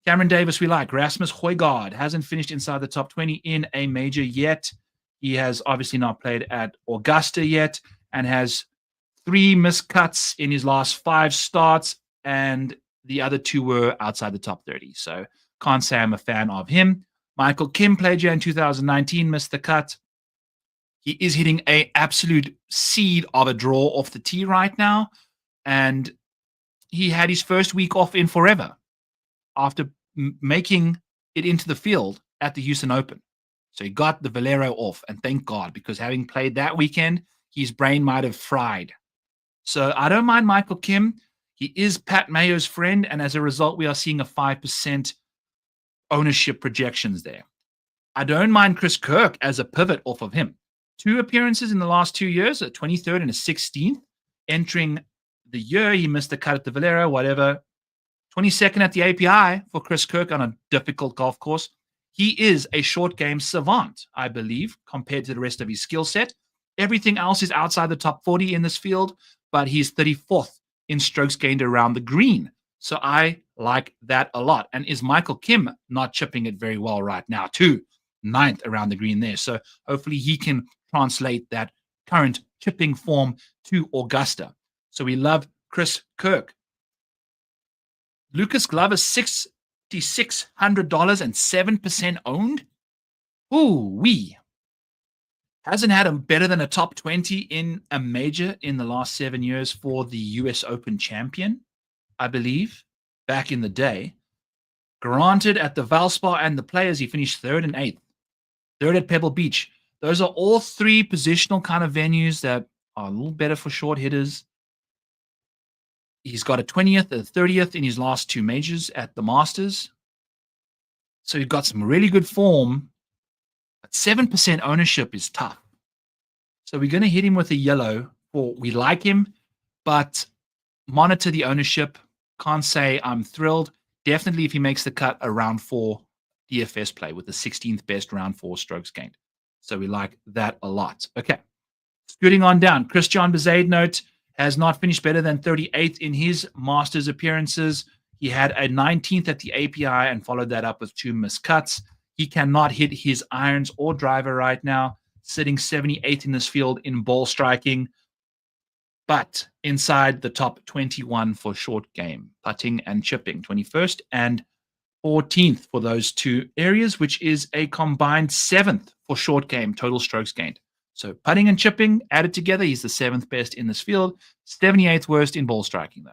Cameron Davis we like. Rasmus Højgaard hasn't finished inside the top 20 in a major yet. He has obviously not played at Augusta yet and has 3 miscuts in his last 5 starts, and the other 2 were outside the top 30. So can't say I'm a fan of him. Michael Kim played here in 2019, missed the cut. He is hitting an absolute seed of a draw off the tee right now, and he had his first week off in forever after making it into the field at the Houston Open. So he got the Valero off, and thank God, because having played that weekend, his brain might have fried. So I don't mind Michael Kim. He is Pat Mayo's friend, and as a result, we are seeing a 5% ownership projections there. I don't mind Chris Kirk as a pivot off of him. 2 appearances in the last 2 years, a 23rd and a 16th, entering the year. He missed the cut at the Valero, whatever. 22nd at the API for Chris Kirk on a difficult golf course. He is a short game savant, I believe, compared to the rest of his skill set. Everything else is outside the top 40 in this field, but he's 34th in strokes gained around the green. So I like that a lot. And is Michael Kim not chipping it very well right now, too? 9th around the green there. So hopefully he can translate that current chipping form to Augusta. So we love Chris Kirk. Lucas Glover, $6,600 and 7% owned. Ooh-wee. Hasn't had a better than a top 20 in a major in the last 7 years for the US Open champion, I believe, back in the day. Granted, at the Valspar and the Players, he finished 3rd and 8th. 3rd at Pebble Beach. Those are all 3 positional kind of venues that are a little better for short hitters. He's got a 20th, a 30th in his last 2 majors at the Masters. So he's got some really good form. But 7% ownership is tough. So we're going to hit him with a yellow. We like him, but monitor the ownership. Can't say I'm thrilled. Definitely if he makes the cut, a round 4 DFS play with the 16th best round 4 strokes gained. So we like that a lot. Okay. Scooting on down. Christian Bezuidenhout has not finished better than 38th in his Masters appearances. He had a 19th at the API and followed that up with 2 missed cuts. He cannot hit his irons or driver right now, sitting 78th in this field in ball striking, but inside the top 21 for short game, putting and chipping, 21st and 14th for those 2 areas, which is a combined 7th for short game, total strokes gained. So putting and chipping added together, he's the 7th best in this field, 78th worst in ball striking, though.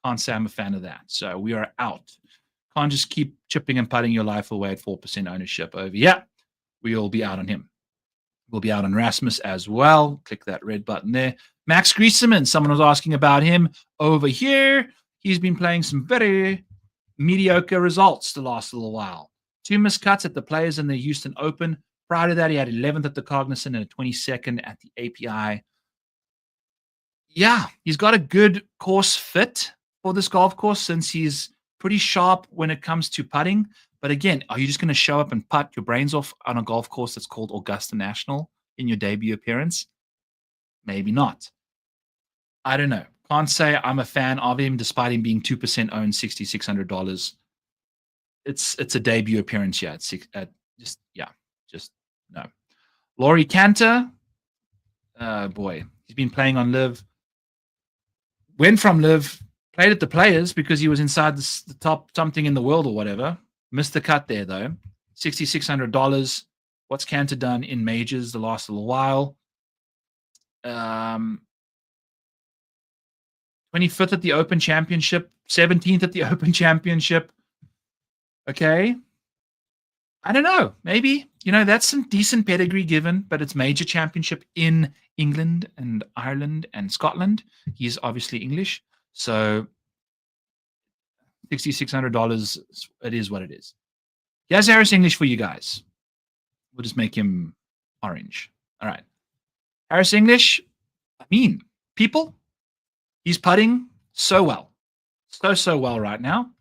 Can't say I'm a fan of that. So we are out. Can't just keep chipping and putting your life away at 4% ownership over here. We'll be out on him. We'll be out on Rasmus as well. Click that red button there. Max Griesemann, someone was asking about him over here. He's been playing some very mediocre results the last little while. 2 missed cuts at the Players in the Houston Open. Prior to that, he had 11th at the Cognizant and a 22nd at the API. Yeah, he's got a good course fit for this golf course since he's pretty sharp when it comes to putting. But again, are you just going to show up and putt your brains off on a golf course that's called Augusta National in your debut appearance? Maybe not. I don't know. Can't say I'm a fan of him despite him being 2% owned, $6,600. It's a debut appearance here just no. Laurie Cantor, boy, he's been playing on Live. Went from Live, played at the Players because he was inside the top something in the world or whatever. Missed the cut there, though. $6,600. What's Cantor done in majors the last little while? 25th at the Open Championship, 17th at the Open Championship. Okay. I don't know. Maybe, that's some decent pedigree given, but it's major championship in England and Ireland and Scotland. He's obviously English. So $6,600, it is what it is. Here's Harris English for you guys. We'll just make him orange. All right. Harris English, people, he's putting so well. So well right now.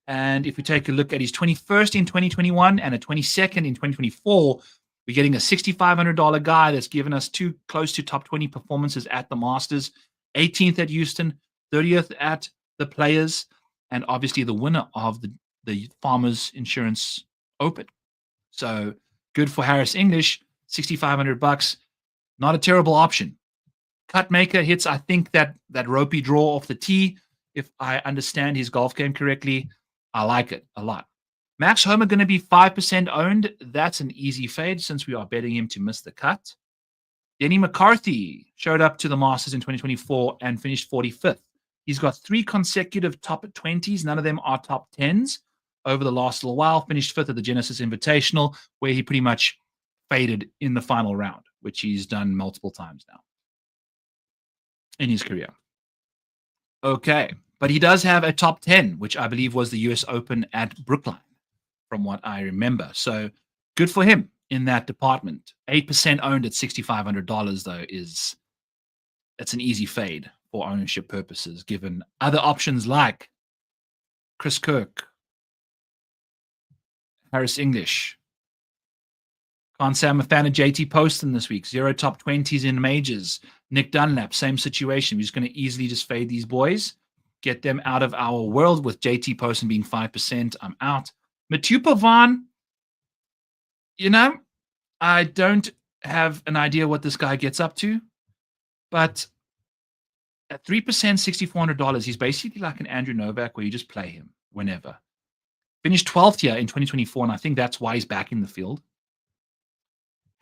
And if we take a look at his 21st in 2021 and a 22nd in 2024, we're getting a $6,500 guy that's given us 2 close to top 20 performances at the Masters, 18th at Houston, 30th at the Players, and obviously the winner of the Farmers Insurance Open. So good for Harris English, $6,500. Not a terrible option. Cut maker hits, I think, that ropey draw off the tee. If I understand his golf game correctly, I like it a lot. Max Homa going to be 5% owned. That's an easy fade since we are betting him to miss the cut. Denny McCarthy showed up to the Masters in 2024 and finished 45th. He's got 3 consecutive top 20s. None of them are top 10s over the last little while. Finished 5th at the Genesis Invitational, where he pretty much faded in the final round, which he's done multiple times now in his career. Okay. But he does have a top 10, which I believe was the US Open at Brookline, from what I remember. So good for him in that department. 8% owned at $6,500, though, it's an easy fade for ownership purposes, given other options like Chris Kirk, Harris English. Can't say I'm a fan of JT Poston this week. 0 top 20s in majors. Nick Dunlap, same situation. We're just going to easily just fade these boys, get them out of our world with JT Poston being 5%. I'm out. Mathieu Pavon, I don't have an idea what this guy gets up to, but at 3%, $6,400, he's basically like an Andrew Novak where you just play him whenever. Finished 12th here in 2024, and I think that's why he's back in the field.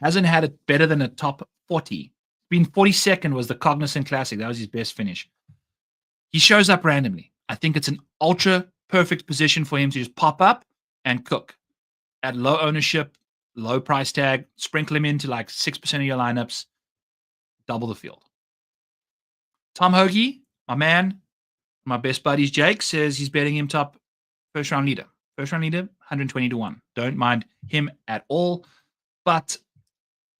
Hasn't had it better than a top 40. Been 42nd was the Cognizant Classic. That was his best finish. He shows up randomly. I think it's an ultra perfect position for him to just pop up and cook. At low ownership, low price tag, sprinkle him into like 6% of your lineups, double the field. Tom Hoagie, my man, my best buddies, Jake, says he's betting him top first round leader. First round leader, 120 to 1. Don't mind him at all, but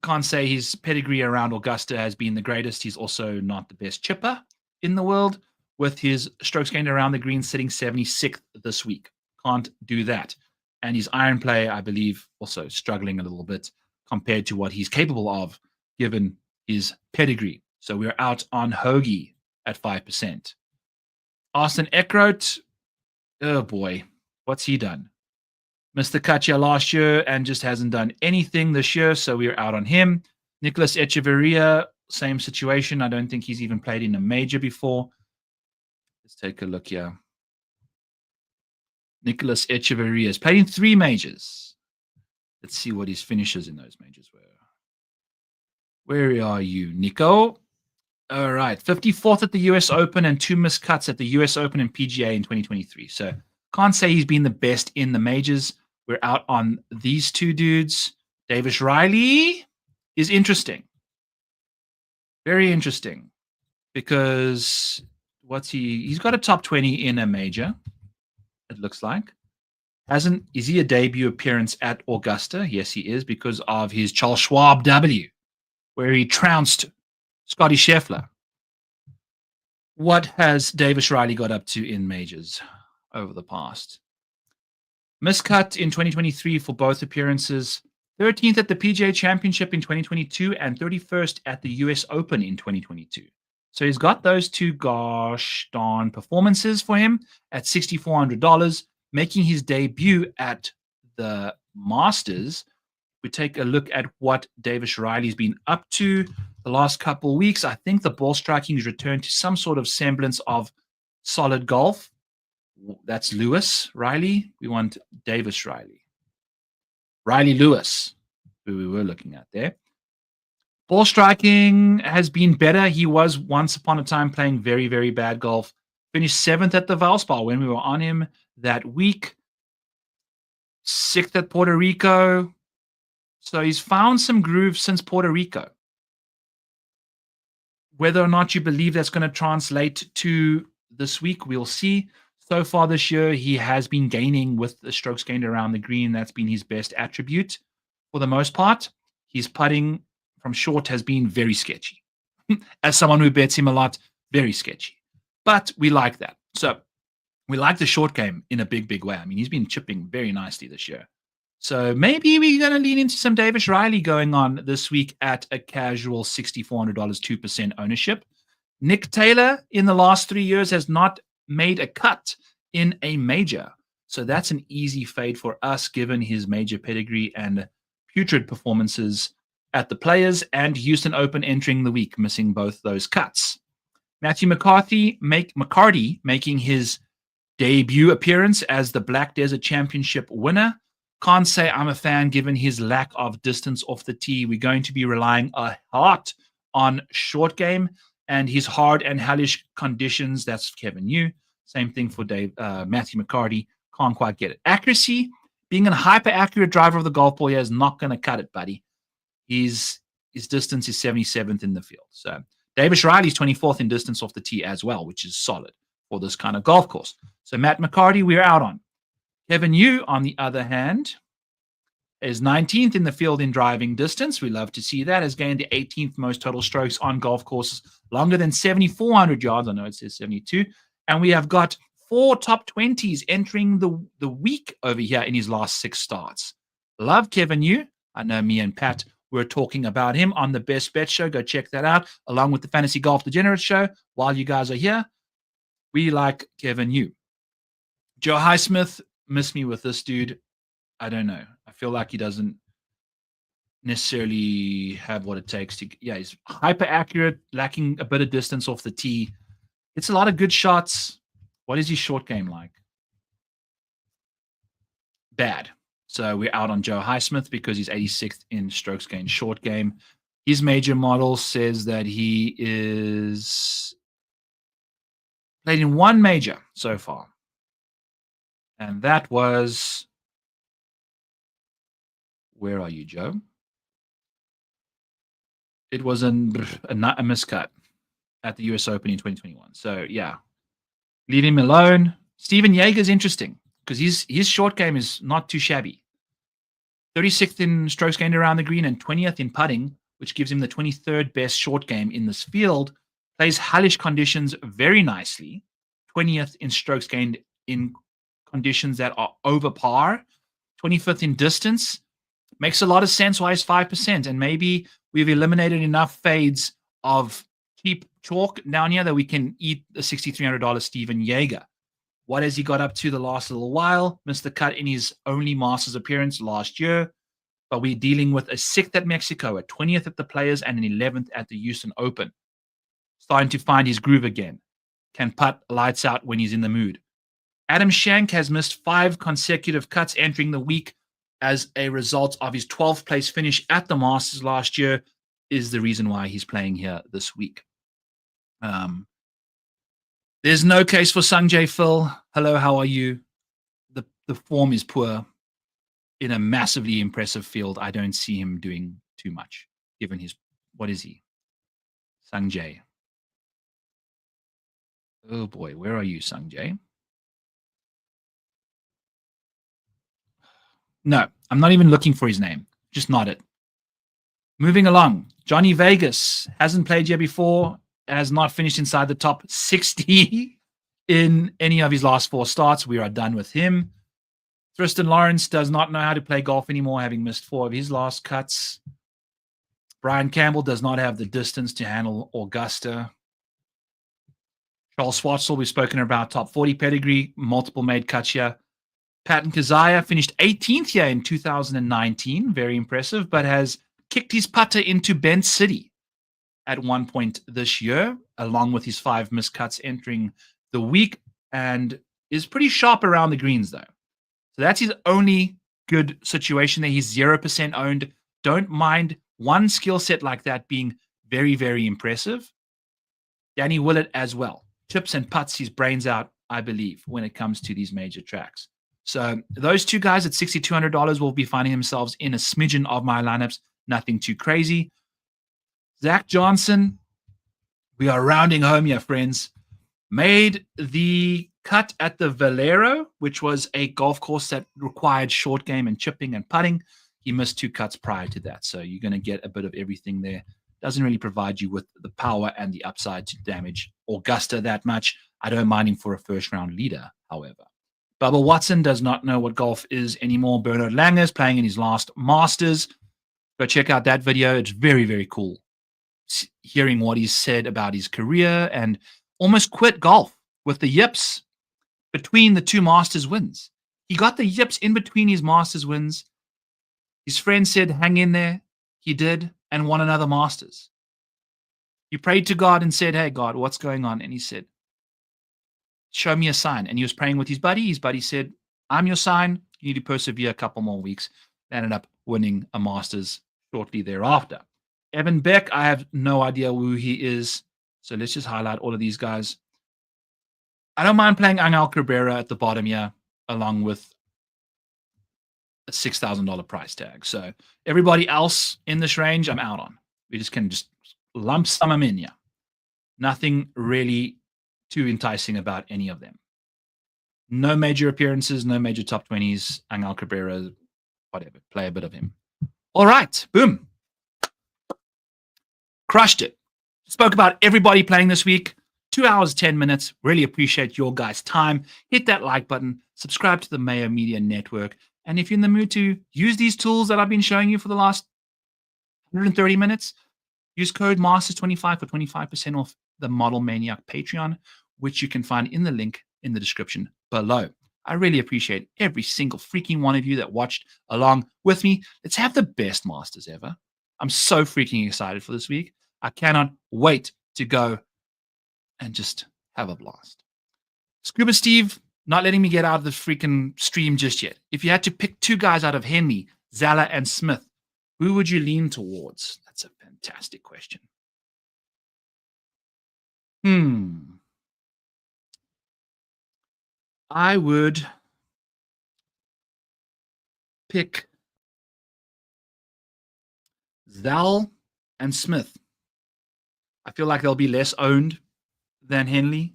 can't say his pedigree around Augusta has been the greatest. He's also not the best chipper in the world, with his strokes gained around the green sitting 76th this week. Can't do that. And his iron play, I believe, also struggling a little bit compared to what he's capable of, given his pedigree. So we're out on Hoagie at 5%. Austin Eckroat, oh boy, what's he done? Missed the cut here last year and just hasn't done anything this year, so we're out on him. Nicholas Echeverria, same situation. I don't think he's even played in a major before. Let's take a look here. Nicholas Echeverria has played in 3 majors. Let's see what his finishes in those majors were. Where are you, Nico? All right, 54th at the US Open and 2 missed cuts at the US Open and PGA in 2023. So can't say he's been the best in the majors. We're out on these 2 dudes. Davis Riley is interesting. Very interesting. Because he's got a top 20 in a major, it looks like. Is he a debut appearance at Augusta? Yes, he is, because of his Charles Schwab W, where he trounced Scotty Scheffler. What has Davis Riley got up to in majors over the past? Miscut in 2023 for both appearances. 13th at the PGA Championship in 2022 and 31st at the US Open in 2022. So he's got those 2 gosh darn performances for him at $6,400, making his debut at the Masters. We take a look at what Davis Riley's been up to the last couple of weeks. I think the ball striking has returned to some sort of semblance of solid golf. That's Lewis Riley. We want Davis Riley. Riley Lewis, who we were looking at there. Ball striking has been better. He was once upon a time playing very, very bad golf. Finished 7th at the Valspar when we were on him that week. 6th at Puerto Rico. So he's found some grooves since Puerto Rico. Whether or not you believe that's going to translate to this week, we'll see. So far this year, he has been gaining with the strokes gained around the green. That's been his best attribute for the most part. His putting from short has been very sketchy. As someone who bets him a lot, very sketchy. But we like that. So we like the short game in a big, big way. I mean, he's been chipping very nicely this year. So maybe we're going to lean into some Davis Riley going on this week at a casual $6,400, 2% ownership. Nick Taylor in the last 3 years has not made a cut in a major. So that's an easy fade for us, given his major pedigree and putrid performances at the Players and Houston Open entering the week, missing both those cuts. Matthew McCarthy making his debut appearance as the Black Desert Championship winner. Can't say I'm a fan given his lack of distance off the tee. We're going to be relying a lot on short game and his hard and hellish conditions. That's Kevin Yu. Same thing for Matthew McCarty. Can't quite get it. Accuracy, being a hyper-accurate driver of the golf ball here is not going to cut it, buddy. His distance is 77th in the field. So Davis Riley's 24th in distance off the tee as well, which is solid for this kind of golf course. So Matt McCarty, we're out on. Kevin Yu, on the other hand, Is 19th in the field in driving distance. We love to see that. Has gained the 18th most total strokes on golf courses longer than 7,400 yards. I know it says 72. And we have got 4 top 20s entering the week over here in his last 6 starts. Love Kevin Yu. I know me and Pat were talking about him on the Best Bet show. Go check that out, along with the Fantasy Golf Degenerate show. While you guys are here, we like Kevin Yu. Joe Highsmith, miss me with this dude. I don't know. I feel like he doesn't necessarily have what it takes to. Yeah, he's hyper accurate, lacking a bit of distance off the tee. It's a lot of good shots. What is his short game like? Bad. So we're out on Joe Highsmith because he's 86th in strokes gained short game. His major model says that he is played in 1 major so far. And that was. Where are you, Joe? It was a miscut at the US Open in 2021. So, yeah. Leave him alone. Steven Yeager's interesting because his short game is not too shabby. 36th in strokes gained around the green and 20th in putting, which gives him the 23rd best short game in this field. Plays hellish conditions very nicely. 20th in strokes gained in conditions that are over par. 25th in distance. Makes a lot of sense why he's 5%. And maybe we've eliminated enough fades of cheap chalk down here that we can eat the $6,300 Steven Yeager. What has he got up to the last little while? Missed the cut in his only Masters appearance last year. But we're dealing with a 6th at Mexico, a 20th at the Players, and an 11th at the Houston Open. Starting to find his groove again. Can putt lights out when he's in the mood. Adam Schenk has missed 5 consecutive cuts entering the week as a result of his 12th place finish at the Masters last year is the reason why he's playing here this week. There's no case for Sungjae Phil. Hello, how are you? The form is poor. In a massively impressive field, I don't see him doing too much, given his, what is he? Sungjae. Oh boy, where are you, Sungjae? No, I'm not even looking for his name. Just not it. Moving along. Johnny Vegas hasn't played here before, has not finished inside the top 60 in any of his last 4 starts. We are done with him. Tristan Lawrence does not know how to play golf anymore, having missed 4 of his last cuts. Brian Campbell does not have the distance to handle Augusta. Charles Schwartzel, we've spoken about, top 40 pedigree, multiple made cuts here. Patton Kizzire finished 18th here in 2019, very impressive, but has kicked his putter into Bent City at one point this year, along with his 5 missed cuts entering the week, and is pretty sharp around the greens, though. So that's his only good situation there. He's 0% owned. Don't mind one skill set like that being very, very impressive. Danny Willett as well. Chips and putts his brains out, I believe, when it comes to these major tracks. So those 2 guys at $6,200 will be finding themselves in a smidgen of my lineups. Nothing too crazy. Zach Johnson, we are rounding home here, friends. Made the cut at the Valero, which was a golf course that required short game and chipping and putting. He missed 2 cuts prior to that. So you're going to get a bit of everything there. Doesn't really provide you with the power and the upside to damage Augusta that much. I don't mind him for a first-round leader, however. Bubba Watson does not know what golf is anymore. Bernard Langer is playing in his last Masters. Go check out that video. It's very, very cool. Hearing what he's said about his career and almost quit golf with the yips between the 2 Masters wins. He got the yips in between his Masters wins. His friend said, hang in there. He did, and won another Masters. He prayed to God and said, hey, God, what's going on? And he said, show me a sign. And he was praying with his buddy. His buddy said, I'm your sign. You need to persevere a couple more weeks. Ended up winning a Masters shortly thereafter. Evan Beck, I have no idea who he is. So let's just highlight all of these guys. I don't mind playing Angel Cabrera at the bottom here, along with a $6,000 price tag. So everybody else in this range, I'm out on. We just can just lump sum them in here. Nothing really too enticing about any of them. No major appearances, no major top 20s. Angel Cabrera whatever, play a bit of him. All right, boom. Crushed it. Spoke about everybody playing this week. 2 hours, 10 minutes. Really appreciate your guys' time. Hit that like button. Subscribe to the Mayo Media Network. And if you're in the mood to use these tools that I've been showing you for the last 130 minutes, use code MASTERS25 for 25% off the Model Maniac Patreon, which you can find in the link in the description below. I really appreciate every single freaking one of you that watched along with me. Let's have the best Masters ever. I'm so freaking excited for this week. I cannot wait to go and just have a blast. Scuba Steve, not letting me get out of the freaking stream just yet. If you had to pick two guys out of Henley, Zala, and Smith, who would you lean towards? That's a fantastic question. I would pick Zal and Smith. I feel like they'll be less owned than Henley.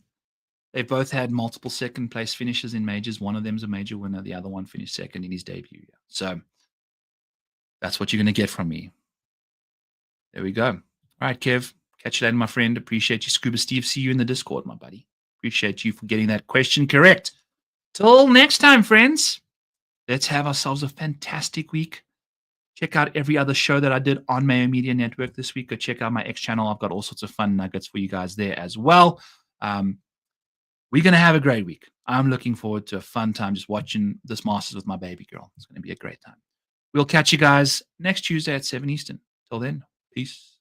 They both had multiple second place finishes in majors. One of them's a major winner. The other one finished second in his debut. So that's what you're going to get from me. There we go. All right, Kev. Catch you later, my friend. Appreciate you, Scuba Steve. See you in the Discord, my buddy. Appreciate you for getting that question correct. Till next time, friends. Let's have ourselves a fantastic week. Check out every other show that I did on Mayo Media Network this week. Go check out my X channel. I've got all sorts of fun nuggets for you guys there as well. We're going to have a great week. I'm looking forward to a fun time just watching this Masters with my baby girl. It's going to be a great time. We'll catch you guys next Tuesday at 7 Eastern. Till then, peace.